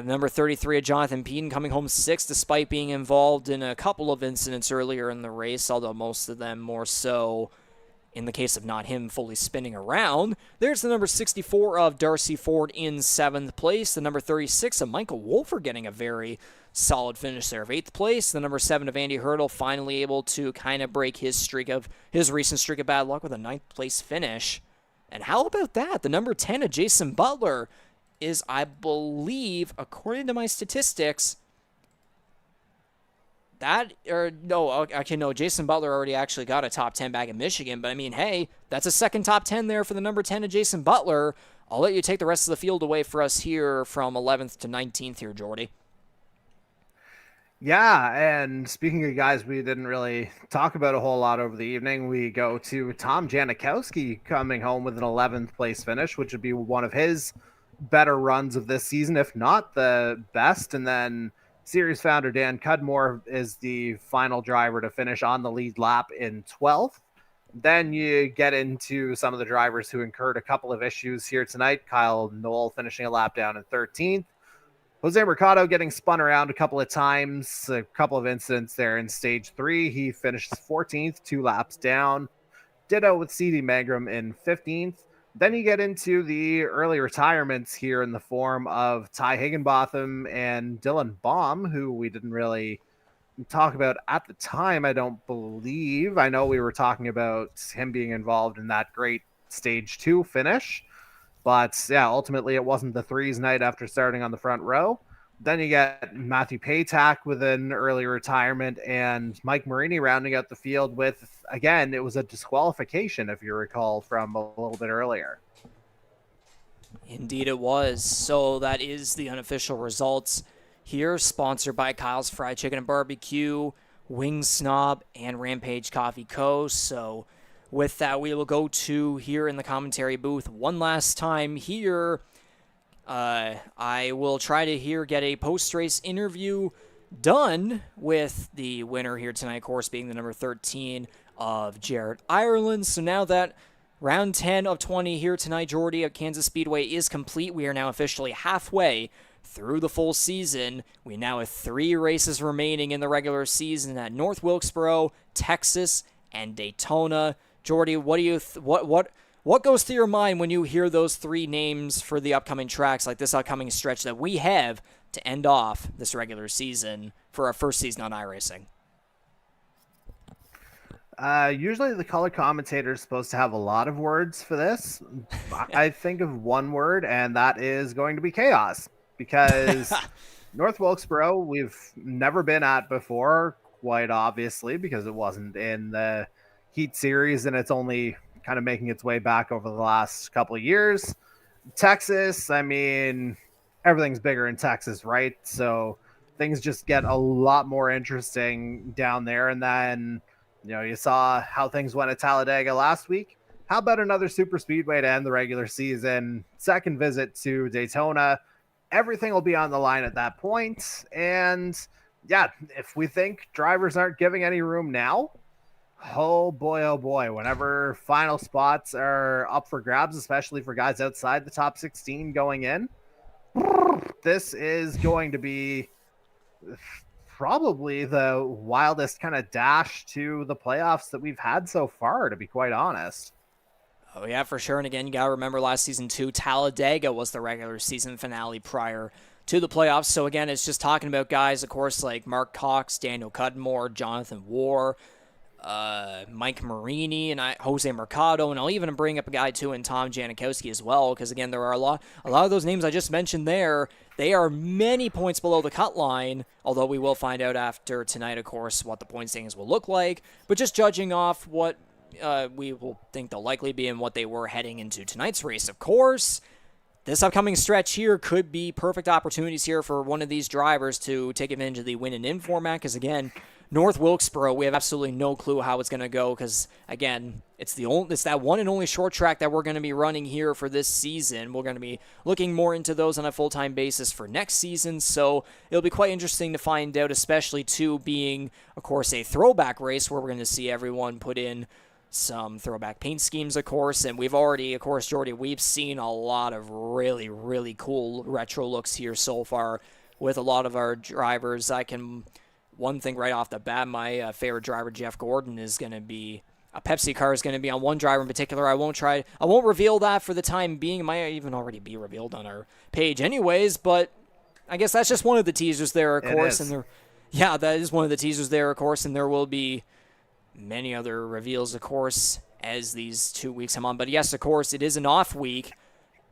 number 33 of Jonathan Peden coming home 6th despite being involved in a couple of incidents earlier in the race, although most of them more so in the case of not him fully spinning around. There's the number 64 of Darcy Ford in 7th place. The number 36 of Michael Wolfer getting a very solid finish there of 8th place. The number 7 of Andy Hurdle finally able to kind of break his recent streak of bad luck with a 9th place finish. And how about that? The number 10 of Jason Butler is, I believe, according to my statistics, Jason Butler already actually got a top 10 back in Michigan, but I mean, hey, that's a second top 10 there for the number 10 of Jason Butler. I'll let you take the rest of the field away for us here from 11th to 19th here, Jordy. Yeah, and speaking of guys we didn't really talk about a whole lot over the evening, we go to Tom Janikowski coming home with an 11th place finish, which would be one of his better runs of this season, if not the best. And then series founder Dan Cudmore is the final driver to finish on the lead lap in 12th. Then you get into some of the drivers who incurred a couple of issues here tonight. Kyle Knoll finishing a lap down in 13th. Jose Mercado getting spun around a couple of times, a couple of incidents there in stage 3. He finished 14th, 2 laps down. Ditto with C.D. Magram in 15th. Then you get into the early retirements here in the form of Ty Higginbotham and Dylan Baum, who we didn't really talk about at the time, I don't believe. I know we were talking about him being involved in that great stage 2 finish. But yeah, ultimately it wasn't the threes night after starting on the front row. Then you get Matthew Paytack with an early retirement and Mike Marini rounding out the field with, again, it was a disqualification, if you recall, from a little bit earlier. Indeed it was. So that is the unofficial results here, sponsored by Kyle's Fried Chicken and Barbecue, Wing Snob, and Rampage Coffee Co. So with that, we will go to here in the commentary booth one last time here. I will try to get a post-race interview done with the winner here tonight, of course, being the number 13 of Jared Ireland. So now that round 10 of 20 here tonight, Jordy, at Kansas Speedway is complete, we are now officially halfway through the full season. We now have 3 races remaining in the regular season at North Wilkesboro, Texas, and Daytona. Jordy, what do you what goes through your mind when you hear those 3 names for the upcoming tracks, like this upcoming stretch that we have to end off this regular season for our first season on iRacing? Usually the color commentator is supposed to have a lot of words for this. I think of one word, and that is going to be chaos, because North Wilkesboro, we've never been at before, quite obviously, because it wasn't in the Heat Series, and it's only kind of making its way back over the last couple of years. Texas, I mean, everything's bigger in Texas, right? So things just get a lot more interesting down there. And then, you saw how things went at Talladega last week. How about another super speedway to end the regular season? Second visit to Daytona. Everything will be on the line at that point. And yeah, if we think drivers aren't giving any room now, oh boy, whenever final spots are up for grabs, especially for guys outside the top 16 going in, this is going to be probably the wildest kind of dash to the playoffs that we've had so far, to be quite honest. Oh, yeah, for sure. And again, you got to remember last season, too, Talladega was the regular season finale prior to the playoffs. So, again, it's just talking about guys, of course, like Mark Cox, Daniel Cudmore, Jonathan Warr, Mike Marini, and Jose Mercado. And I'll even bring up a guy, too, in Tom Janikowski as well, because, again, there are a lot of those names I just mentioned there. They are many points below the cut line, although we will find out after tonight, of course, what the point standings will look like. But just judging off what we will think they'll likely be and what they were heading into tonight's race. Of course, this upcoming stretch here could be perfect opportunities here for one of these drivers to take advantage of the win and in format, because again, North Wilkesboro, we have absolutely no clue how it's going to go, because again, it's that one and only short track that we're going to be running here for this season. We're going to be looking more into those on a full-time basis for next season, so it'll be quite interesting to find out, especially too being, of course, a throwback race where we're going to see everyone put in some throwback paint schemes, of course, and we've already, of course, Jordy, we've seen a lot of really, really cool retro looks here so far with a lot of our drivers. One thing right off the bat, my favorite driver, Jeff Gordon, is going to be, a Pepsi car is going to be on one driver in particular. I won't reveal that for the time being. It might even already be revealed on our page anyways, but I guess that's just one of the teasers there, of course. That is one of the teasers there, of course, and there will be many other reveals, of course, as these 2 weeks come on. But yes, of course, it is an off week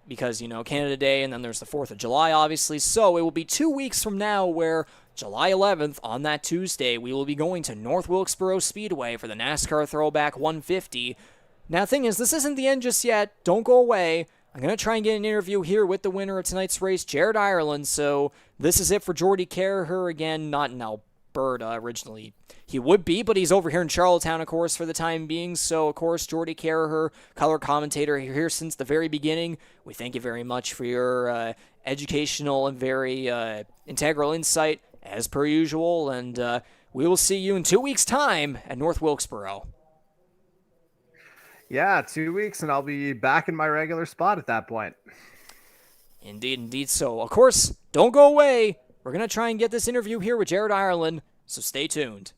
because, Canada Day, and then there's the 4th of July, obviously. So it will be 2 weeks from now where July 11th, on that Tuesday, we will be going to North Wilkesboro Speedway for the NASCAR Throwback 150. Now, the thing is, this isn't the end just yet. Don't go away. I'm going to try and get an interview here with the winner of tonight's race, Jared Ireland. So this is it for Jordy Carraher, again, not in Alberta originally. He would be, but he's over here in Charlottetown, of course, for the time being. So, of course, Jordy Carraher, color commentator here since the very beginning. We thank you very much for your educational and very integral insight, as per usual. And we will see you in 2 weeks' time at North Wilkesboro. Yeah, 2 weeks, and I'll be back in my regular spot at that point. Indeed so. Of course, don't go away. We're going to try and get this interview here with Jared Ireland, so stay tuned.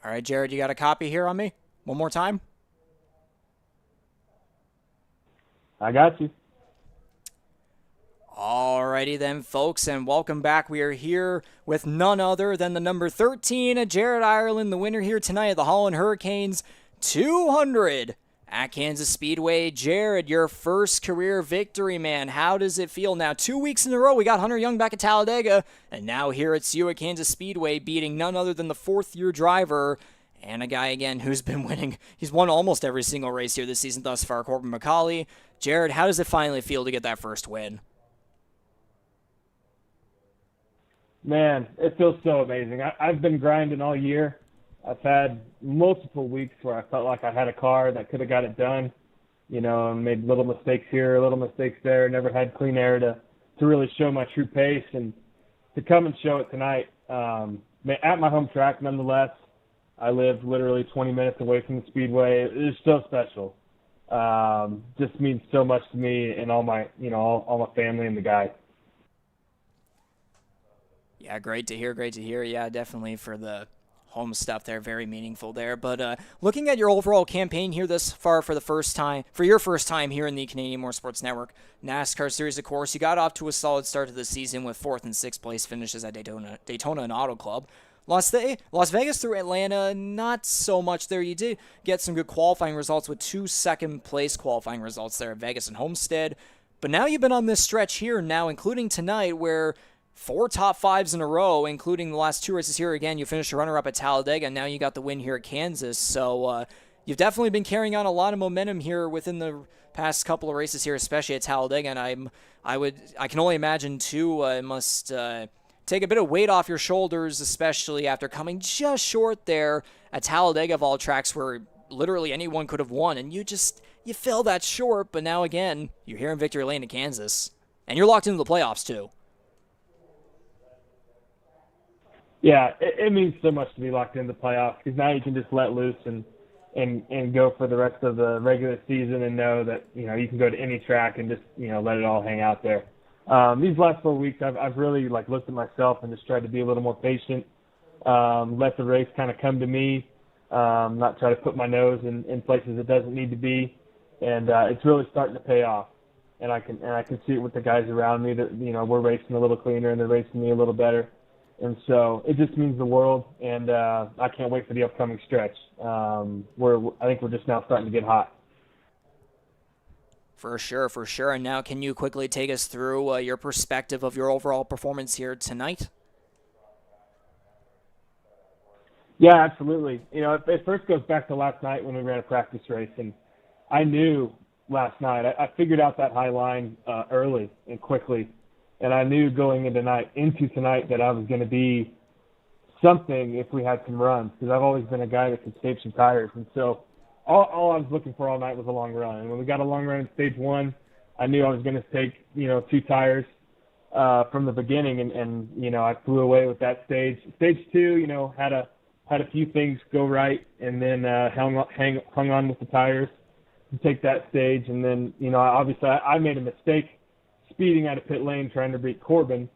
All right, Jared, you got a copy here on me? One more time? I got you. Alrighty then, folks, and welcome back. We are here with none other than the number 13, Jared Ireland, the winner here tonight at the Holland Hurricanes 200 at Kansas Speedway. Jared, your first career victory, man. How does it feel now? 2 weeks in a row, we got Hunter Young back at Talladega, and now here it's you at Kansas Speedway, beating none other than the fourth-year driver and a guy, again, who's been winning. He's won almost every single race here this season thus far, Corbin MacAulay. Jared, how does it finally feel to get that first win? Man, it feels so amazing. I've been grinding all year. I've had multiple weeks where I felt like I had a car that could have got it done, and made little mistakes here, little mistakes there, never had clean air to really show my true pace. And to come and show it tonight at my home track, nonetheless. I live literally 20 minutes away from the Speedway. It's so special. Just means so much to me and all my family and the guys. Yeah, great to hear. Yeah, definitely for the home stuff there, very meaningful there. But looking at your overall campaign here thus far for your first time here in the Canadian Motorsports Network NASCAR Series, of course, you got off to a solid start to the season with 4th and 6th place finishes at Daytona and Auto Club. Las Vegas through Atlanta, not so much there. You did get some good qualifying results with 2 second-place qualifying results there at Vegas and Homestead. But now you've been on this stretch here now, including tonight, where 4 top 5s in a row, including the last 2 races here. Again, you finished a runner-up at Talladega, and now you got the win here at Kansas. So you've definitely been carrying on a lot of momentum here within the past couple of races here, especially at Talladega. And I can only imagine, too, it must take a bit of weight off your shoulders, especially after coming just short there at Talladega of all tracks where literally anyone could have won, and you fell that short. But now again, you're here in victory lane in Kansas, and you're locked into the playoffs too. Yeah, it means so much to be locked into the playoffs because now you can just let loose and go for the rest of the regular season and know that you can go to any track and just let it all hang out there. These last 4 weeks, I've really looked at myself and just tried to be a little more patient, let the race kind of come to me, not try to put my nose in places it doesn't need to be, and it's really starting to pay off. And I can see it with the guys around me that we're racing a little cleaner and they're racing me a little better, and so it just means the world. And I can't wait for the upcoming stretch. I think we're just now starting to get hot. For sure. And now can you quickly take us through your perspective of your overall performance here tonight? Yeah, absolutely. It first goes back to last night when we ran a practice race, and I knew last night, I figured out that high line early and quickly, and I knew going into tonight that I was going to be something if we had some runs, because I've always been a guy that could save some tires, and so all I was looking for all night was a long run. And when we got a long run in stage 1, I knew I was going to take 2 tires from the beginning, and I flew away with that stage. Stage 2, had a few things go right, and then hung on with the tires to take that stage. And then obviously I made a mistake speeding out of pit lane trying to beat Corbin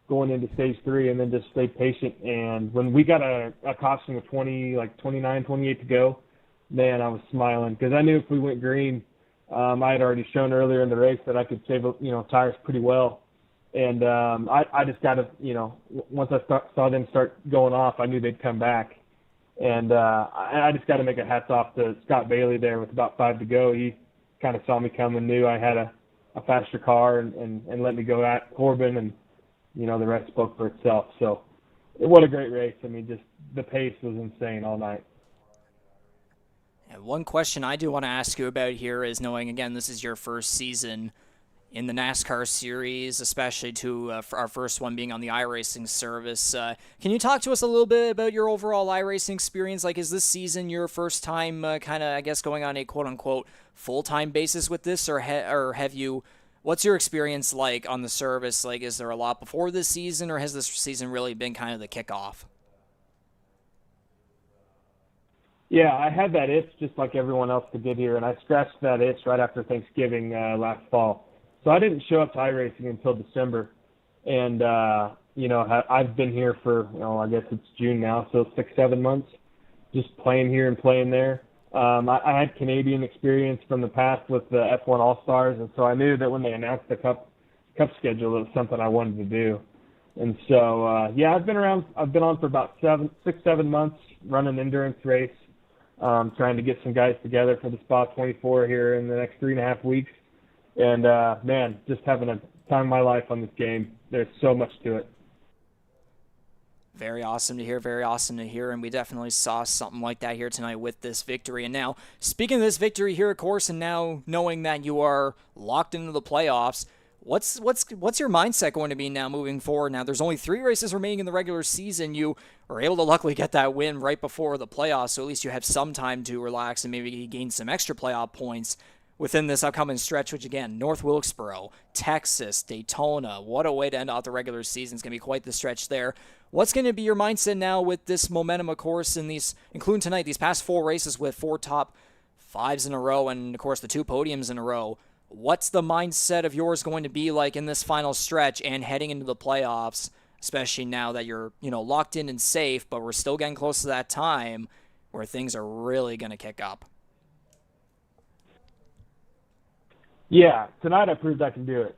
going into stage 3, and then just stayed patient. And when we got a caution with 29, 28 to go, man, I was smiling because I knew if we went green, I had already shown earlier in the race that I could save tires pretty well. And I just got to, once I saw them start going off, I knew they'd come back. And I just got to make a hats off to Scott Bailey there with about 5 to go. He kind of saw me coming, knew I had a faster car, and let me go at Corbin, and the rest spoke for itself. So what a great race. I mean, just the pace was insane all night. And one question I do want to ask you about here is, knowing, again, this is your first season in the NASCAR Series, especially for our first one being on the iRacing service. Can you talk to us a little bit about your overall iRacing experience? Is this season your first time going on a quote-unquote full-time basis with this, or have you – what's your experience like on the service? Is there a lot before this season, or has this season really been kind of the kickoff? Yeah, I had that itch just like everyone else to get here, and I scratched that itch right after Thanksgiving last fall. So I didn't show up to iRacing until December, and I've been here for I guess it's June now, so 6-7 months, just playing here and playing there. I had Canadian experience from the past with the F1 All-Stars, and so I knew that when they announced the Cup schedule, it was something I wanted to do. And so, I've been on for about 6-7 months running endurance race, trying to get some guys together for the Spa 24 here in the next 3.5 weeks. And, man, just having a time of my life on this game. There's so much to it. Very awesome to hear, very awesome to hear, and we definitely saw something like that here tonight with this victory. And now, speaking of this victory here, of course, and now knowing that you are locked into the playoffs, what's your mindset going to be now moving forward? Now, there's only 3 races remaining in the regular season. You were able to luckily get that win right before the playoffs, so at least you have some time to relax and maybe gain some extra playoff points within this upcoming stretch, which, again, North Wilkesboro, Texas, Daytona, what a way to end out the regular season. It's going to be quite the stretch there. What's going to be your mindset now with this momentum, of course, in these, including tonight, these past 4 races with 4 top 5s in a row and, of course, the 2 podiums in a row? What's the mindset of yours going to be like in this final stretch and heading into the playoffs, especially now that you're, locked in and safe, but we're still getting close to that time where things are really going to kick up? Yeah, tonight I proved I can do it.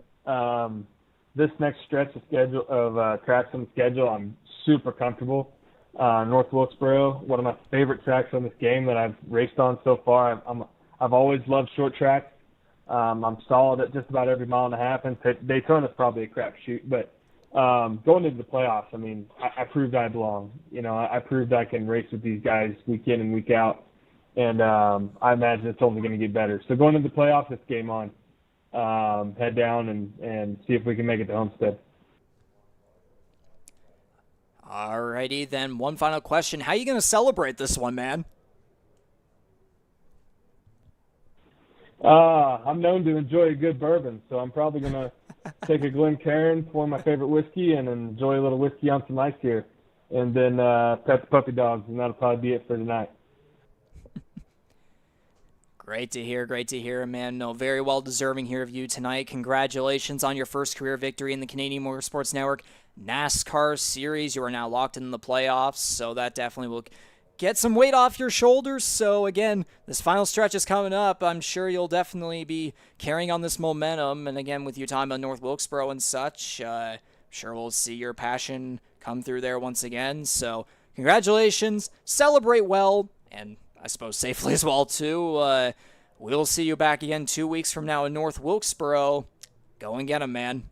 This next stretch of tracks on the schedule, I'm super comfortable. North Wilkesboro, one of my favorite tracks on this game that I've raced on so far. I've always loved short tracks. I'm solid at just about every 1.5 miles, and Daytona's probably a crapshoot. But going into the playoffs, I mean, I proved I belong. I proved I can race with these guys week in and week out, and I imagine it's only going to get better. So going into the playoffs, it's game on. Head down and see if we can make it to Homestead. Alrighty, then one final question. How are you going to celebrate this one, man? I'm known to enjoy a good bourbon, so I'm probably going to take a Glencairn, pour my favorite whiskey, and enjoy a little whiskey on some ice here. And then pet the puppy dogs, and that'll probably be it for tonight. Great to hear, man. No, very well deserving here of you tonight. Congratulations on your first career victory in the Canadian Motorsports Network NASCAR Series. You are now locked in the playoffs, so that definitely will get some weight off your shoulders. So again, this final stretch is coming up. I'm sure you'll definitely be carrying on this momentum. And again, with you talking about North Wilkesboro and such, sure we'll see your passion come through there once again. So congratulations, celebrate well, and I suppose safely as well, too. We'll see you back again 2 weeks from now in North Wilkesboro. Go and get 'em, man.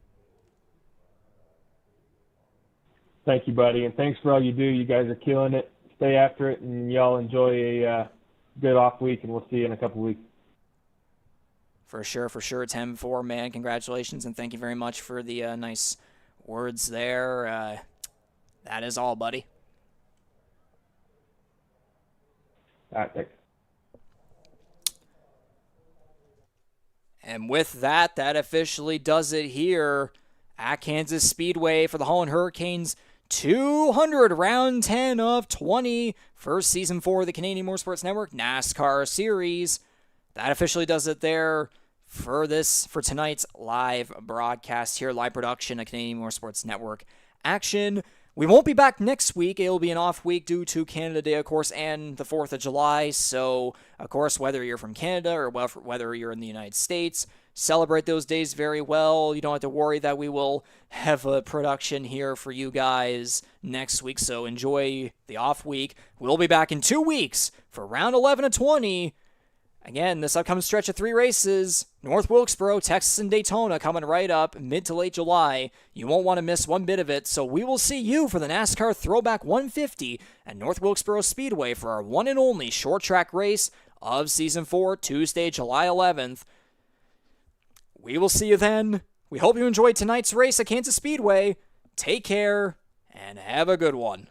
Thank you, buddy, and thanks for all you do. You guys are killing it. Stay after it, and y'all enjoy a good off week, and we'll see you in a couple weeks. For sure. 10-4, man. Congratulations, and thank you very much for the nice words there. That is all, buddy. All right, thanks. And with that, that officially does it here at Kansas Speedway for the Holland Hurricanes. 200, round 10 of 20, first season for the Canadian Motorsports Network NASCAR Series. That officially does it there for tonight's live broadcast here, live production of Canadian Motorsports Network action. We won't be back next week. It'll be an off week due to Canada Day, of course, and the 4th of July. So, of course, whether you're from Canada or whether you're in the United States, celebrate those days very well. You don't have to worry that we will have a production here for you guys next week. So enjoy the off week. We'll be back in 2 weeks for round 11 of 20. Again, this upcoming stretch of 3 races, North Wilkesboro, Texas, and Daytona coming right up mid to late July. You won't want to miss one bit of it, so we will see you for the NASCAR Throwback 150 at North Wilkesboro Speedway for our one and only short track race of Season 4, Tuesday, July 11th. We will see you then. We hope you enjoyed tonight's race at Kansas Speedway. Take care, and have a good one.